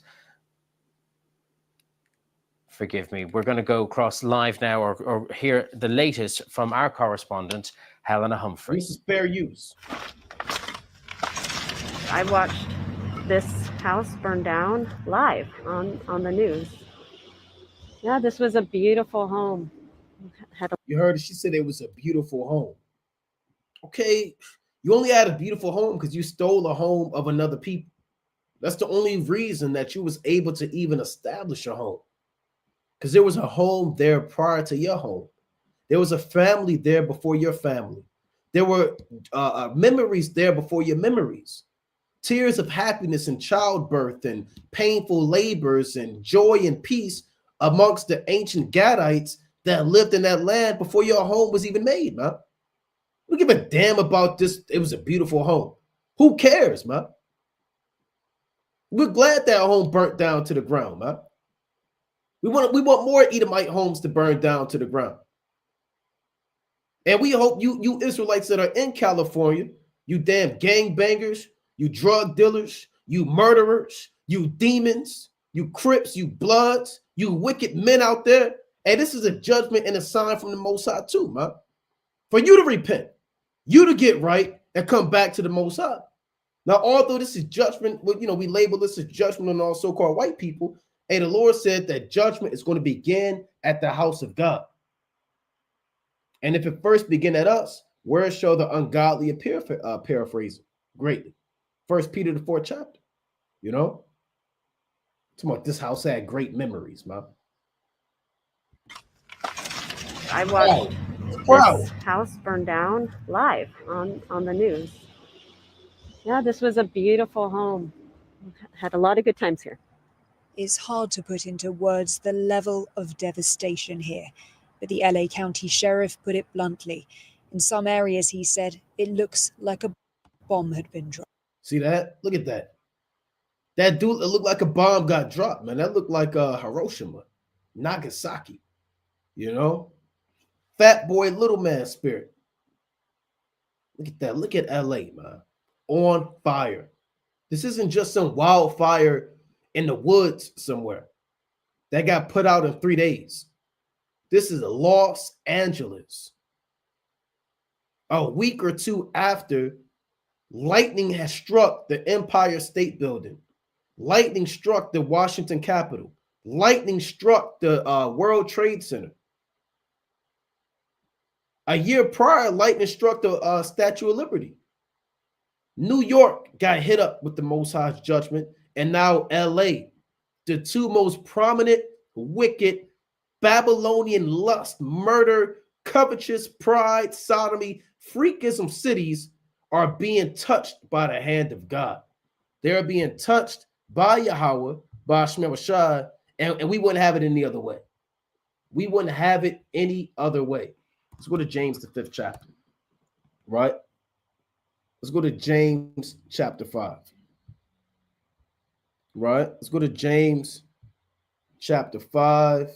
Forgive me. We're going to go across live now or hear the latest from our correspondent, Helena Humphrey.
This is fair use.
I watched this house burn down live on the news. Yeah, this was a beautiful home.
You heard it. She said it was a beautiful home. Okay, you only had a beautiful home because you stole a home of another people. That's the only reason that you was able to even establish a home. Because there was a home there prior to your home. There was a family there before your family. There were memories there before your memories. Tears of happiness and childbirth and painful labors and joy and peace amongst the ancient Gadites that lived in that land before your home was even made, man. We don't give a damn about this. It was a beautiful home. Who cares, man? We're glad that home burnt down to the ground, man. We want more Edomite homes to burn down to the ground. And we hope you Israelites that are in California, you damn gangbangers, you drug dealers, you murderers, you demons, you Crips, you Bloods, you wicked men out there. And this is a judgment and a sign from the Most High too, man. For you to repent, you to get right and come back to the Most High. Now, although this is judgment, we label this as judgment on all so-called white people. Hey, the Lord said that judgment is going to begin at the house of God. And if it first begin at us, where shall the ungodly appear? Paraphrasing greatly. 1 Peter the 4th chapter. You know? Talking about this house had great memories, man.
I watched this house burn down live on the news. Yeah, this was a beautiful home. Had a lot of good times here.
It's hard to put into words the level of devastation here, but the LA County Sheriff put it bluntly. In some areas, he said, it looks like a bomb had been dropped.
See that? Look at that. That dude, it looked like a bomb got dropped, man. That looked like Hiroshima, Nagasaki, you know? Fat boy, little man spirit. Look at that. Look at LA, man. On fire. This isn't just some wildfire in the woods somewhere that got put out in 3 days. This is Los Angeles. A week or two after, lightning has struck the Empire State Building. Lightning struck the Washington Capitol. Lightning struck the World Trade Center. A year prior, lightning struck the Statue of Liberty. New York got hit up with the Most High's judgment, and now LA, the two most prominent, wicked, Babylonian lust, murder, covetous, pride, sodomy, freakism cities are being touched by the hand of God. They're being touched by Yahweh, by Shemel Shai, and we wouldn't have it any other way. We wouldn't have it any other way. Let's go to James, the 5th chapter, right? Let's go to James chapter 5, right? Let's go to James chapter 5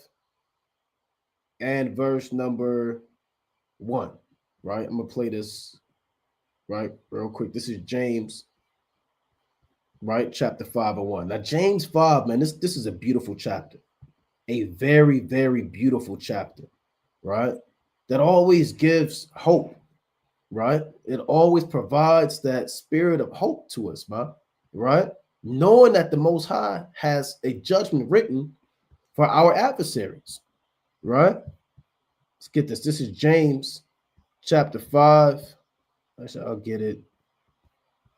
and verse number 1, right? I'm going to play this, right, real quick. This is James, right, chapter 5 and 1. Now, James 5, man, this is a beautiful chapter, a very, very beautiful chapter, right, that always gives hope. Right? It always provides that spirit of hope to us, man. Right? Knowing that the Most High has a judgment written for our adversaries. Right? Let's get this. This is James chapter 5. Actually, I'll get it.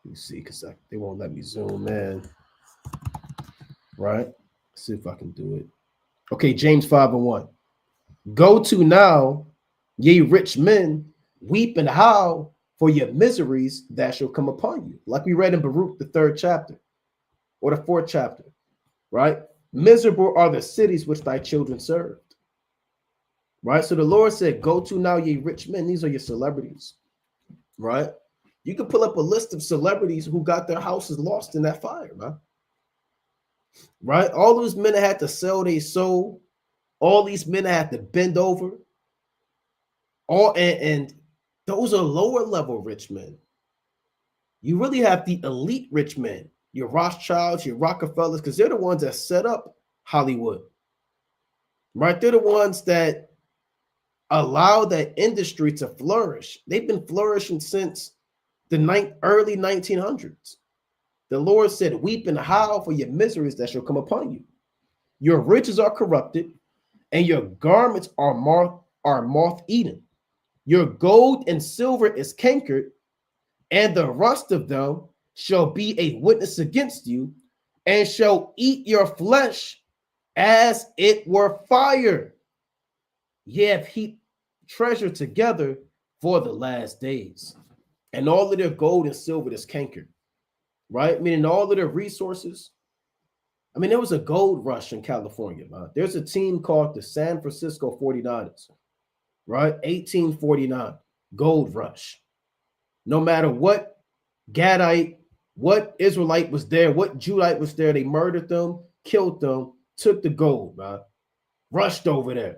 Let me see, because they won't let me zoom in. Right? Let's see if I can do it. Okay, James 5 and 1. Go to now, ye rich men, weep and howl for your miseries that shall come upon you. Like we read in Baruch, the 3rd chapter or the 4th chapter, right? Miserable are the cities which thy children served. Right? So the Lord said, go to now, ye rich men. These are your celebrities, right? You can pull up a list of celebrities who got their houses lost in that fire, man. Right? All those men that had to sell their soul, all these men that had to bend over, and those are lower level rich men. You really have the elite rich men, your Rothschilds, your Rockefellers, because they're the ones that set up Hollywood. Right? They're the ones that allow that industry to flourish. They've been flourishing since the early 1900s. The Lord said, weep and howl for your miseries that shall come upon you. Your riches are corrupted, and your garments are moth-eaten. Your gold and silver is cankered, and the rust of them shall be a witness against you, and shall eat your flesh as it were fire. Ye have heaped treasure together for the last days. And all of their gold and silver is cankered, right? Meaning all of their resources. I mean, there was a gold rush in California. There's a team called the San Francisco 49ers, right? 1849, gold rush. No matter what Gadite, what Israelite was there, what Judite was there, they murdered them, killed them, took the gold, man. Rushed over there,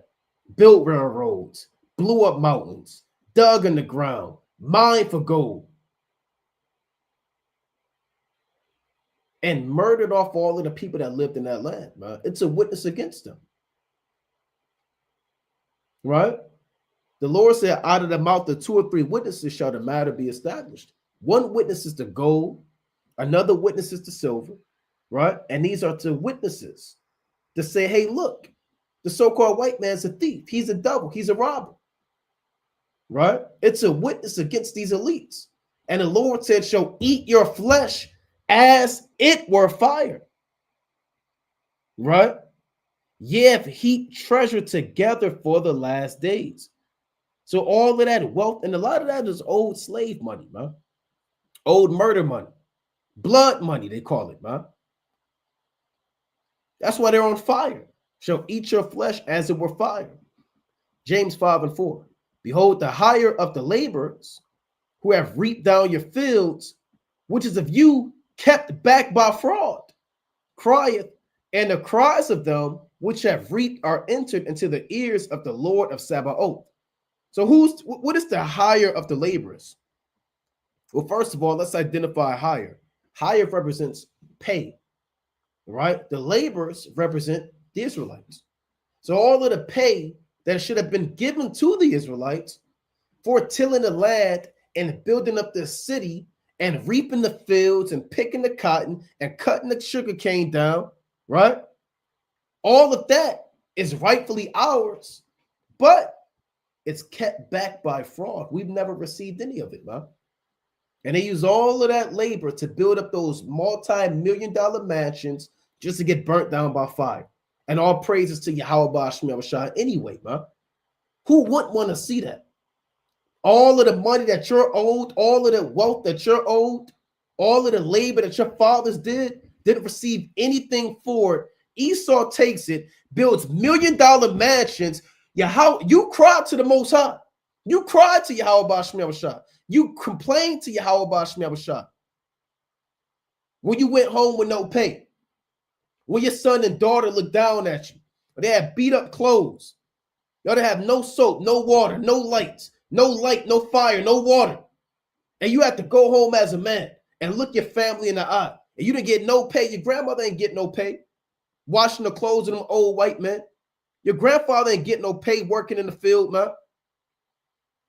built railroads, blew up mountains, dug in the ground, mined for gold, and murdered off all of the people that lived in that land, man. It's a witness against them, right? The Lord said, out of the mouth of 2 or 3 witnesses shall the matter be established. One witness is the gold, another witness is the silver, right? And these are 2 witnesses to say, hey, look, the so-called white man's a thief. He's a devil. He's a robber, right? It's a witness against these elites. And the Lord said, shall eat your flesh as it were fire, right? Ye have heaped treasure together for the last days. So all of that wealth, and a lot of that is old slave money, man. Old murder money. Blood money, they call it, man. That's why they're on fire. Shall eat your flesh as it were fire. James 5:4. Behold, the hire of the laborers who have reaped down your fields, which is of you kept back by fraud, crieth, and the cries of them which have reaped are entered into the ears of the Lord of Sabaoth. So what is the hire of the laborers? Well, first of all, let's identify hire. Hire represents pay, right? The laborers represent the Israelites. So all of the pay that should have been given to the Israelites for tilling the land and building up the city and reaping the fields and picking the cotton and cutting the sugar cane down, right? All of that is rightfully ours, but it's kept back by fraud. We've never received any of it, man. And they use all of that labor to build up those multi-million-dollar mansions just to get burnt down by fire. And all praises to Yahweh Shemel Shah anyway, man. Who wouldn't want to see that? All of the money that you're owed, all of the wealth that you're owed, all of the labor that your fathers didn't receive anything for it. Esau takes it, builds million-dollar mansions. You cried to the Most High. You cried to Yahweh Shemel Shah. You complained to Yahweh Shemel Shah when you went home with no pay. When your son and daughter looked down at you, or they had beat up clothes. Y'all didn't have no soap, no water, no lights, no light, no fire, no water. And you had to go home as a man and look your family in the eye. And you didn't get no pay. Your grandmother ain't get no pay washing the clothes of them old white men. Your grandfather ain't get no pay working in the field, man.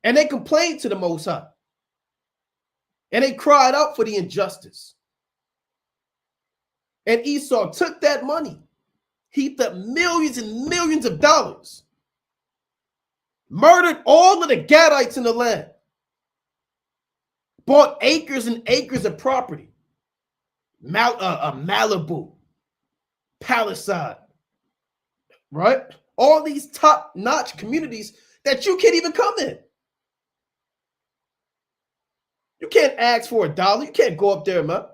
And they complained to the Most High. And they cried out for the injustice. And Esau took that money, heaped up millions and millions of dollars, murdered all of the Gadites in the land, bought acres and acres of property, Malibu, Palisade, right? All these top-notch communities that you can't even come in. You can't ask for $1. You can't go up there, man.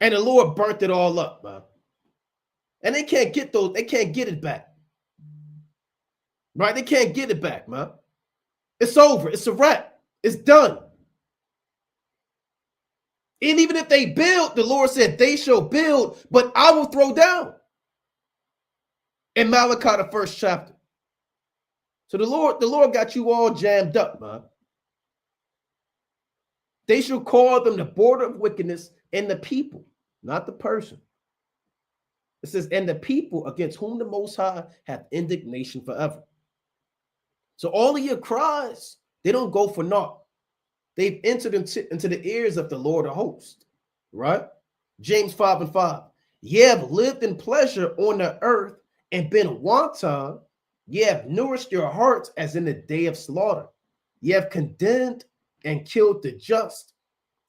And the Lord burnt it all up, man. And they can't get those, they can't get it back. Right? They can't get it back, man. It's over. It's a wrap. It's done. And even if they build, the Lord said, they shall build, but I will throw down. In Malachi, the 1st chapter. So the Lord got you all jammed up, man. They shall call them the border of wickedness and the people, not the person. It says, and the people against whom the Most High hath indignation forever. So all of your cries, they don't go for naught. They've entered into the ears of the Lord of hosts, right? James 5:5. Ye have lived in pleasure on the earth and been wanton. Ye have nourished your hearts as in the day of slaughter. Ye have condemned and killed the just,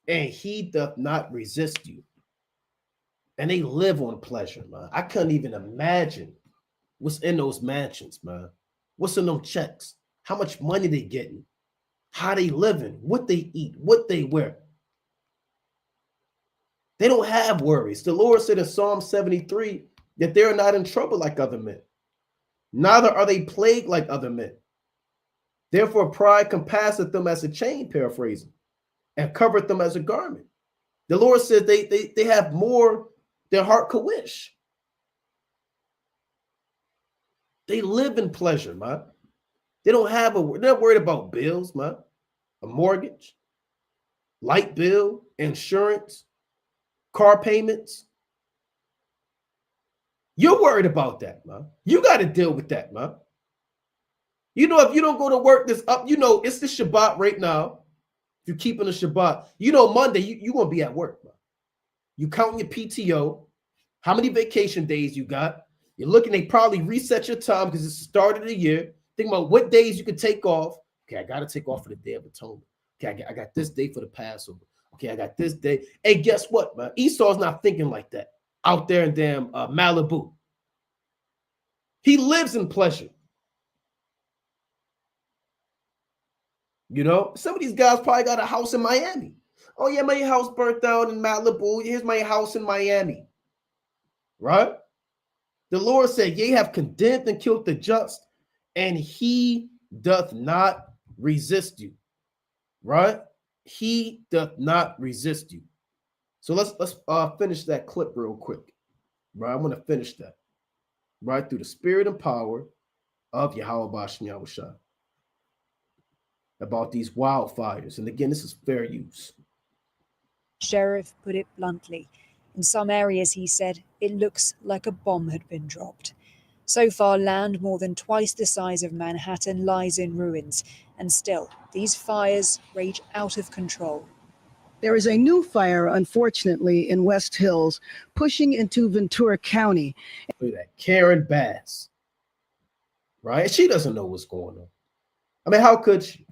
and he doth not resist you. And they live on pleasure, man. I couldn't even imagine what's in those mansions, man. What's in them checks? How much money they getting? How they living? What they eat? What they wear? They don't have worries. The Lord said in Psalm 73 that they're not in trouble like other men. Neither are they plagued like other men. Therefore, pride compasseth them as a chain, paraphrasing, and covereth them as a garment. The Lord said they have more their heart could wish. They live in pleasure, man. They don't have they're not worried about bills, man. A mortgage, light bill, insurance, car payments. You're worried about that, man. You got to deal with that, man. You know, if you don't go to work this up, you know, it's the Shabbat right now. If you're keeping the Shabbat, you know, Monday, you're going to be at work, man. You counting your PTO, how many vacation days you got. You're looking, they probably reset your time because it's the start of the year. Think about what days you can take off. Okay, I got to take off for the Day of Atonement. Okay, I got this day for the Passover. Okay, I got this day. Hey, guess what, man? Esau's not thinking like that out there in damn Malibu. He lives in pleasure. You know, some of these guys probably got a house in Miami. Oh, yeah, my house burnt down in Malibu. Here's my house in Miami. Right? The Lord said, ye have condemned and killed the just, and he doth not resist you. Right? He doth not resist you. So let's finish that clip real quick. Right? I'm going to finish that. Right? Through the spirit and power of Yahweh Bashem Yahushua. About these wildfires. And again, this is fair use.
Sheriff put it bluntly. In some areas, he said, it looks like a bomb had been dropped. So far, land more than twice the size of Manhattan lies in ruins, and still, these fires rage out of control.
There is a new fire, unfortunately, in West Hills, pushing into Ventura County.
Look at that, Karen Bass. Right? She doesn't know what's going on. I mean, how could she?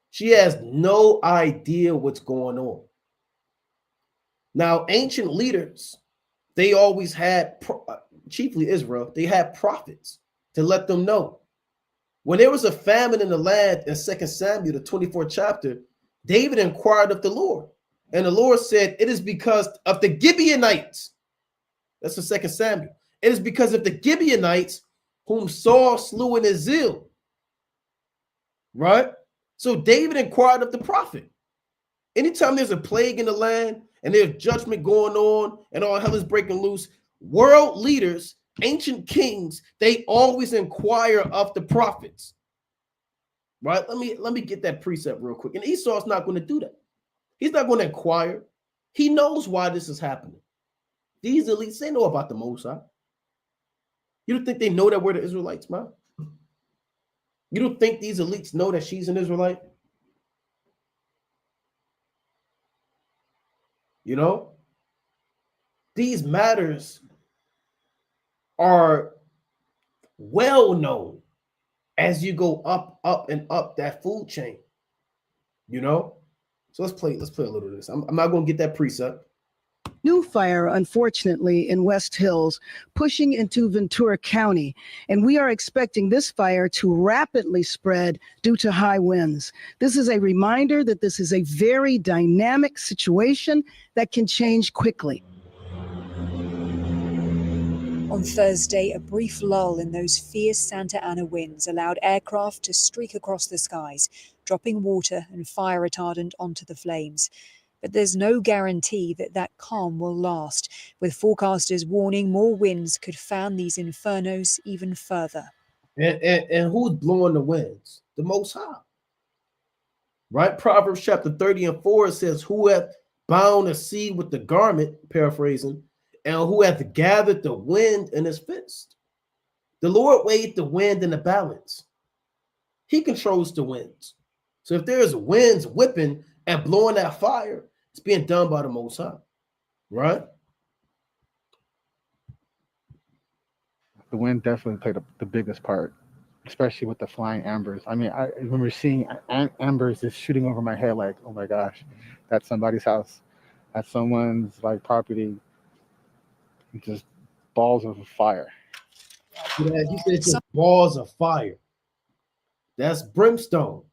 She has no idea what's going on. Now, ancient leaders, they always had, chiefly Israel, they had prophets to let them know. When there was a famine in the land in 2 Samuel, the 24th chapter, David inquired of the Lord. And the Lord said, it is because of the Gibeonites. That's in 2 Samuel. It is because of the Gibeonites whom Saul slew in his zeal. Right? So David inquired of the prophet. Anytime there's a plague in the land and there's judgment going on and all hell is breaking loose, world leaders, ancient kings, they always inquire of the prophets. Right? Let me get that precept real quick. And Esau's not going to do that. He's not going to inquire. He knows why this is happening. These elites, they know about the Most High. You don't think they know that we're the Israelites, man? You don't think these elites know that she's an Israelite? You know, these matters are well known as you go up, and up that food chain. You know, so let's play a little of this. I'm not going to get that precept.
new fire, unfortunately, in West Hills, pushing into Ventura County. And we are expecting this fire to rapidly spread due to high winds. This is a reminder that this is a very dynamic situation that can change quickly.
On Thursday, a brief lull in those fierce Santa Ana winds allowed aircraft to streak across the skies, dropping water and fire retardant onto the flames. But there's no guarantee that that calm will last, with forecasters warning more winds could fan these infernos even further.
And who's blowing the winds? The Most High. Right? Proverbs chapter 30:4 says, who hath bound the sea with the garment, paraphrasing, and who hath gathered the wind in his fist. The Lord weighed the wind in the balance. He controls the winds. So if there's winds whipping and blowing that fire, it's being done by the Most High, right?
The wind definitely played the biggest part, especially with the flying embers. I mean, I remember seeing embers just shooting over my head like, oh my gosh, that's somebody's house. That's someone's like property. Just balls of fire.
Yeah, he said just balls of fire. That's brimstone.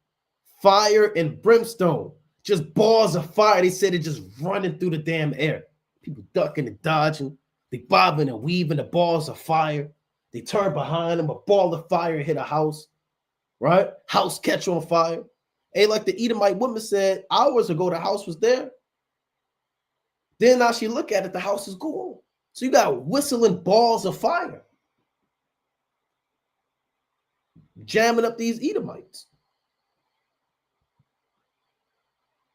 Fire and brimstone. Just balls of fire. They said it just running through the damn air. People ducking and dodging. They bobbing and weaving the balls of fire. They turn behind them. A ball of fire hit a house. Right? House catch on fire. Hey, like the Edomite woman said hours ago, the house was there. Then now she look at it, the house is gone. So you got whistling balls of fire jamming up these Edomites.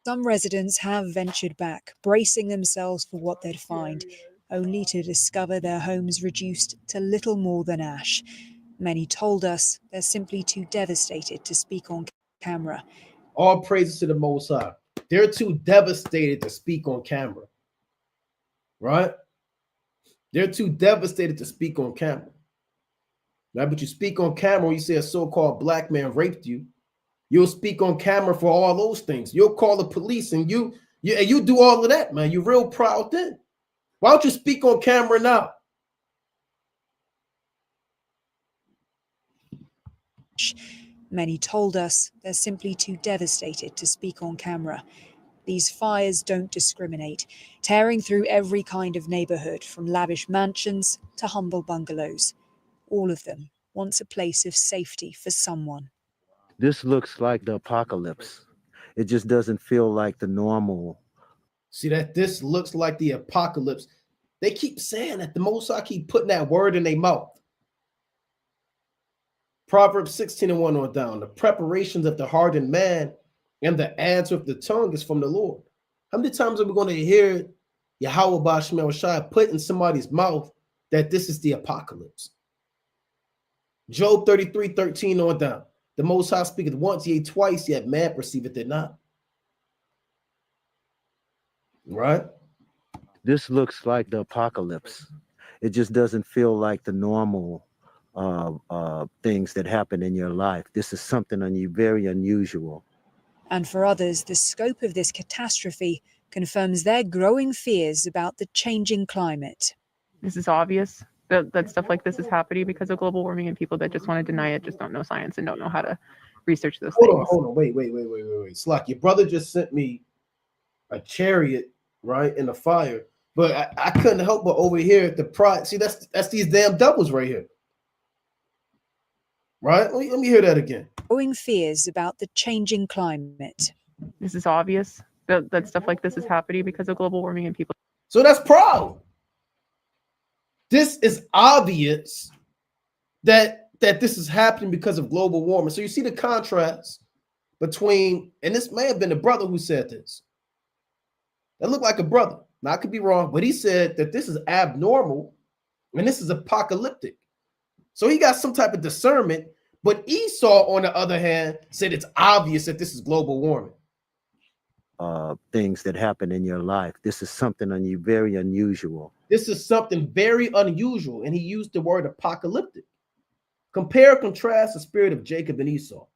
Some residents have ventured back, bracing themselves for what they'd find, only to discover their homes reduced to little more than ash. Many told us they're simply too devastated to speak on camera.
All praises to the Most High. They're too devastated to speak on camera. Right? They're too devastated to speak on camera. Now, but you speak on camera when you say a so-called black man raped you. You'll speak on camera for all those things. You'll call the police and you do all of that, man. You're real proud then. Why don't you speak on camera now?
Many told us they're simply too devastated to speak on camera. These fires don't discriminate, tearing through every kind of neighborhood, from lavish mansions to humble bungalows. All of them wants a place of safety for someone.
This looks like the apocalypse. It just doesn't feel like the normal.
See that this looks like the apocalypse. They keep saying that. The Most High keep putting that word in their mouth. Proverbs 16:1 on down. The preparations of the heart and man and the answer of the tongue is from the Lord. How many times are we going to hear Yahweh Bashmel Shai put in somebody's mouth that this is the apocalypse? Job 33:13 on down. The Most High speaketh once, yea, twice, yet man perceiveth it not. Right?
This looks like the apocalypse. It just doesn't feel like the normal things that happen in your life. This is something very unusual.
And for others, the scope of this catastrophe confirms their growing fears about the changing climate.
This is obvious that stuff like this is happening because of global warming, and people that just want to deny it just don't know science and don't know how to research those things.
Hold on, wait. Slack, your brother just sent me a chariot, right, in the fire, but I couldn't help but overhear the pride. See, that's these damn doubles right here. Right? Let me hear that again.
Growing fears about the changing climate.
This is obvious that stuff like this is happening because of global warming, and people.
So that's proud. This is obvious that this is happening because of global warming. So you see the contrast between, and this may have been the brother who said this. That looked like a brother. Now I could be wrong, but he said that this is abnormal and this is apocalyptic. So he got some type of discernment, but Esau, on the other hand, said it's obvious that this is global warming.
Things that happen in your life. This is something very unusual.
This is something very unusual, and he used the word apocalyptic. Compare, contrast the spirit of Jacob and Esau.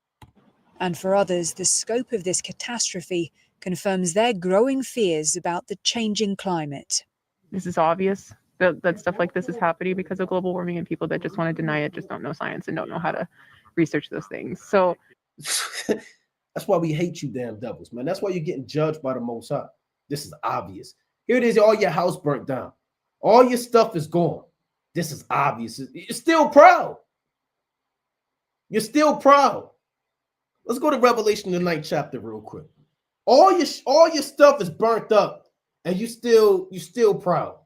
And for others, the scope of this catastrophe confirms their growing fears about the changing climate.
This is obvious that stuff like this is happening because of global warming, and people that just want to deny it just don't know science and don't know how to research those things. So
that's why we hate you damn devils, man. That's why you're getting judged by the Most High. This is obvious. Here it is, all your house burnt down. All your stuff is gone. This is obvious. You're still proud. You're still proud. Let's go to Revelation, the 9th chapter, real quick. All your stuff is burnt up, and you still proud.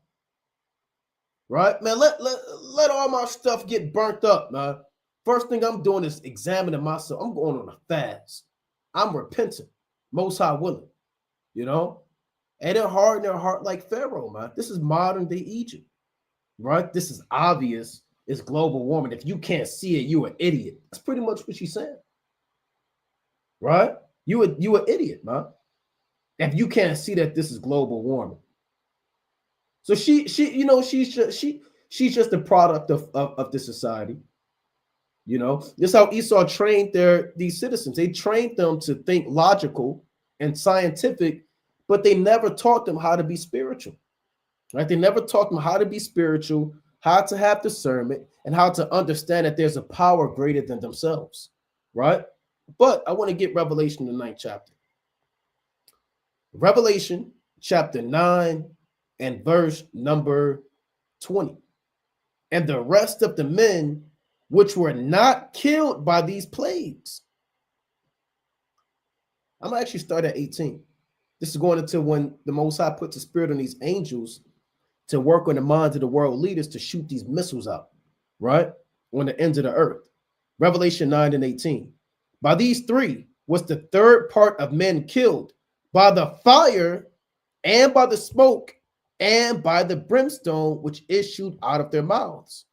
Right, man? Let all my stuff get burnt up, man. First thing I'm doing is examining myself. I'm going on a fast. I'm repentant, Most High willing, you know? And they're hard in their heart like Pharaoh, man. This is modern day Egypt, right? This is obvious. It's global warming. If you can't see it, you're an idiot. That's pretty much what she's saying, right? You an idiot, man. If you can't see that this is global warming. So she's just a product of this society. You know, this is how Esau trained these citizens. They trained them to think logical and scientific, but they never taught them how to be spiritual. Right? They never taught them how to be spiritual, how to have discernment, and how to understand that there's a power greater than themselves. Right? But I want to get Revelation, the 9th chapter. Revelation chapter 9 and verse number 20. And the rest of the men which were not killed by these plagues. I'm going to actually start at 18. This is going into when the Most High puts a spirit on these angels to work on the minds of the world leaders to shoot these missiles out, right? On the ends of the earth. Revelation 9 and 18. By these three was the third part of men killed by the fire and by the smoke and by the brimstone which issued out of their mouths.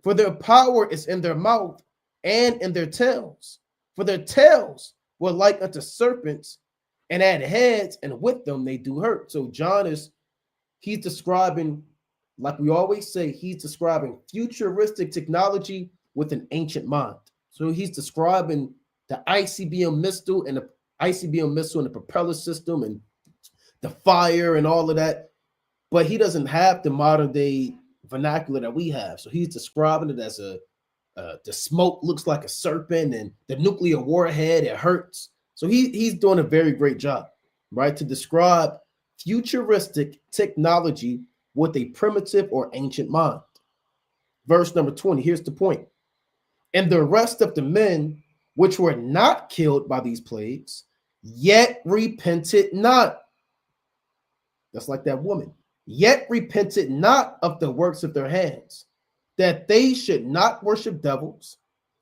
For their power is in their mouth and in their tails. For their tails were like unto serpents, and had heads, and with them they do hurt. So John he's describing, like we always say, he's describing futuristic technology with an ancient mind. So he's describing the ICBM missile and the propeller system and the fire and all of that. But he doesn't have the modern day vernacular that we have. So he's describing it as the smoke looks like a serpent, and the nuclear warhead, it hurts. So he's doing a very great job, right, to describe futuristic technology with a primitive or ancient mind. Verse number 20, here's the point. And the rest of the men which were not killed by these plagues, yet repented not. That's like that woman. Yet repented not of the works of their hands, that they should not worship devils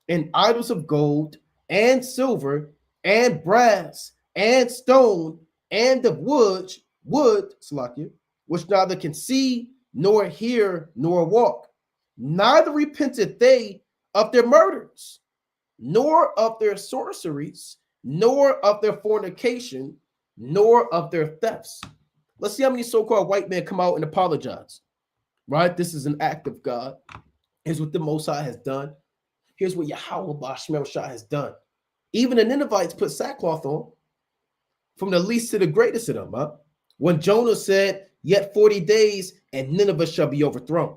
and idols of gold and silver and brass and stone and of wood, Slakia, which neither can see nor hear nor walk. Neither repented they of their murders, nor of their sorceries, nor of their fornication, nor of their thefts. Let's see how many so-called white men come out and apologize, right? This is an act of God. Here's what the Most High has done. Here's what Yahweh Bashmel Shah has done. Even the Ninevites put sackcloth on, from the least to the greatest of them, huh? When Jonah said, yet 40 days and Nineveh shall be overthrown.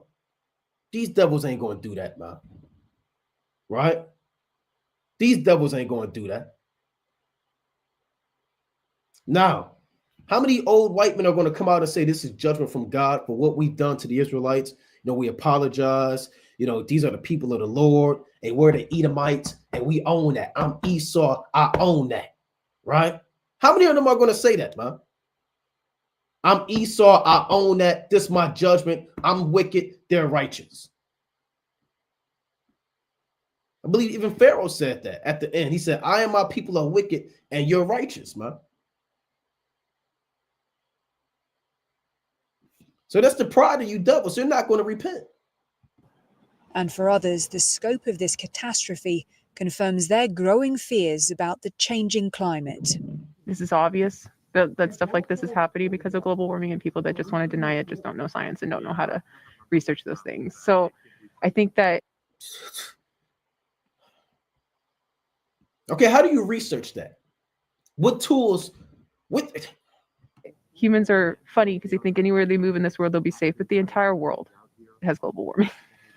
These devils ain't going to do that, man. Right? These devils ain't going to do that. Now, how many old white men are going to come out and say this is judgment from God for what we've done to the Israelites? You know, we apologize. You know, these are the people of the Lord, and we're the Edomites, and we own that. I'm Esau. I own that. Right? How many of them are going to say that, man? I'm Esau. I own that. This is my judgment. I'm wicked. They're righteous. I believe even Pharaoh said that at the end. He said, I and my people are wicked, and you're righteous, man. So that's the pride of you devils. You're not going to repent.
And for others, the scope of this catastrophe confirms their growing fears about the changing climate.
this is obvious that stuff like this is happening because of global warming, and people that just want to deny it just don't know science and don't know how to research those things. So I think that.
Okay, how do you research that? What tools?
humans are funny because they think anywhere they move in this world they'll be safe, but the entire world has global warming.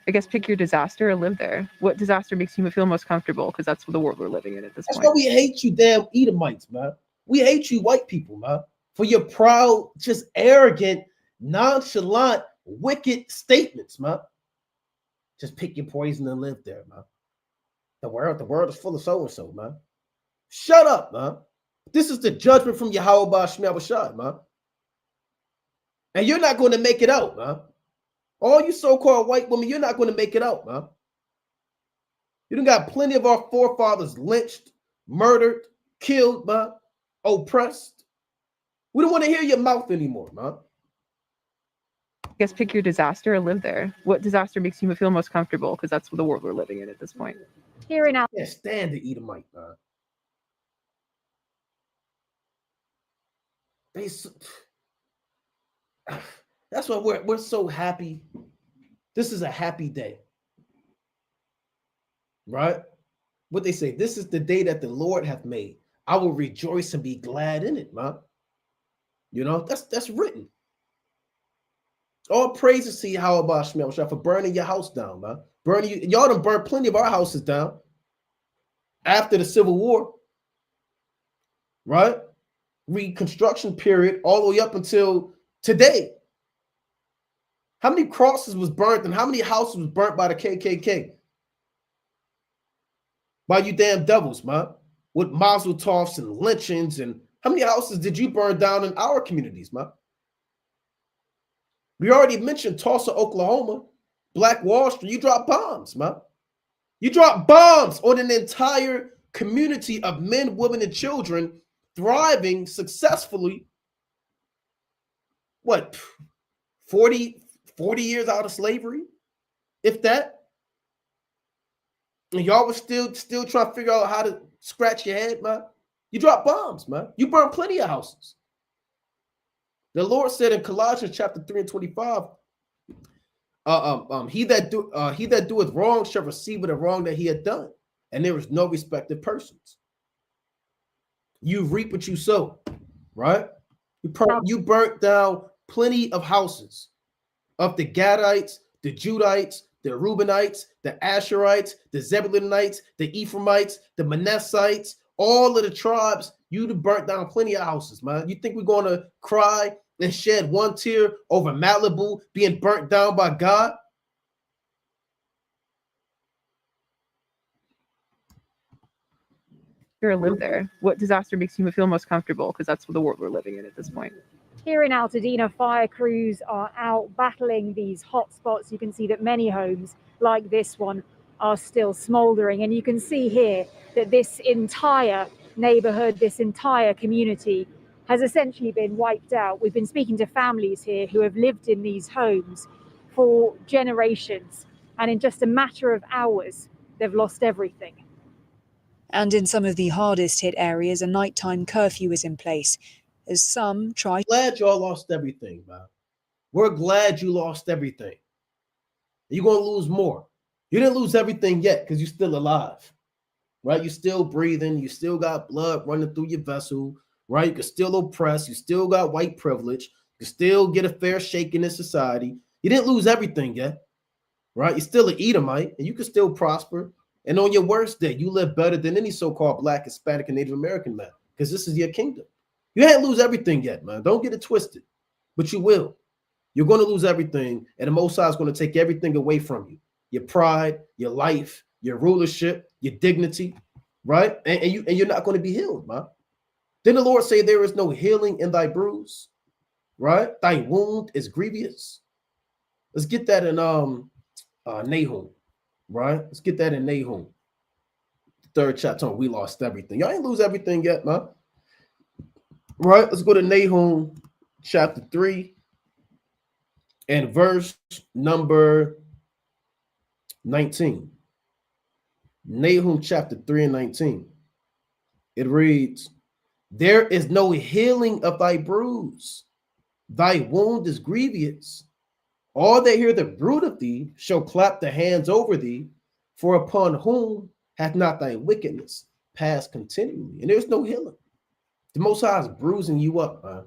I guess pick your disaster and live there. What disaster makes you feel most comfortable? Because that's the world we're living in at this
That's
point.
why we hate you damn Edomites, man. We hate you white people, man, for your proud, just arrogant, nonchalant, wicked statements, man. Just pick your poison and live there, man. The world is full of so-and-so, man. Shut up, man. This is the judgment from Yahweh Shemel Bashad, man. And you're not going to make it out, man. All you so-called white women, you're not going to make it out, man. You done got plenty of our forefathers lynched, murdered, killed, man, oppressed. We don't want to hear your mouth anymore, man.
I guess pick your disaster and live there. What disaster makes you feel most comfortable? Because that's the world we're living in at this point.
Hearing out.
Can't stand the Edomite, man. That's why we're so happy. This is a happy day. Right? What they say, this is the day that the Lord hath made. I will rejoice and be glad in it, man. You know, that's written. All praises to Yahweh Shemel for burning your house down, man. Y'all done burned plenty of our houses down after the Civil War. Right? Reconstruction period all the way up until today. How many crosses was burnt and how many houses was burnt by the KKK? By you damn devils, man. With mazel tovs and lynchings, and how many houses did you burn down in our communities, man? We already mentioned Tulsa, Oklahoma, Black Wall Street. You dropped bombs, man. You dropped bombs on an entire community of men, women, and children thriving successfully. What, 40 years out of slavery, if that? And y'all was still trying to figure out how to scratch your head, man. You drop bombs, man. You burn plenty of houses. The Lord said in Colossians chapter 3 and 25, he that doeth wrong shall receive of the wrong that he had done, and there is no respect of persons. You reap what you sow, right? You burnt down plenty of houses of the Gadites, the Judites, the Reubenites, the Asherites, the Zebulunites, the Ephraimites, the Manassites, all of the tribes. You'd burnt down plenty of houses, man. You think we're going to cry and shed one tear over Malibu being burnt down by God?
Sure, live there. What disaster makes you feel most comfortable? Because that's the world we're living in at this point.
Here in Altadena, fire crews are out battling these hot spots. You can see that many homes like this one are still smoldering. And you can see here that this entire neighborhood, this entire community has essentially been wiped out. We've been speaking to families here who have lived in these homes for generations. And in just a matter of hours, they've lost everything.
And in some of the hardest hit areas, a nighttime curfew is in place, as some try.
Glad y'all lost everything, man. We're glad you lost everything. You're going to lose more. You didn't lose everything yet because you're still alive, right? You're still breathing. You still got blood running through your vessel, right? You can still oppress. You still got white privilege. You can still get a fair shake in this society. You didn't lose everything yet, right? You're still an Edomite, and you can still prosper. And on your worst day, you live better than any so-called Black, Hispanic, and Native American man because this is your kingdom. You ain't lose everything yet, man. Don't get it twisted, but you will. You're going to lose everything, and the Most High is going to take everything away from you. Your pride, your life, your rulership, your dignity, right? And you're not going to be healed, man. Didn't the Lord say there is no healing in thy bruise, right? Thy wound is grievous. Let's get that in Nahum, right? Let's get that in Nahum. The 3rd chapter, we lost everything. Y'all ain't lose everything yet, man. Right, let's go to Nahum chapter 3 and verse number 19. Nahum chapter 3 and 19. It reads, there is no healing of thy bruise. Thy wound is grievous. All that hear the bruit of thee shall clap the hands over thee, for upon whom hath not thy wickedness passed continually? And there's no healing. The Most High is bruising you up, man.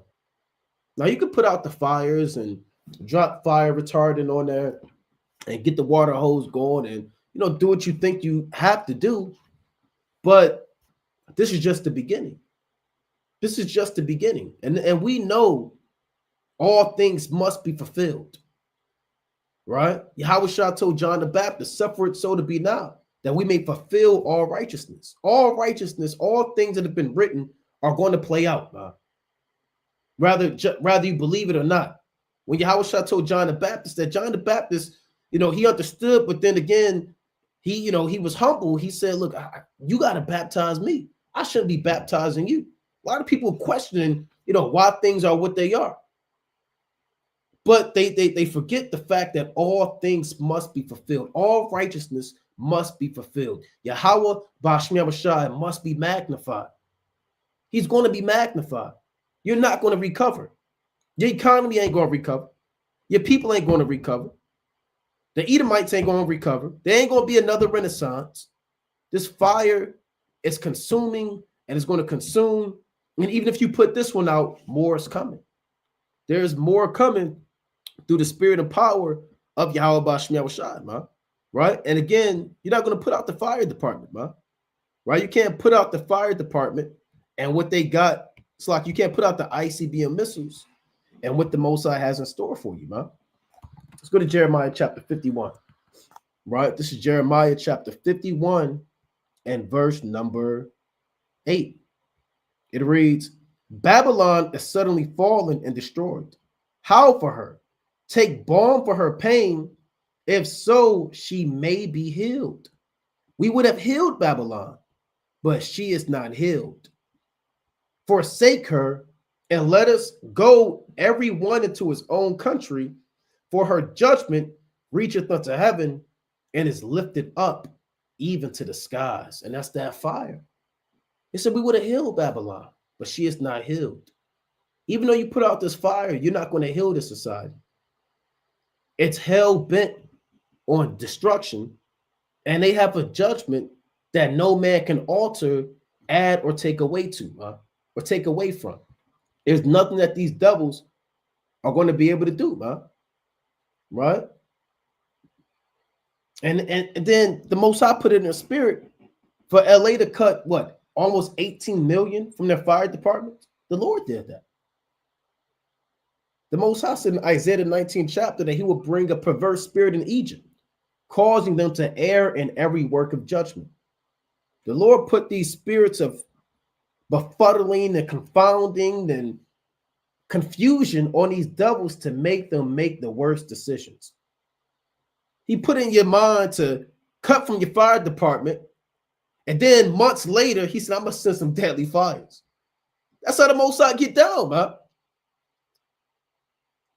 Now you can put out the fires and drop fire retardant on there and get the water hose going and do what you think you have to do. But this is just the beginning. This is just the beginning. And we know all things must be fulfilled. Right? Yahushua told John the Baptist, suffer it so to be now, that we may fulfill all righteousness. All righteousness, all things that have been written are going to play out. Rather you believe it or not. When Yahushua told John the Baptist that John the Baptist, he understood, but then again, he was humble. He said, look, you got to baptize me. I shouldn't be baptizing you. A lot of people questioning, why things are what they are. But they forget the fact that all things must be fulfilled. All righteousness must be fulfilled. Yahweh Bashmi Abashai must be magnified. He's going to be magnified. You're not going to recover. Your economy ain't going to recover. Your people ain't going to recover. The Edomites ain't going to recover. There ain't going to be another Renaissance. This fire is consuming and it's going to consume. And even if you put this one out, more is coming. There's more coming through the spirit and power of Yahweh Bashmi Abashai, man. Right? And again, you're not going to put out the fire department, man. Right? You can't put out the fire department and what they got. It's like you can't put out the ICBM missiles and what the Most High has in store for you, man. Let's go to Jeremiah chapter 51. Right? This is Jeremiah chapter 51 and verse number 8. It reads, Babylon is suddenly fallen and destroyed. Howl for her. Take balm for her pain. If so, she may be healed. We would have healed Babylon, but she is not healed. Forsake her and let us go every one into his own country, for her judgment reacheth unto heaven and is lifted up even to the skies. And that's that fire. It said we would have healed Babylon, but she is not healed. Even though you put out this fire, you're not going to heal this society. It's hell bent on destruction, and they have a judgment that no man can alter, add, or take away to, or take away from. There's nothing that these devils are going to be able to do, right? And then the Most High put it in their spirit for LA to cut what, almost 18 million from their fire department. The Lord did that. The Most High said in Isaiah the 19th chapter that he will bring a perverse spirit in Egypt, causing them to err in every work of judgment. The Lord put these spirits of befuddling and confounding and confusion on these devils to make them make the worst decisions. He put in your mind to cut from your fire department, and then months later, he said, I'm going to send some deadly fires. That's how the Most High get down, man.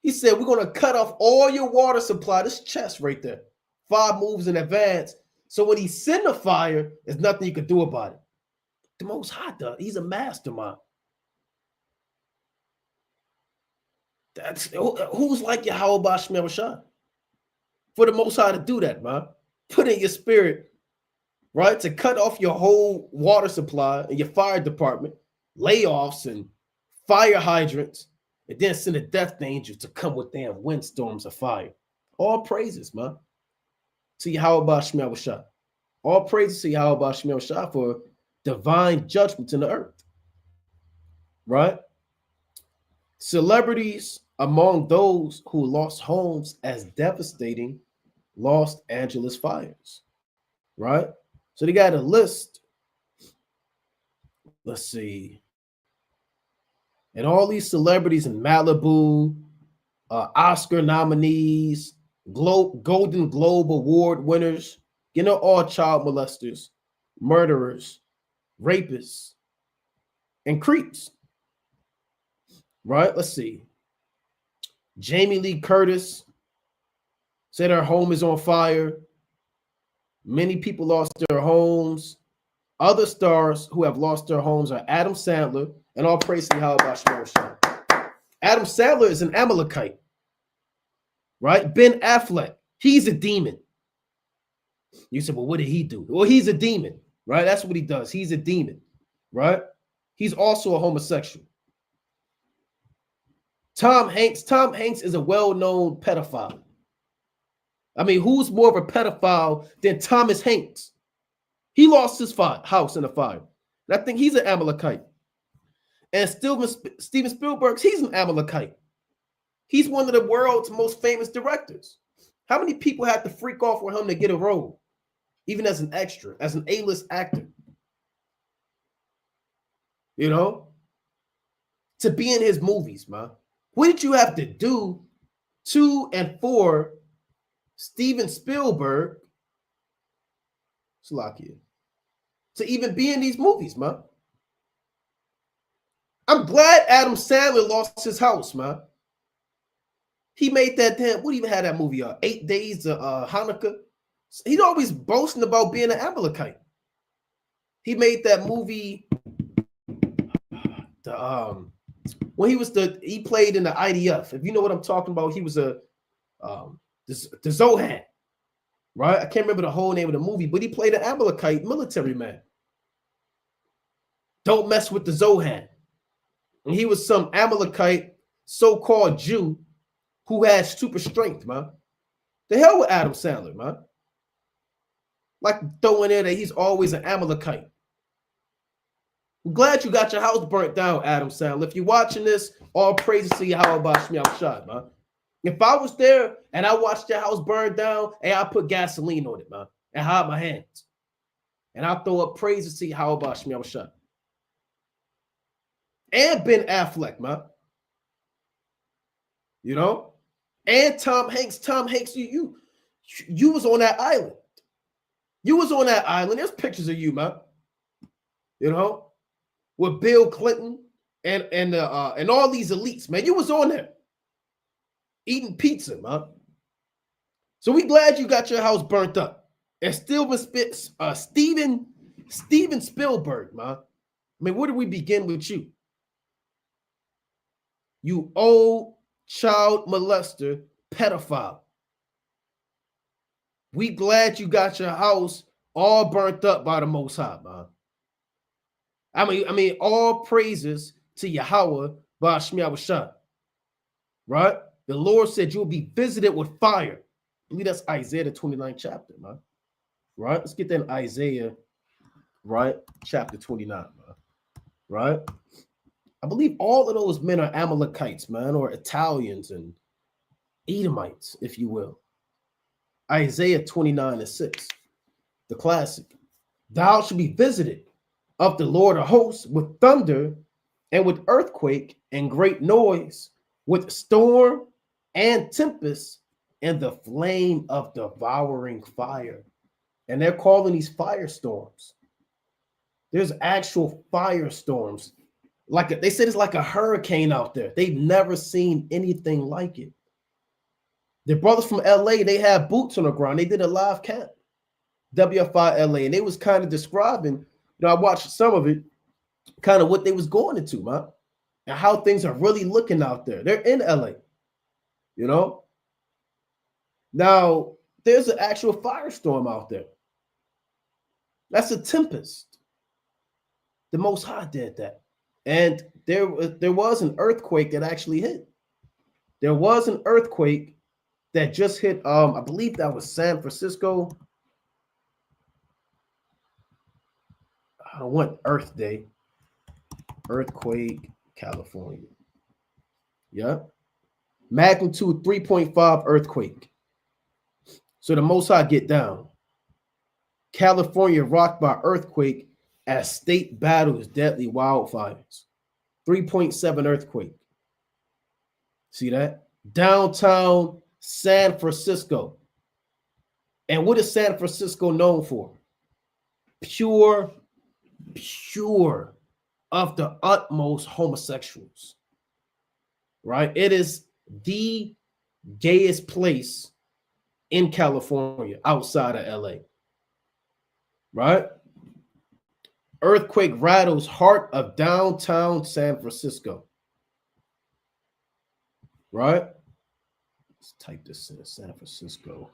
He said, we're going to cut off all your water supply, this chest right there, 5 moves in advance. So when he send a fire, there's nothing you can do about it. The Most High does. He's a mastermind. That's who's like Yahweh Bashmi Abashai? For the Most High to do that, man. Put in your spirit, right, to cut off your whole water supply and your fire department, layoffs and fire hydrants, and then send a death angel to come with damn windstorms of fire. All praises, man, to Yahweh Bashmi Abashai. All praises to Yahweh Bashmi Abashai for divine judgments in the earth, right? Celebrities among those who lost homes as devastating Los Angeles fires, right? So they got a list. Let's see. And all these celebrities in Malibu, Oscar nominees, Golden Globe Award winners, all child molesters, murderers, rapists, and creeps, right? Let's see. Jamie Lee Curtis said her home is on fire. Many people lost their homes. Other stars who have lost their homes are Adam Sandler, and all praise to Yahweh Bashmi Abashai. Adam Sandler is an Amalekite, right? Ben Affleck, he's a demon. You said, well, what did he do? Well, he's a demon, right? That's what he does. He's a demon, right? He's also a homosexual. Tom Hanks is a well-known pedophile. I mean, who's more of a pedophile than Thomas Hanks? He lost his house in a fire. And I think he's an Amalekite. And Steven Spielberg, he's an Amalekite. He's one of the world's most famous directors. How many people had to freak off with him to get a role, even as an extra, as an A-list actor? You know? To be in his movies, man. What did you have to do to and for Steven Spielberg, Slovakia, to even be in these movies, man? I'm glad Adam Sandler lost his house, man. He made that damn, what even had that movie, 8 Days of Hanukkah? He's always boasting about being an Amalekite. He made that movie, when he played in the IDF. If you know what I'm talking about, he was the Zohan, right? I can't remember the whole name of the movie, but he played an Amalekite military man. Don't mess with the Zohan. And he was some Amalekite so-called Jew who had super strength, man. The hell with Adam Sandler, man. Like throwing in that he's always an Amalekite. I'm glad you got your house burnt down, Adam Sandler. If you're watching this, all praises to Yahweh Shmi Shad, man. If I was there and I watched your house burn down, and I put gasoline on it, man, and hide my hands, and I throw up praises to Yahweh Shmi Shad. And Ben Affleck, man. You know? And Tom Hanks. Tom Hanks, you was on that island. You was on that island. There's pictures of you, man. You know? With Bill Clinton and all these elites, man. You was on there. Eating pizza, man. So we glad you got your house burnt up. And Steven Spielberg, man. I mean, where do we begin with you? You old child molester, pedophile. We glad you got your house all burnt up by the Most High, man. I mean, all praises to Yahweh by Shmi Awashad. Right? The Lord said you'll be visited with fire. I believe that's Isaiah the 29th chapter, man. Right? Let's get that in Isaiah, right? Chapter 29, man. Right? I believe all of those men are Amalekites, man, or Italians and Edomites, if you will. Isaiah 29:6, the classic. Thou shalt be visited of the Lord of hosts with thunder and with earthquake and great noise, with storm and tempest and the flame of devouring fire. And they're calling these firestorms. There's actual firestorms. Like they said, it's like a hurricane out there. They've never seen anything like it. The brothers from LA, they had boots on the ground. They did a live camp, WFI LA, and they was kind of describing, I watched some of it, kind of what they was going into, man, and how things are really looking out there. They're in LA, you know. Now, there's an actual firestorm out there. That's a tempest. The Most High did that. And there was an earthquake that actually hit. There was an earthquake that just hit, I believe that was San Francisco. I don't want Earth Day. Earthquake, California. Yeah. Magnitude 3.5 earthquake. So the Most High get down. California rocked by earthquake as state battles deadly wildfires. 3.7 earthquake. See that? Downtown San Francisco. And what is San Francisco known for? Pure of the utmost homosexuals. Right? It is the gayest place in California outside of LA. Right? Earthquake rattles heart of downtown San Francisco. Right? Let's type this in, San Francisco.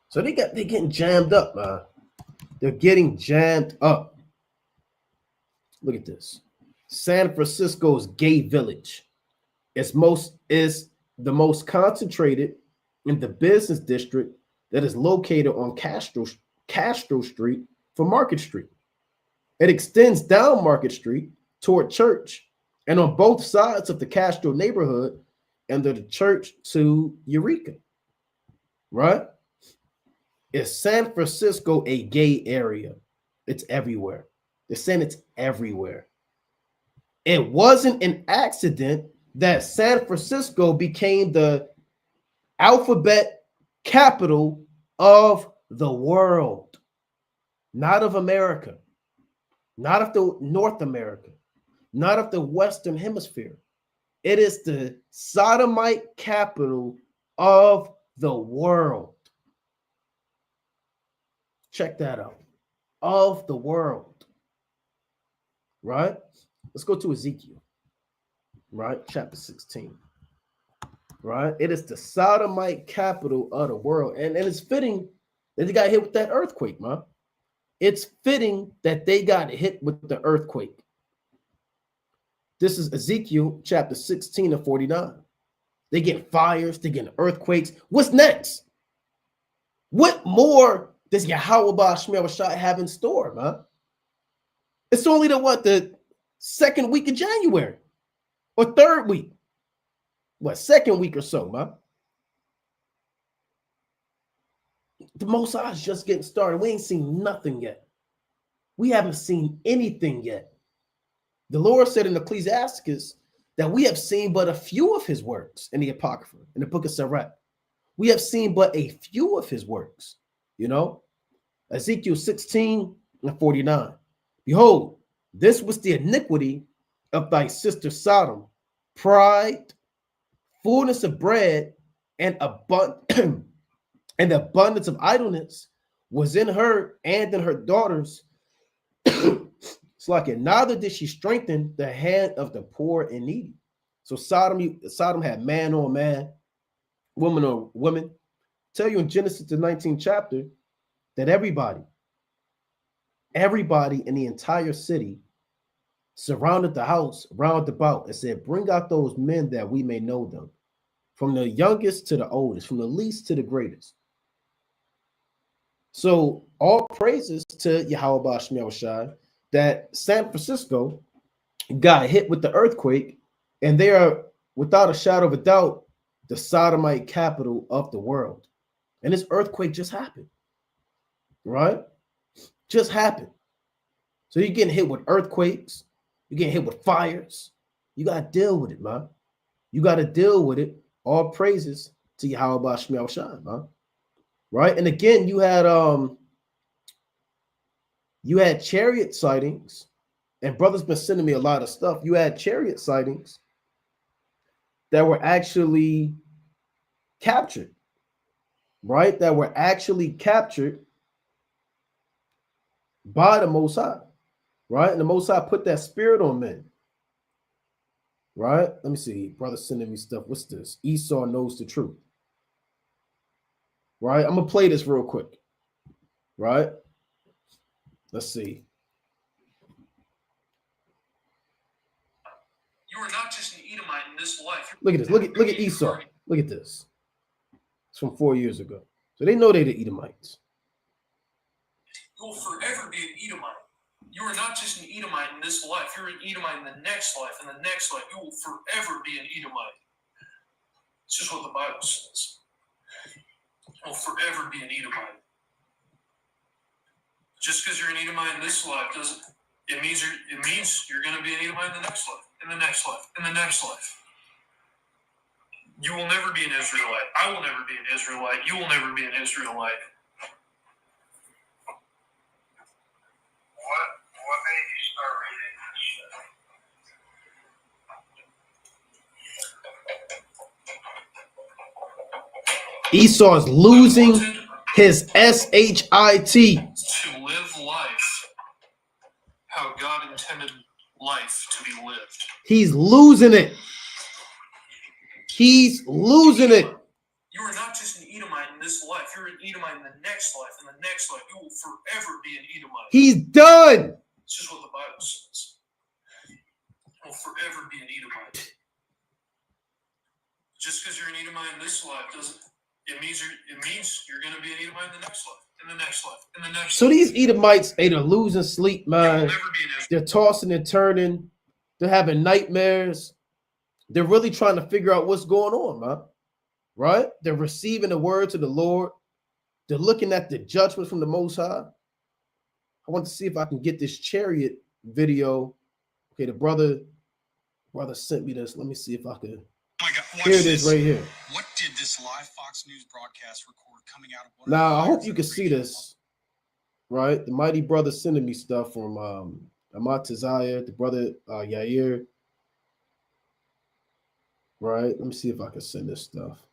So they're getting jammed up, man. They're getting jammed up. Look at this. San Francisco's gay village. It's the most concentrated in the business district that is located on Castro Street from Market Street. It extends down Market Street toward Church, and on both sides of the Castro neighborhood, and the Church to Eureka. Right? Is San Francisco a gay area? It's everywhere. They're saying it's everywhere. It wasn't an accident that San Francisco became the alphabet capital of the world, not of America, not of the North America, not of the Western Hemisphere. It is the sodomite capital of the world. Check that out. Of the world. Right? Let's go to Ezekiel. Right? Chapter 16. Right? It is the sodomite capital of the world. And it's fitting that they got hit with that earthquake, man. It's fitting that they got hit with the earthquake. This is Ezekiel chapter 16 and 49. They get fires, they get earthquakes. What's next? What more does Yahweh Ba'ashmiel have in store, man? It's only the second week of January or third week. Second week or so, man. The Most High is just getting started. We ain't seen nothing yet. We haven't seen anything yet. The Lord said in Ecclesiasticus that we have seen but a few of his works in the Apocrypha, in the book of Sirach. We have seen but a few of his works, Ezekiel 16 and 49. Behold, this was the iniquity of thy sister Sodom, pride, fullness of bread, and and the abundance of idleness was in her and in her daughters. It's like it. Neither did she strengthen the hand of the poor and needy. So Sodom had man on man, woman on woman. Tell you in Genesis the 19th chapter that everybody in the entire city surrounded the house round about and said, bring out those men that we may know them, from the youngest to the oldest, from the least to the greatest. So all praises to Yahweh Ba'ashmiel Shai that San Francisco got hit with the earthquake, and they are, without a shadow of a doubt, the sodomite capital of the world. And this earthquake just happened, right? Just happened. So you're getting hit with earthquakes, you're getting hit with fires. You got to deal with it, man. You got to deal with it. All praises to Yahweh Ba'ashmiel Shai, man. Right? And again, you had chariot sightings, and brothers been sending me a lot of stuff. You had chariot sightings that were actually captured, right? That were actually captured by the Most High, right? And the Most High put that spirit on men, right? Let me see. Brothers sending me stuff. What's this? Esau knows the truth, right? I'm going to play this real quick, right? Let's see.
You are not just an Edomite in this life.
Look at this. Look at Esau. Look at this. It's from 4 years ago. So they know they're the Edomites.
You will forever be an Edomite. You are not just an Edomite in this life. You're an Edomite in the next life. In the next life, you will forever be an Edomite. It's just what the Bible says. You will forever be an Edomite. Just because you're an Edomite in this life doesn't. It means you're going to be an Edomite in the next life. In the next life. In the next life. You will never be an Israelite. I will never be an Israelite. You will never be an Israelite.
What made you start reading this?
Esau's losing his SHIT.
To live life how God intended life to be lived.
He's losing it. He's losing it.
You are not just an Edomite in this life. You're an Edomite in the next life. In the next life, you will forever be an Edomite.
He's done.
It's just what the Bible says. forever be an Edomite. Just because you're an Edomite in this life doesn't. It means you're going to be an Edomite in the next life, in the next life, in the next.
So
life.
these Edomites, they're losing sleep,
You will
man.
never be an
They're tossing and turning. They're having nightmares. They're really trying to figure out what's going on, man. Right? They're receiving the words of the Lord. They're looking at the judgment from the Most High. I want to see if I can get this chariot video. Okay, the brother sent me this. Let me see if I could.
Oh my God, watch
Here it is
this.
right here.
What did this live Fox News broadcast record coming out of one
Now, I
of the
hope you can see this. Right? The mighty brother sending me stuff from Amat Tazaya, the brother Yair. Right? Let me see if I can send this stuff.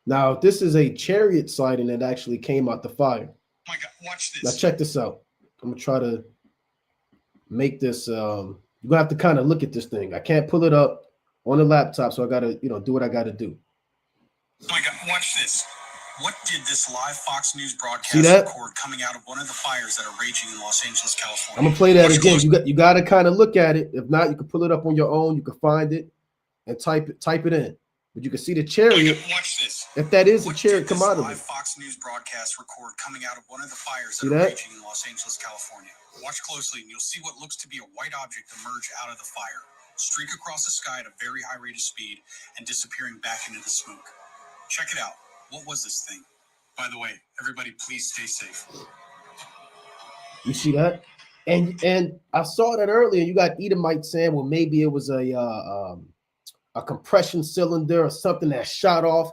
Now, this is a chariot sighting that actually came out the fire.
Oh my God, watch this.
Now, check this out. I'm going to try to make this. You're going to have to kind of look at this thing. I can't pull it up on the laptop, so I got to, do what I got to do.
Oh my God, watch this. What did this live Fox News broadcast
See that?
record coming out of one of the fires that are raging in Los Angeles, California?
I'm going to play that
Watch
again.
close.
You got to kind of look at it. If not, you can pull it up on your own. You can find it and type it in. But you can see the
Oh my
chariot.
God, watch this.
If that is a
What
chariot,
did
come
this
out of
live
it.
Fox News broadcast record coming out of one of the fires
See
that are
that?
raging in Los Angeles, California? Watch closely and you'll see what looks to be a white object emerge out of the fire, streak across the sky at a very high rate of speed, and disappearing back into the smoke. Check it out. What was this thing? By the way, everybody please stay safe.
You see that? And I saw that earlier. You got Edomites saying, well, maybe it was a compression cylinder or something that shot off.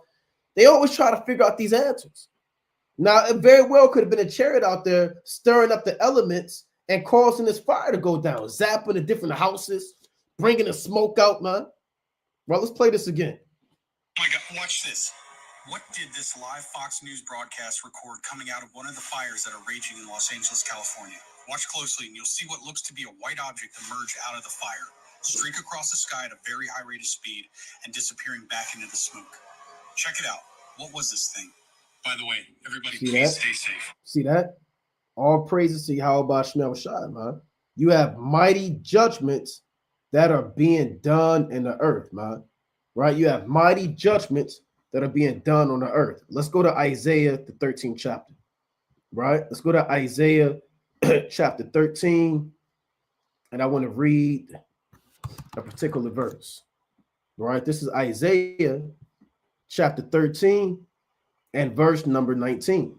They always try to figure out these answers. Now, it very well could have been a chariot out there stirring up the elements and causing this fire to go down, zapping the different houses, bringing the smoke out, man. Well, let's play this again.
Oh my God, watch this. What did this live Fox News broadcast record coming out of one of the fires that are raging in Los Angeles, California? Watch closely and you'll see what looks to be a white object emerge out of the fire, streak across the sky at a very high rate of speed, and disappearing back into the smoke. Check it out. What was this thing? By the way, everybody
See
please
that?
stay safe.
See that? All praises to Yahweh Shemel Shai, man. You have mighty judgments that are being done in the earth, man. Right? You have mighty judgments that are being done on the earth. Let's go to Isaiah, the 13th chapter. Right? Let's go to Isaiah chapter 13. And I want to read a particular verse. Right? This is Isaiah chapter 13 and verse number 19.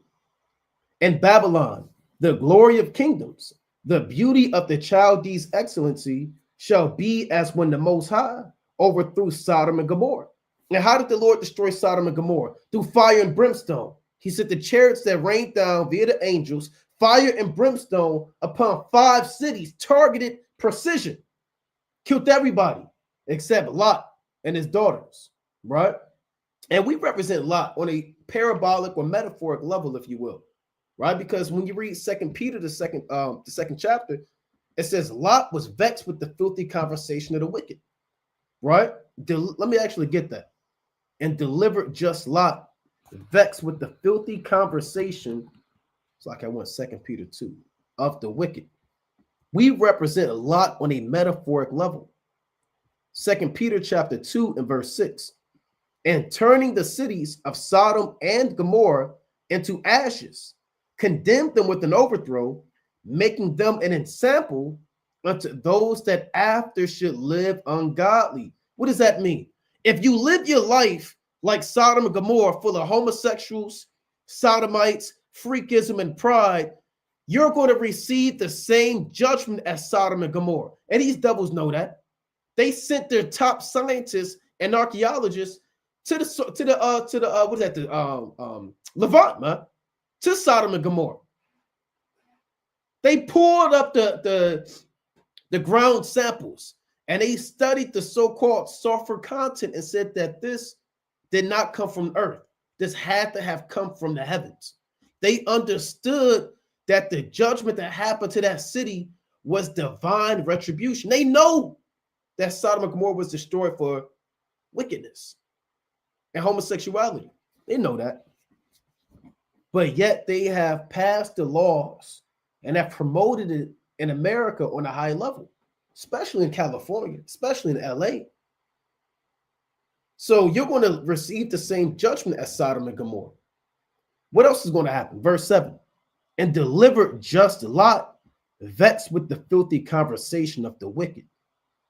In Babylon, the glory of kingdoms, the beauty of the Chaldees' excellency shall be as when the Most High overthrew Sodom and Gomorrah. And how did the Lord destroy Sodom and Gomorrah? Through fire and brimstone. He sent the chariots that rained down via the angels, fire and brimstone upon 5 cities, targeted precision. Killed everybody except Lot and his daughters, right? And we represent Lot on a parabolic or metaphoric level, if you will, right? Because when you read 2 Peter, the second chapter, it says Lot was vexed with the filthy conversation of the wicked, right? Let me actually get that. And delivered just Lot, vexed with the filthy conversation. It's like I want 2 Peter 2 of the wicked. We represent Lot on a metaphoric level. 2 Peter chapter 2 and verse 6. And turning the cities of Sodom and Gomorrah into ashes, condemned them with an overthrow, making them an ensample unto those that after should live ungodly. What does that mean? If you live your life like Sodom and Gomorrah, full of homosexuals, sodomites, freakism, and pride, you're going to receive the same judgment as Sodom and Gomorrah. And these devils know that. They sent their top scientists and archaeologists to Levant, man, to Sodom and Gomorrah. They pulled up the ground samples and they studied the so-called sulfur content and said that this did not come from earth. This had to have come from the heavens. They understood that the judgment that happened to that city was divine retribution. They know that Sodom and Gomorrah was destroyed for wickedness and homosexuality. They know that. But yet they have passed the laws and have promoted it in America on a high level. especially in California, especially in LA. So you're going to receive the same judgment as Sodom and Gomorrah. What else is going to happen? Verse 7. And delivered just Lot, vexed with the filthy conversation of the wicked.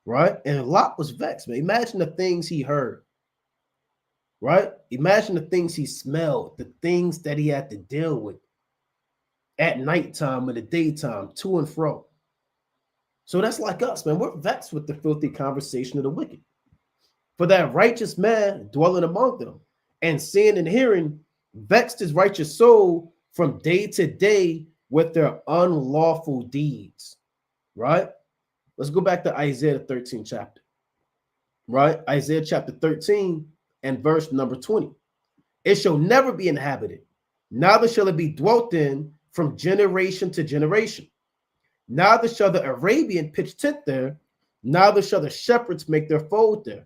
Right? And Lot was vexed, man. Imagine the things he heard. Right? Imagine the things he smelled, the things that he had to deal with at nighttime or the daytime, to and fro. So that's like us, man. We're vexed with the filthy conversation of the wicked. For that righteous man dwelling among them, and seeing and hearing, vexed his righteous soul from day to day with their unlawful deeds. Right? Let's go back to Isaiah 13 chapter. Right? Isaiah chapter 13 and verse number 20. It shall never be inhabited, neither shall it be dwelt in from generation to generation. Neither shall the Arabian pitch tent there, neither shall the shepherds make their fold there.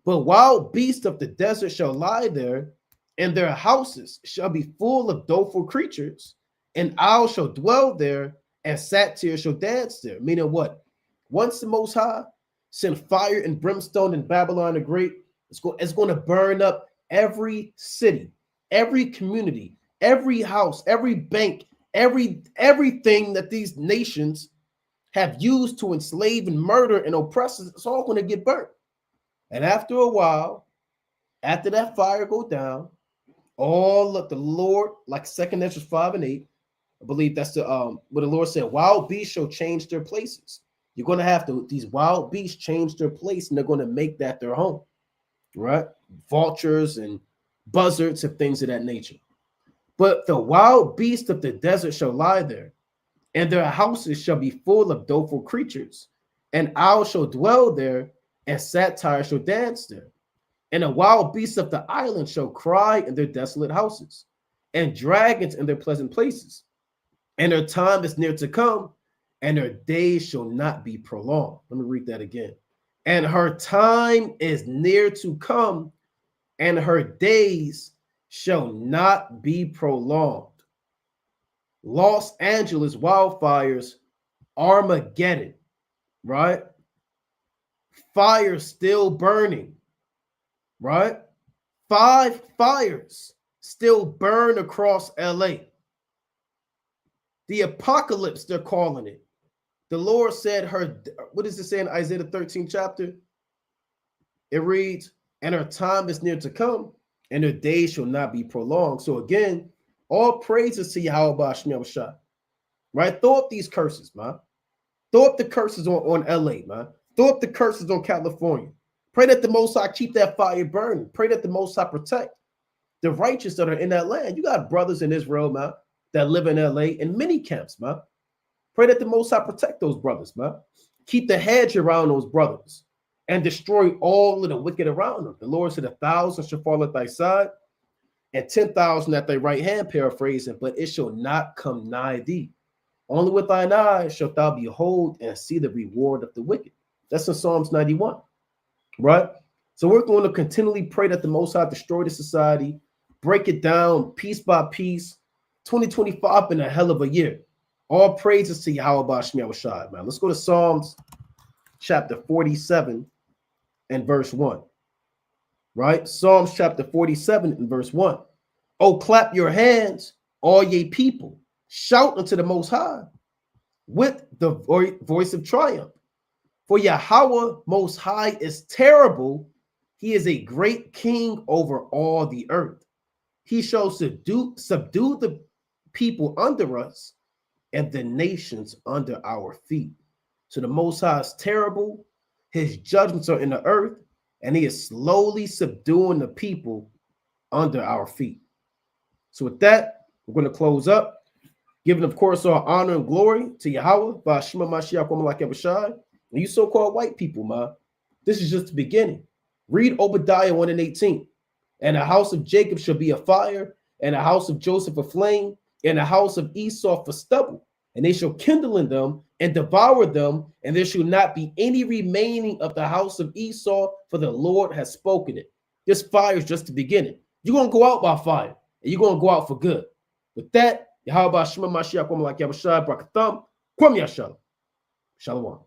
But wild beasts of the desert shall lie there, and their houses shall be full of doleful creatures, and owls shall dwell there, and satyrs shall dance there. Meaning what? Once the Most High send fire and brimstone in Babylon the Great, it's going to burn up every city, every community, every house, every bank, everything that these nations have used to enslave and murder and oppress us. It's all going to get burnt. And after a while, after that fire go down, all of the Lord, like 2 Ezra 5 and 8, I believe that's the what the Lord said, wild beasts shall change their places. You're going to have these wild beasts change their place, and they're going to make that their home, right? Vultures and buzzards and things of that nature. But the wild beasts of the desert shall lie there, and their houses shall be full of doleful creatures, and owls shall dwell there, and satyrs shall dance there. And the wild beasts of the island shall cry in their desolate houses, and dragons in their pleasant places. And their time is near to come, and her days shall not be prolonged. Let me read that again. And her time is near to come, and her days shall not be prolonged. Los Angeles wildfires, Armageddon, right? Fire still burning, right? 5 fires still burn across LA. The apocalypse, they're calling it. The Lord said what does it say in Isaiah 13 chapter? It reads, and her time is near to come, and her days shall not be prolonged. So again, all praises to Yahweh Shemel Shah. Right? Throw up these curses, man. Throw up the curses on LA, man. Throw up the curses on California. Pray that the Most High keep that fire burning. Pray that the Most High protect the righteous that are in that land. You got brothers in Israel, man, that live in LA in many camps, man. Pray that the Most High protect those brothers, man. Keep the hedge around those brothers and destroy all of the wicked around them. The Lord said 1,000 shall fall at thy side and 10,000 at thy right hand, paraphrasing, but it shall not come nigh thee. Only with thine eyes shalt thou behold and see the reward of the wicked. That's in Psalms 91, right? So we're going to continually pray that the Most High destroy the society, break it down piece by piece. 2025 been a hell of a year. All praises to Yahweh Shemel Shah, man. Let's go to Psalms chapter 47 and verse 1. Right? Psalms chapter 47 and verse 1. Oh, clap your hands, all ye people. Shout unto the Most High with the voice of triumph. For Yahweh Most High is terrible. He is a great king over all the earth. He shall subdue the people under us and the nations under our feet. So the Most High is terrible. His judgments are in the earth, and he is slowly subduing the people under our feet. So with that, we're going to close up, giving, of course, our honor and glory to Yahweh, Ba'ashima Mashiach Wamalak Abishai, and you so-called white people, man. This is just the beginning. Read Obadiah 1 and 18. And the house of Jacob shall be a fire, and the house of Joseph a flame, and the house of Esau for stubble. And they shall kindle in them and devour them, and there shall not be any remaining of the house of Esau, for the Lord has spoken it. This fire is just the beginning. You're going to go out by fire, and you're going to go out for good. With that, Yahweh Shema Mashiach Wamalak Yabashai Brakatham, Kwam Yashalom. Shalom.